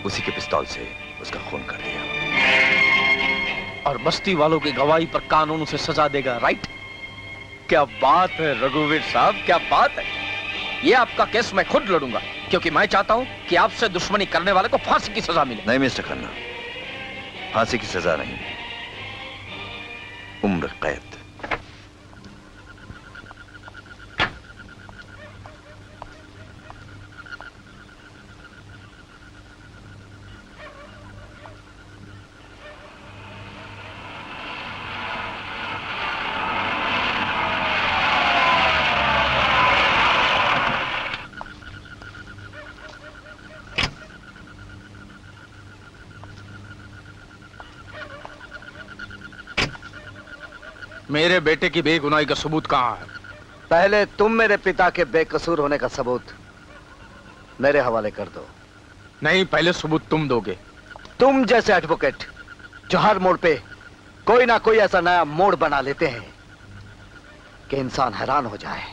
Speaker 3: उसी के पिस्तौल से उसका खून कर दिया।
Speaker 11: और बस्ती वालों की गवाही पर कानून उसे सजा देगा, राइट? क्या बात है रघुवीर साहब, क्या बात है। ये आपका केस मैं खुद लड़ूंगा, क्योंकि मैं चाहता हूं कि आपसे दुश्मनी करने वाले को फांसी की सजा मिले।
Speaker 3: नहीं मिस्टर खन्ना, फांसी की सजा नहीं, उम्र कैद।
Speaker 11: मेरे बेटे की बेगुनाही का सबूत कहां है?
Speaker 7: पहले तुम मेरे पिता के बेकसूर होने का सबूत मेरे हवाले कर दो।
Speaker 11: नहीं, पहले सबूत तुम दोगे।
Speaker 7: तुम जैसे एडवोकेट जो हर मोड़ पे कोई ना कोई ऐसा नया मोड़ बना लेते हैं कि इंसान हैरान हो जाए,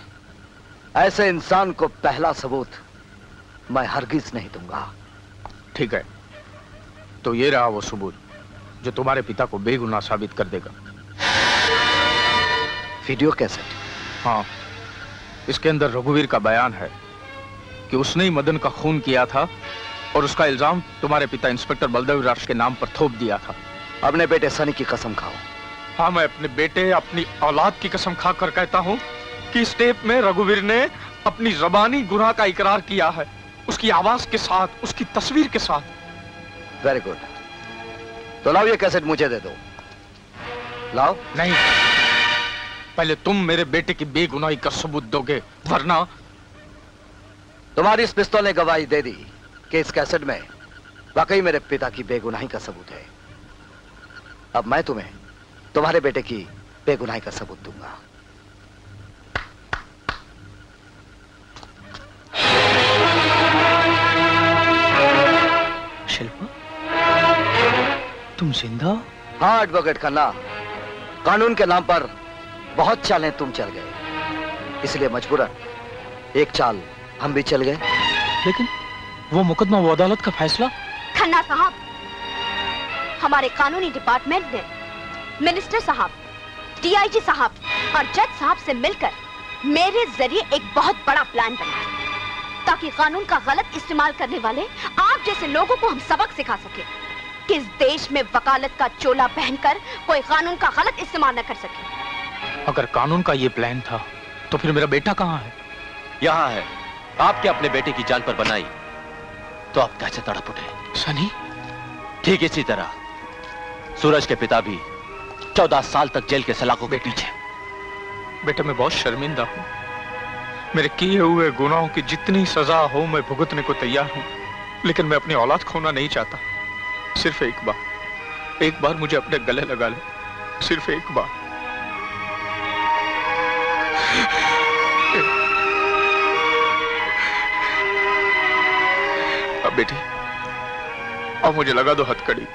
Speaker 7: ऐसे इंसान को पहला सबूत मैं हरगिज नहीं दूंगा।
Speaker 11: ठीक है, तो ये रहा वो सबूत जो तुम्हारे पिता को बेगुनाह साबित कर देगा।
Speaker 7: Video cassette?
Speaker 11: हाँ, इसके अंदर रघुवीर का बयान है कि उसने ही मदन का खून किया था और उसका इल्जाम तुम्हारे पिता इंस्पेक्टर बलदेव राज के नाम पर थोप दिया था।
Speaker 7: अपने बेटे सनी की कसम खाओ।
Speaker 11: हाँ, मैं अपने बेटे, अपनी औलाद की कसम खाकर कहता हूँ कि इस टेप में रघुवीर ने अपनी ज़बानी गुनाह का इकरार किया है, उसकी आवाज के साथ, उसकी तस्वीर के साथ।
Speaker 7: वेरी गुड, तो लाओ ये कैसेट मुझे दे दो। लाओ।
Speaker 11: नहीं, पहले तुम मेरे बेटे की बेगुनाही का सबूत दोगे, वरना।
Speaker 7: तुम्हारी इस पिस्तौल ने गवाही दे दी कि इस कैसेट में वाकई मेरे पिता की बेगुनाही का सबूत है। अब मैं तुम्हें तुम्हारे बेटे की बेगुनाही का सबूत दूंगा।
Speaker 15: शिल्पा, तुम जिंदा हो?
Speaker 7: हाँ एडवोकेट खन्ना, कानून के नाम पर बहुत चालें तुम चल गए, इसलिए मजबूरन एक चाल हम भी चल गए।
Speaker 15: लेकिन वो मुकदमा, वो अदालत का फैसला?
Speaker 16: खन्ना साहब, हमारे कानूनी डिपार्टमेंट ने मिनिस्टर साहब, डीआईजी साहब और जज साहब से मिलकर मेरे जरिए एक बहुत बड़ा प्लान बनाया ताकि कानून का गलत इस्तेमाल करने वाले आप जैसे लोगों को हम सबक सिखा सके कि इस देश में वकालत का चोला पहनकर कोई कानून का गलत इस्तेमाल न कर सके।
Speaker 11: अगर कानून का ये प्लान था तो फिर मेरा बेटा कहाँ है?
Speaker 17: यहाँ है। आपके अपने बेटे की जान पर बनाई तो आप कैसे तड़प उठे?
Speaker 15: सनी?
Speaker 17: ठीक इसी तरह सूरज के पिता भी 14 साल तक जेल के सलाखों के पीछे।
Speaker 11: बेटा, मैं बहुत शर्मिंदा हूँ। मेरे किए हुए गुनाहों की जितनी सजा हो मैं भुगतने को तैयार हूँ, लेकिन मैं अपनी औलाद खोना नहीं चाहता। सिर्फ एक बार मुझे अपने गले लगा ले, सिर्फ एक बार। अब बेटी, अब मुझे लगा दो हथकड़ी।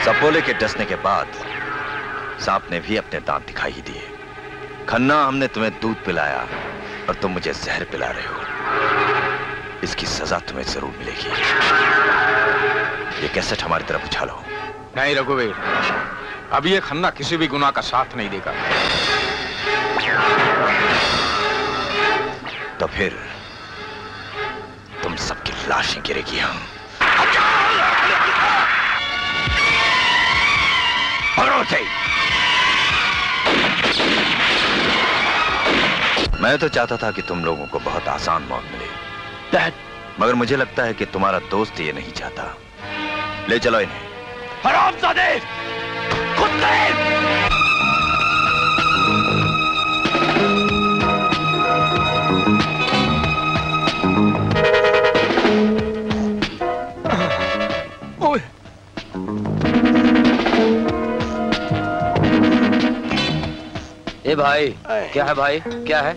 Speaker 3: सपोले के डसने के बाद सांप ने भी अपने दांत दिखाई ही दिए। खन्ना, हमने तुम्हें दूध पिलाया और तुम मुझे जहर पिला रहे हो। इसकी सजा तुम्हें जरूर मिलेगी। ये कैसेट हमारी तरफ उछालो।
Speaker 11: नहीं रघुवीर, अब ये खन्ना किसी भी गुनाह का साथ नहीं देगा।
Speaker 3: तो फिर तुम सबकी लाशें गिरेगी। हम मैं तो चाहता था कि तुम लोगों को बहुत आसान मौत मिले, मगर मुझे लगता है कि तुम्हारा दोस्त ये नहीं चाहता। ले चलो इन्हें।
Speaker 2: हरामजादे! कुत्ते!
Speaker 14: ए भाई, क्या है भाई, क्या है?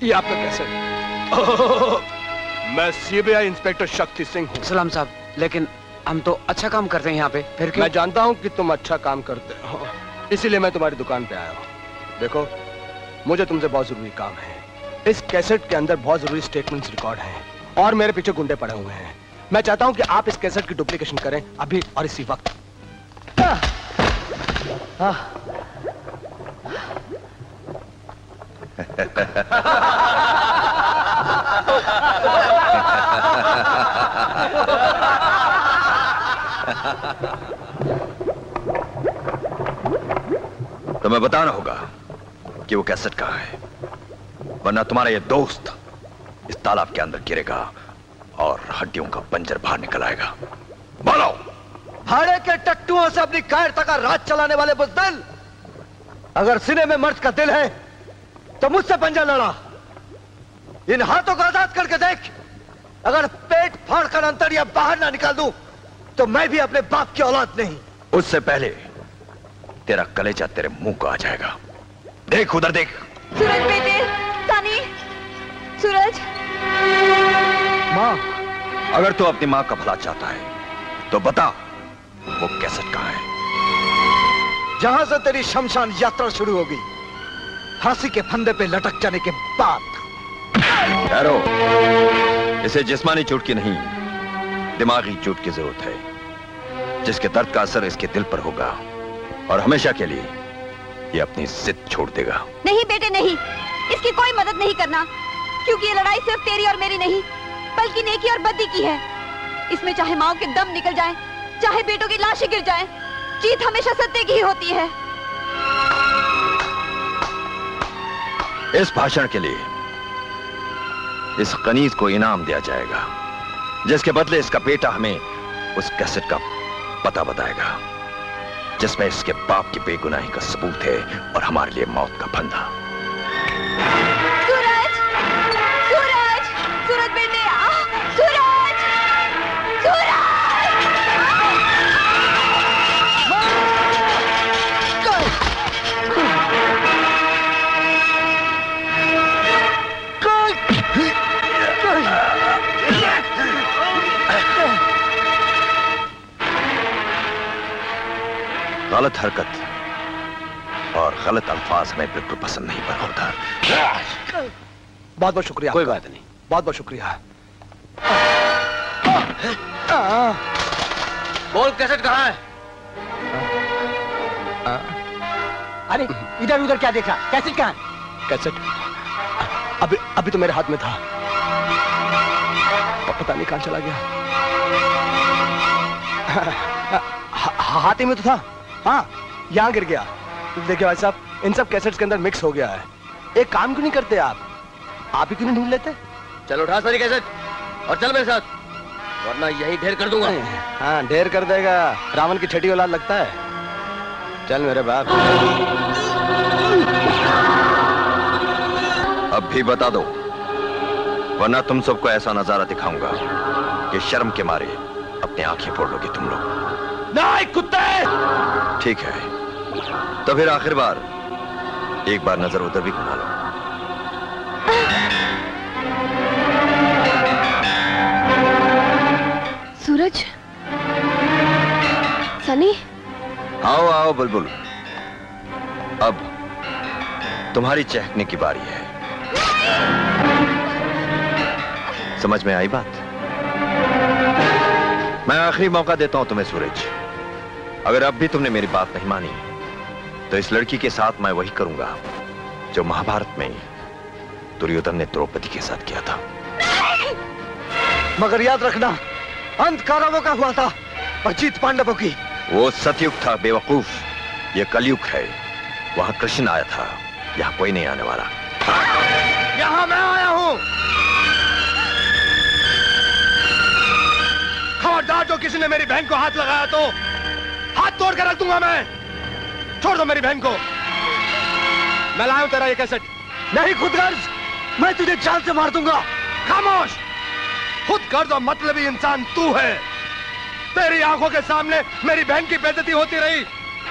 Speaker 11: ये आपका कैसे? मैं सीबीआई इंस्पेक्टर शक्ति सिंह हूँ।
Speaker 14: सलाम साहब, लेकिन हम तो अच्छा काम करते हैं यहाँ पे, फिर क्यों?
Speaker 11: मैं जानता हूँ कि तुम अच्छा काम करते हो, इसीलिए मैं तुम्हारी दुकान पे आया हूँ। देखो, मुझे तुमसे बहुत जरूरी काम है। इस कैसेट के अंदर बहुत जरूरी स्टेटमेंट्स रिकॉर्ड हैं और मेरे पीछे गुंडे पड़े हुए हैं। मैं चाहता हूँ कि आप इस कैसेट की डुप्लीकेशन करें अभी और इसी वक्त।
Speaker 3: तुम्हें बताना होगा कि वो कैसेट कहाँ है, वरना तुम्हारा ये दोस्त इस तालाब के अंदर गिरेगा और हड्डियों का पंजर बाहर निकल आएगा। बोलो।
Speaker 7: भाड़े के टट्टुओं से अपनी कायरता का राज चलाने वाले बुज़दिल, अगर सीने में मर्द का दिल है तो मुझसे पंजा लड़ा। इन हाथों को आजाद करके देख। अगर पेट फाड़कर अंतड़िया बाहर ना निकाल दूं तो मैं भी अपने बाप की औलाद नहीं।
Speaker 3: उससे पहले तेरा कलेजा तेरे मुंह को आ जाएगा। देख, उधर देख।
Speaker 16: सूरज बेटे, सनी, सूरज।
Speaker 3: माँ, अगर तू अपनी माँ का भला चाहता है तो बता वो कैसेट कहाँ है?
Speaker 7: जहां से तेरी शमशान यात्रा शुरू होगी, फांसी के फंदे पे लटक जाने के बाद।
Speaker 3: ठहरो, इसे जिस्मानी चोट की नहीं, दिमागी चोट की जरूरत है, जिसके दर्द का असर इसके दिल पर होगा और हमेशा के लिए ये अपनी जिद छोड़ देगा।
Speaker 13: नहीं बेटे नहीं, इसकी कोई मदद नहीं करना, क्योंकि ये लड़ाई सिर्फ तेरी और मेरी नहीं, बल्कि नेकी और बद्दी की है। इसमें चाहे माओ के दम निकल जाए, चाहे बेटों की लाशें गिर जाएं, जीत हमेशा सत्य की ही होती है।
Speaker 3: इस भाषण के लिए इस कनीज को इनाम दिया जाएगा, जिसके बदले इसका बेटा हमें उस कैसेट का पता बताएगा जिसमें इसके बाप की बेगुनाही का सबूत है और हमारे लिए मौत का फंदा।
Speaker 16: सूरज, सूरज, सूरज बेटे, सूरज, सूरज।
Speaker 3: गलत हरकत और गलत अल्फाज हमें बिल्कुल पसंद नहीं पर होता।
Speaker 11: बहुत बहुत शुक्रिया।
Speaker 14: कोई बात नहीं।
Speaker 11: बहुत बहुत शुक्रिया।
Speaker 14: बोल, कैसेट कहाँ है?
Speaker 7: अरे इधर उधर क्या देखा? कैसेट कहाँ है?
Speaker 11: कैसेट अभी अभी तो मेरे हाथ में था, पता नहीं कहां चला गया। हाथ ही में तो था। हाँ, यहाँ गिर गया। देखिए भाई साहब, इन सब कैसेट्स के अंदर मिक्स हो गया है। एक काम क्यों नहीं करते आप ही क्यों नहीं ढूंढ लेते?
Speaker 14: चलो उठा सारी कैसेट और चल मेरे साथ, वरना यही ढेर कर दूंगा।
Speaker 11: हाँ, ढेर कर देगा। रावण की छठी औलाद लगता है। चल मेरे बाप।
Speaker 3: अब भी बता दो, वरना तुम सबको ऐसा नजारा दिखाऊंगा कि शर्म के मारे अपनी आंखें फोड़ लोगे तुम लोग।
Speaker 2: नहीं कुत्ते!
Speaker 3: ठीक है, तो फिर आखिर बार एक बार नजर उधर भी घुमा लो।
Speaker 18: सूरज, सनी,
Speaker 3: आओ बुलबुल, अब तुम्हारी चहकने की बारी है। समझ में आई बात? मैं आखिरी मौका देता हूं तुम्हें सूरज। अगर अब भी तुमने मेरी बात नहीं मानी तो इस लड़की के साथ मैं वही करूंगा जो महाभारत में दुर्योधन ने द्रौपदी के साथ किया था।
Speaker 7: मगर याद रखना, अंत कौरवों का हुआ था और जीत पांडवों की।
Speaker 3: वो सतयुग था बेवकूफ, ये कलयुग है। वहां कृष्ण आया था, यहां कोई नहीं आने वाला।
Speaker 7: यहां मैं आया हूं।
Speaker 4: खबरदार, जो किसी ने मेरी बहन को हाथ लगाया तो हाथ तोड़ कर रख दूंगा मैं। छोड़ दो मेरी बहन को। मैं लाया हूं तेरा ये कैसेट।
Speaker 7: नहीं खुदगर्ज, मैं तुझे जान से मार दूंगा।
Speaker 4: खामोश। खुदगर्ज और मतलबी इंसान तू है। तेरी आंखों के सामने मेरी बहन की बेइज्जती होती रही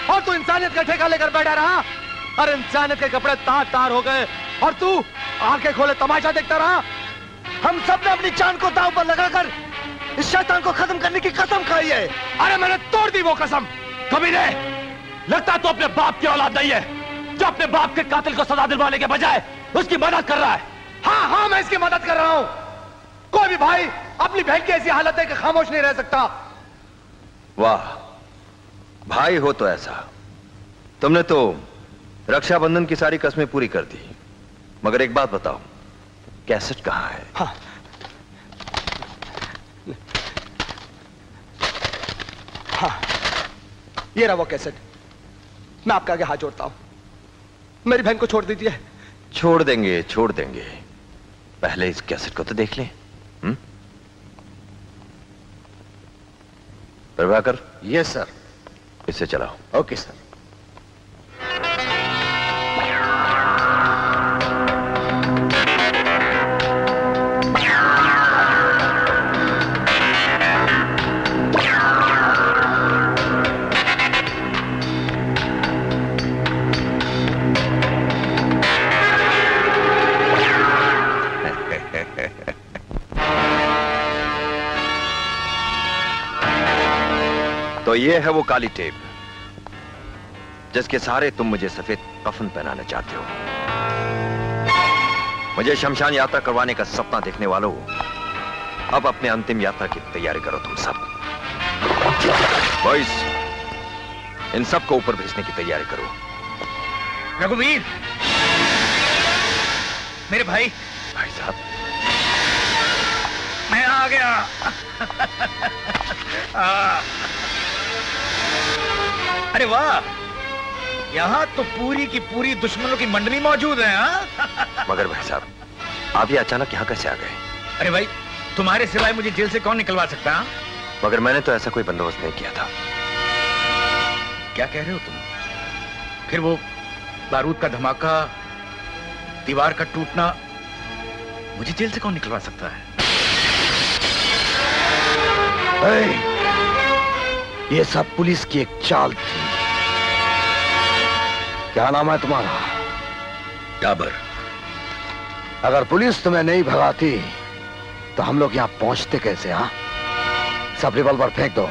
Speaker 4: और तू इंसानियत का ठेका लेकर बैठा रहा। अरे इंसानियत के कपड़े तार तार हो गए और तू आंखें खोले तमाशा देखता रहा।
Speaker 7: हम सब ने अपनी जान को दांव पर लगाकर इस शैतान को खत्म करने की कसम खाई है।
Speaker 4: अरे मैंने तोड़ दी वो कसम।
Speaker 17: कभी नहीं। लगता तो अपने बाप की औलाद नहीं है जो अपने बाप के कातिल को सजा दिलवाने के बजाय उसकी मदद कर रहा है।
Speaker 4: हाँ हाँ, मैं इसकी मदद कर रहा हूं। कोई भी भाई अपनी बहन की ऐसी हालत है कि खामोश नहीं रह सकता।
Speaker 3: वाह, भाई हो तो ऐसा। तुमने तो रक्षाबंधन की सारी कस्में पूरी कर दी। मगर एक बात बताओ, कैसेट कहां है?
Speaker 7: हाँ। हाँ, ये रहा वो कैसेट। मैं आपके आगे हाथ जोड़ता हूं, मेरी बहन को छोड़ दीजिए।
Speaker 3: छोड़ देंगे, छोड़ देंगे। पहले इस कैसेट को तो देख लें। प्रभाकर।
Speaker 5: Yes sir.
Speaker 3: इसे चलाओ।
Speaker 5: Okay sir.
Speaker 3: तो ये है वो काली टेप जिसके सहारे तुम मुझे सफेद कफन पहनाना चाहते हो। मुझे शमशान यात्रा करवाने का सपना देखने वालों, अब अपने अंतिम यात्रा की तैयारी करो तुम सब। बॉयज, इन सब को ऊपर भेजने की तैयारी करो।
Speaker 2: रघुवीर, मेरे भाई।
Speaker 3: भाई साहब,
Speaker 2: मैं आ गया। अरे वाह, यहाँ तो पूरी की पूरी दुश्मनों की मंडली मौजूद है। हाँ?
Speaker 3: मगर भाई साहब, आप ये अचानक यहाँ कैसे आ गए?
Speaker 2: अरे भाई, तुम्हारे सिवाय मुझे जेल से कौन निकलवा सकता?
Speaker 3: मगर मैंने तो ऐसा कोई बंदोबस्त नहीं किया था।
Speaker 2: क्या कह रहे हो तुम? फिर वो बारूद का धमाका, दीवार का टूटना, मुझे जेल से कौन निकलवा सकता है?
Speaker 7: ये सब पुलिस की एक चाल थी। क्या नाम है तुम्हारा?
Speaker 2: डाबर।
Speaker 7: अगर पुलिस तुम्हें नहीं भगाती तो हम लोग यहाँ पहुंचते कैसे? हाँ, सब रिवॉल्वर फेंक दो।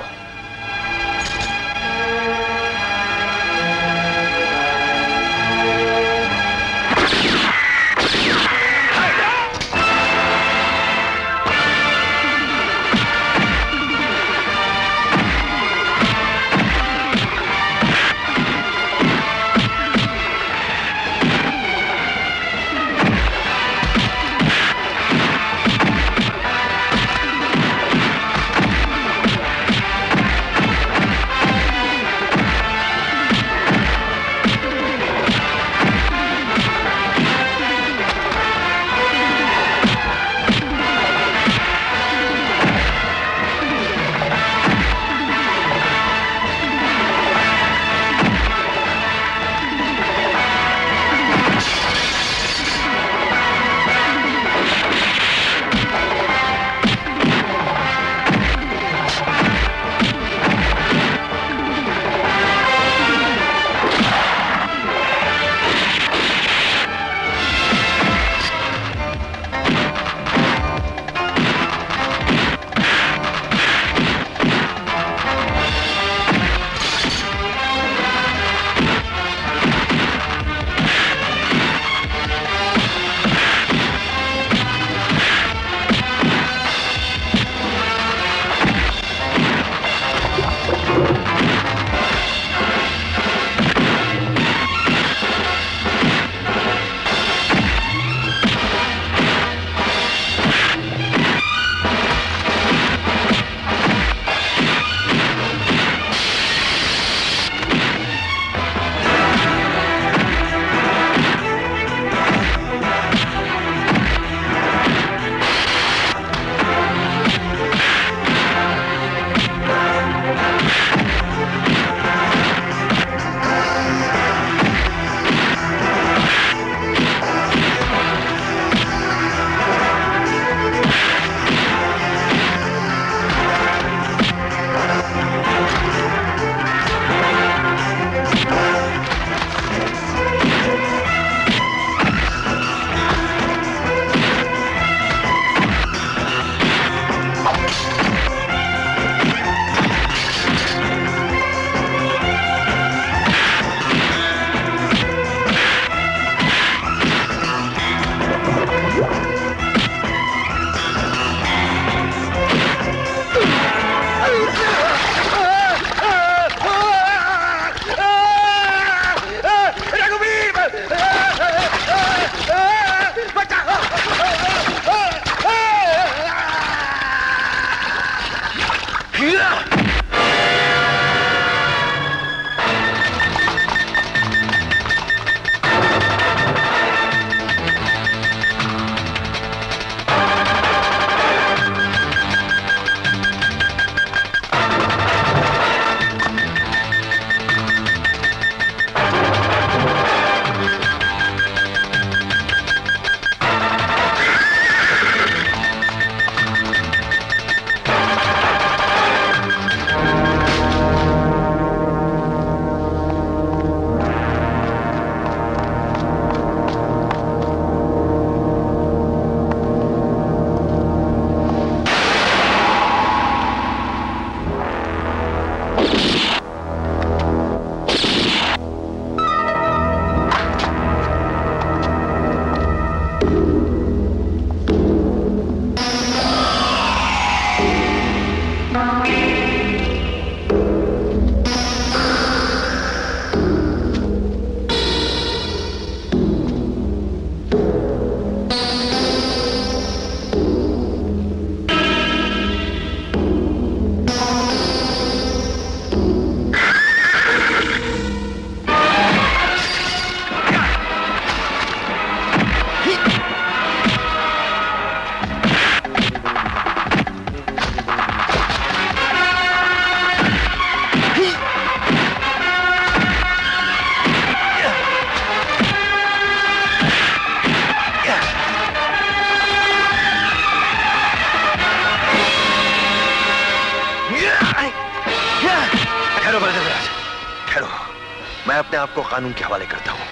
Speaker 3: मैं अपने आप को कानून के हवाले करता हूं।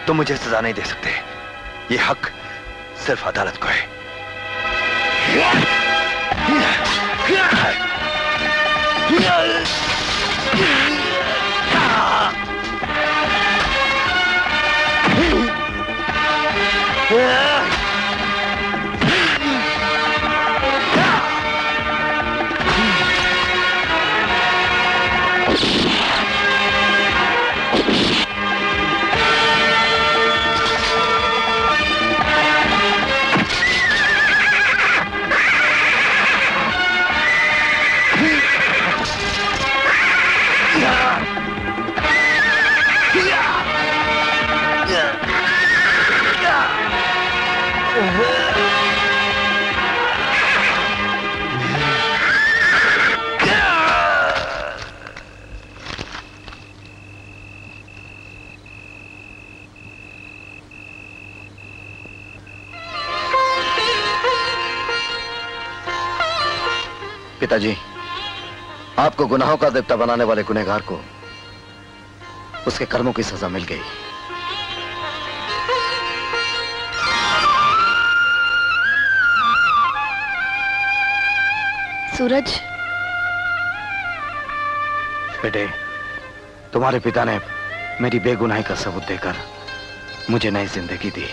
Speaker 3: तुम मुझे सजा नहीं दे सकते। ये हक सिर्फ अदालत को है।
Speaker 19: पिताजी, आपको गुनाहों का देवता बनाने वाले गुनहगार को उसके कर्मों की सजा मिल गई।
Speaker 18: सूरज,
Speaker 2: बेटे, तुम्हारे पिता ने मेरी बेगुनाही का सबूत देकर मुझे नई जिंदगी दी।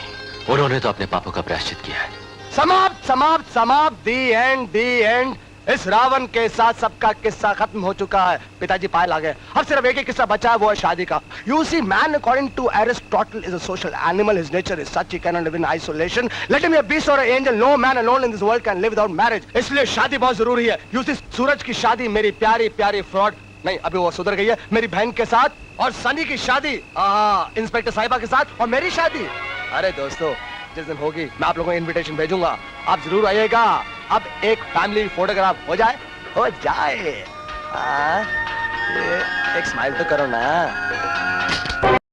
Speaker 17: उन्होंने तो अपने पापों का प्रायश्चित किया है।
Speaker 4: समाप्त समाप्त समाप्त, दी एंड, दी एंड। इस रावण के साथ सबका किस्सा खत्म हो चुका है। पिताजी पायल आ गए। अब सिर्फ एक ही किस्सा बचा है, वो है शादी का। You see, man, according to Aristotle, is a social animal. His nature is such he cannot live in isolation. Let him be a beast or an angel. No man alone in this world can live without marriage. इसलिए शादी बहुत जरूरी है। You see, सूरज की शादी मेरी प्यारी प्यारी फ्रॉड नहीं, अभी वो सुधर गई है, मेरी बहन के साथ, और सनी की शादी इंस्पेक्टर साहिबा के साथ, और मेरी शादी, अरे दोस्तों, जिस दिन होगी मैं आप लोगों को इनविटेशन भेजूंगा, आप जरूर आइएगा। अब एक फैमिली फोटोग्राफ हो जाए, हो जाए। एक स्माइल तो करो ना।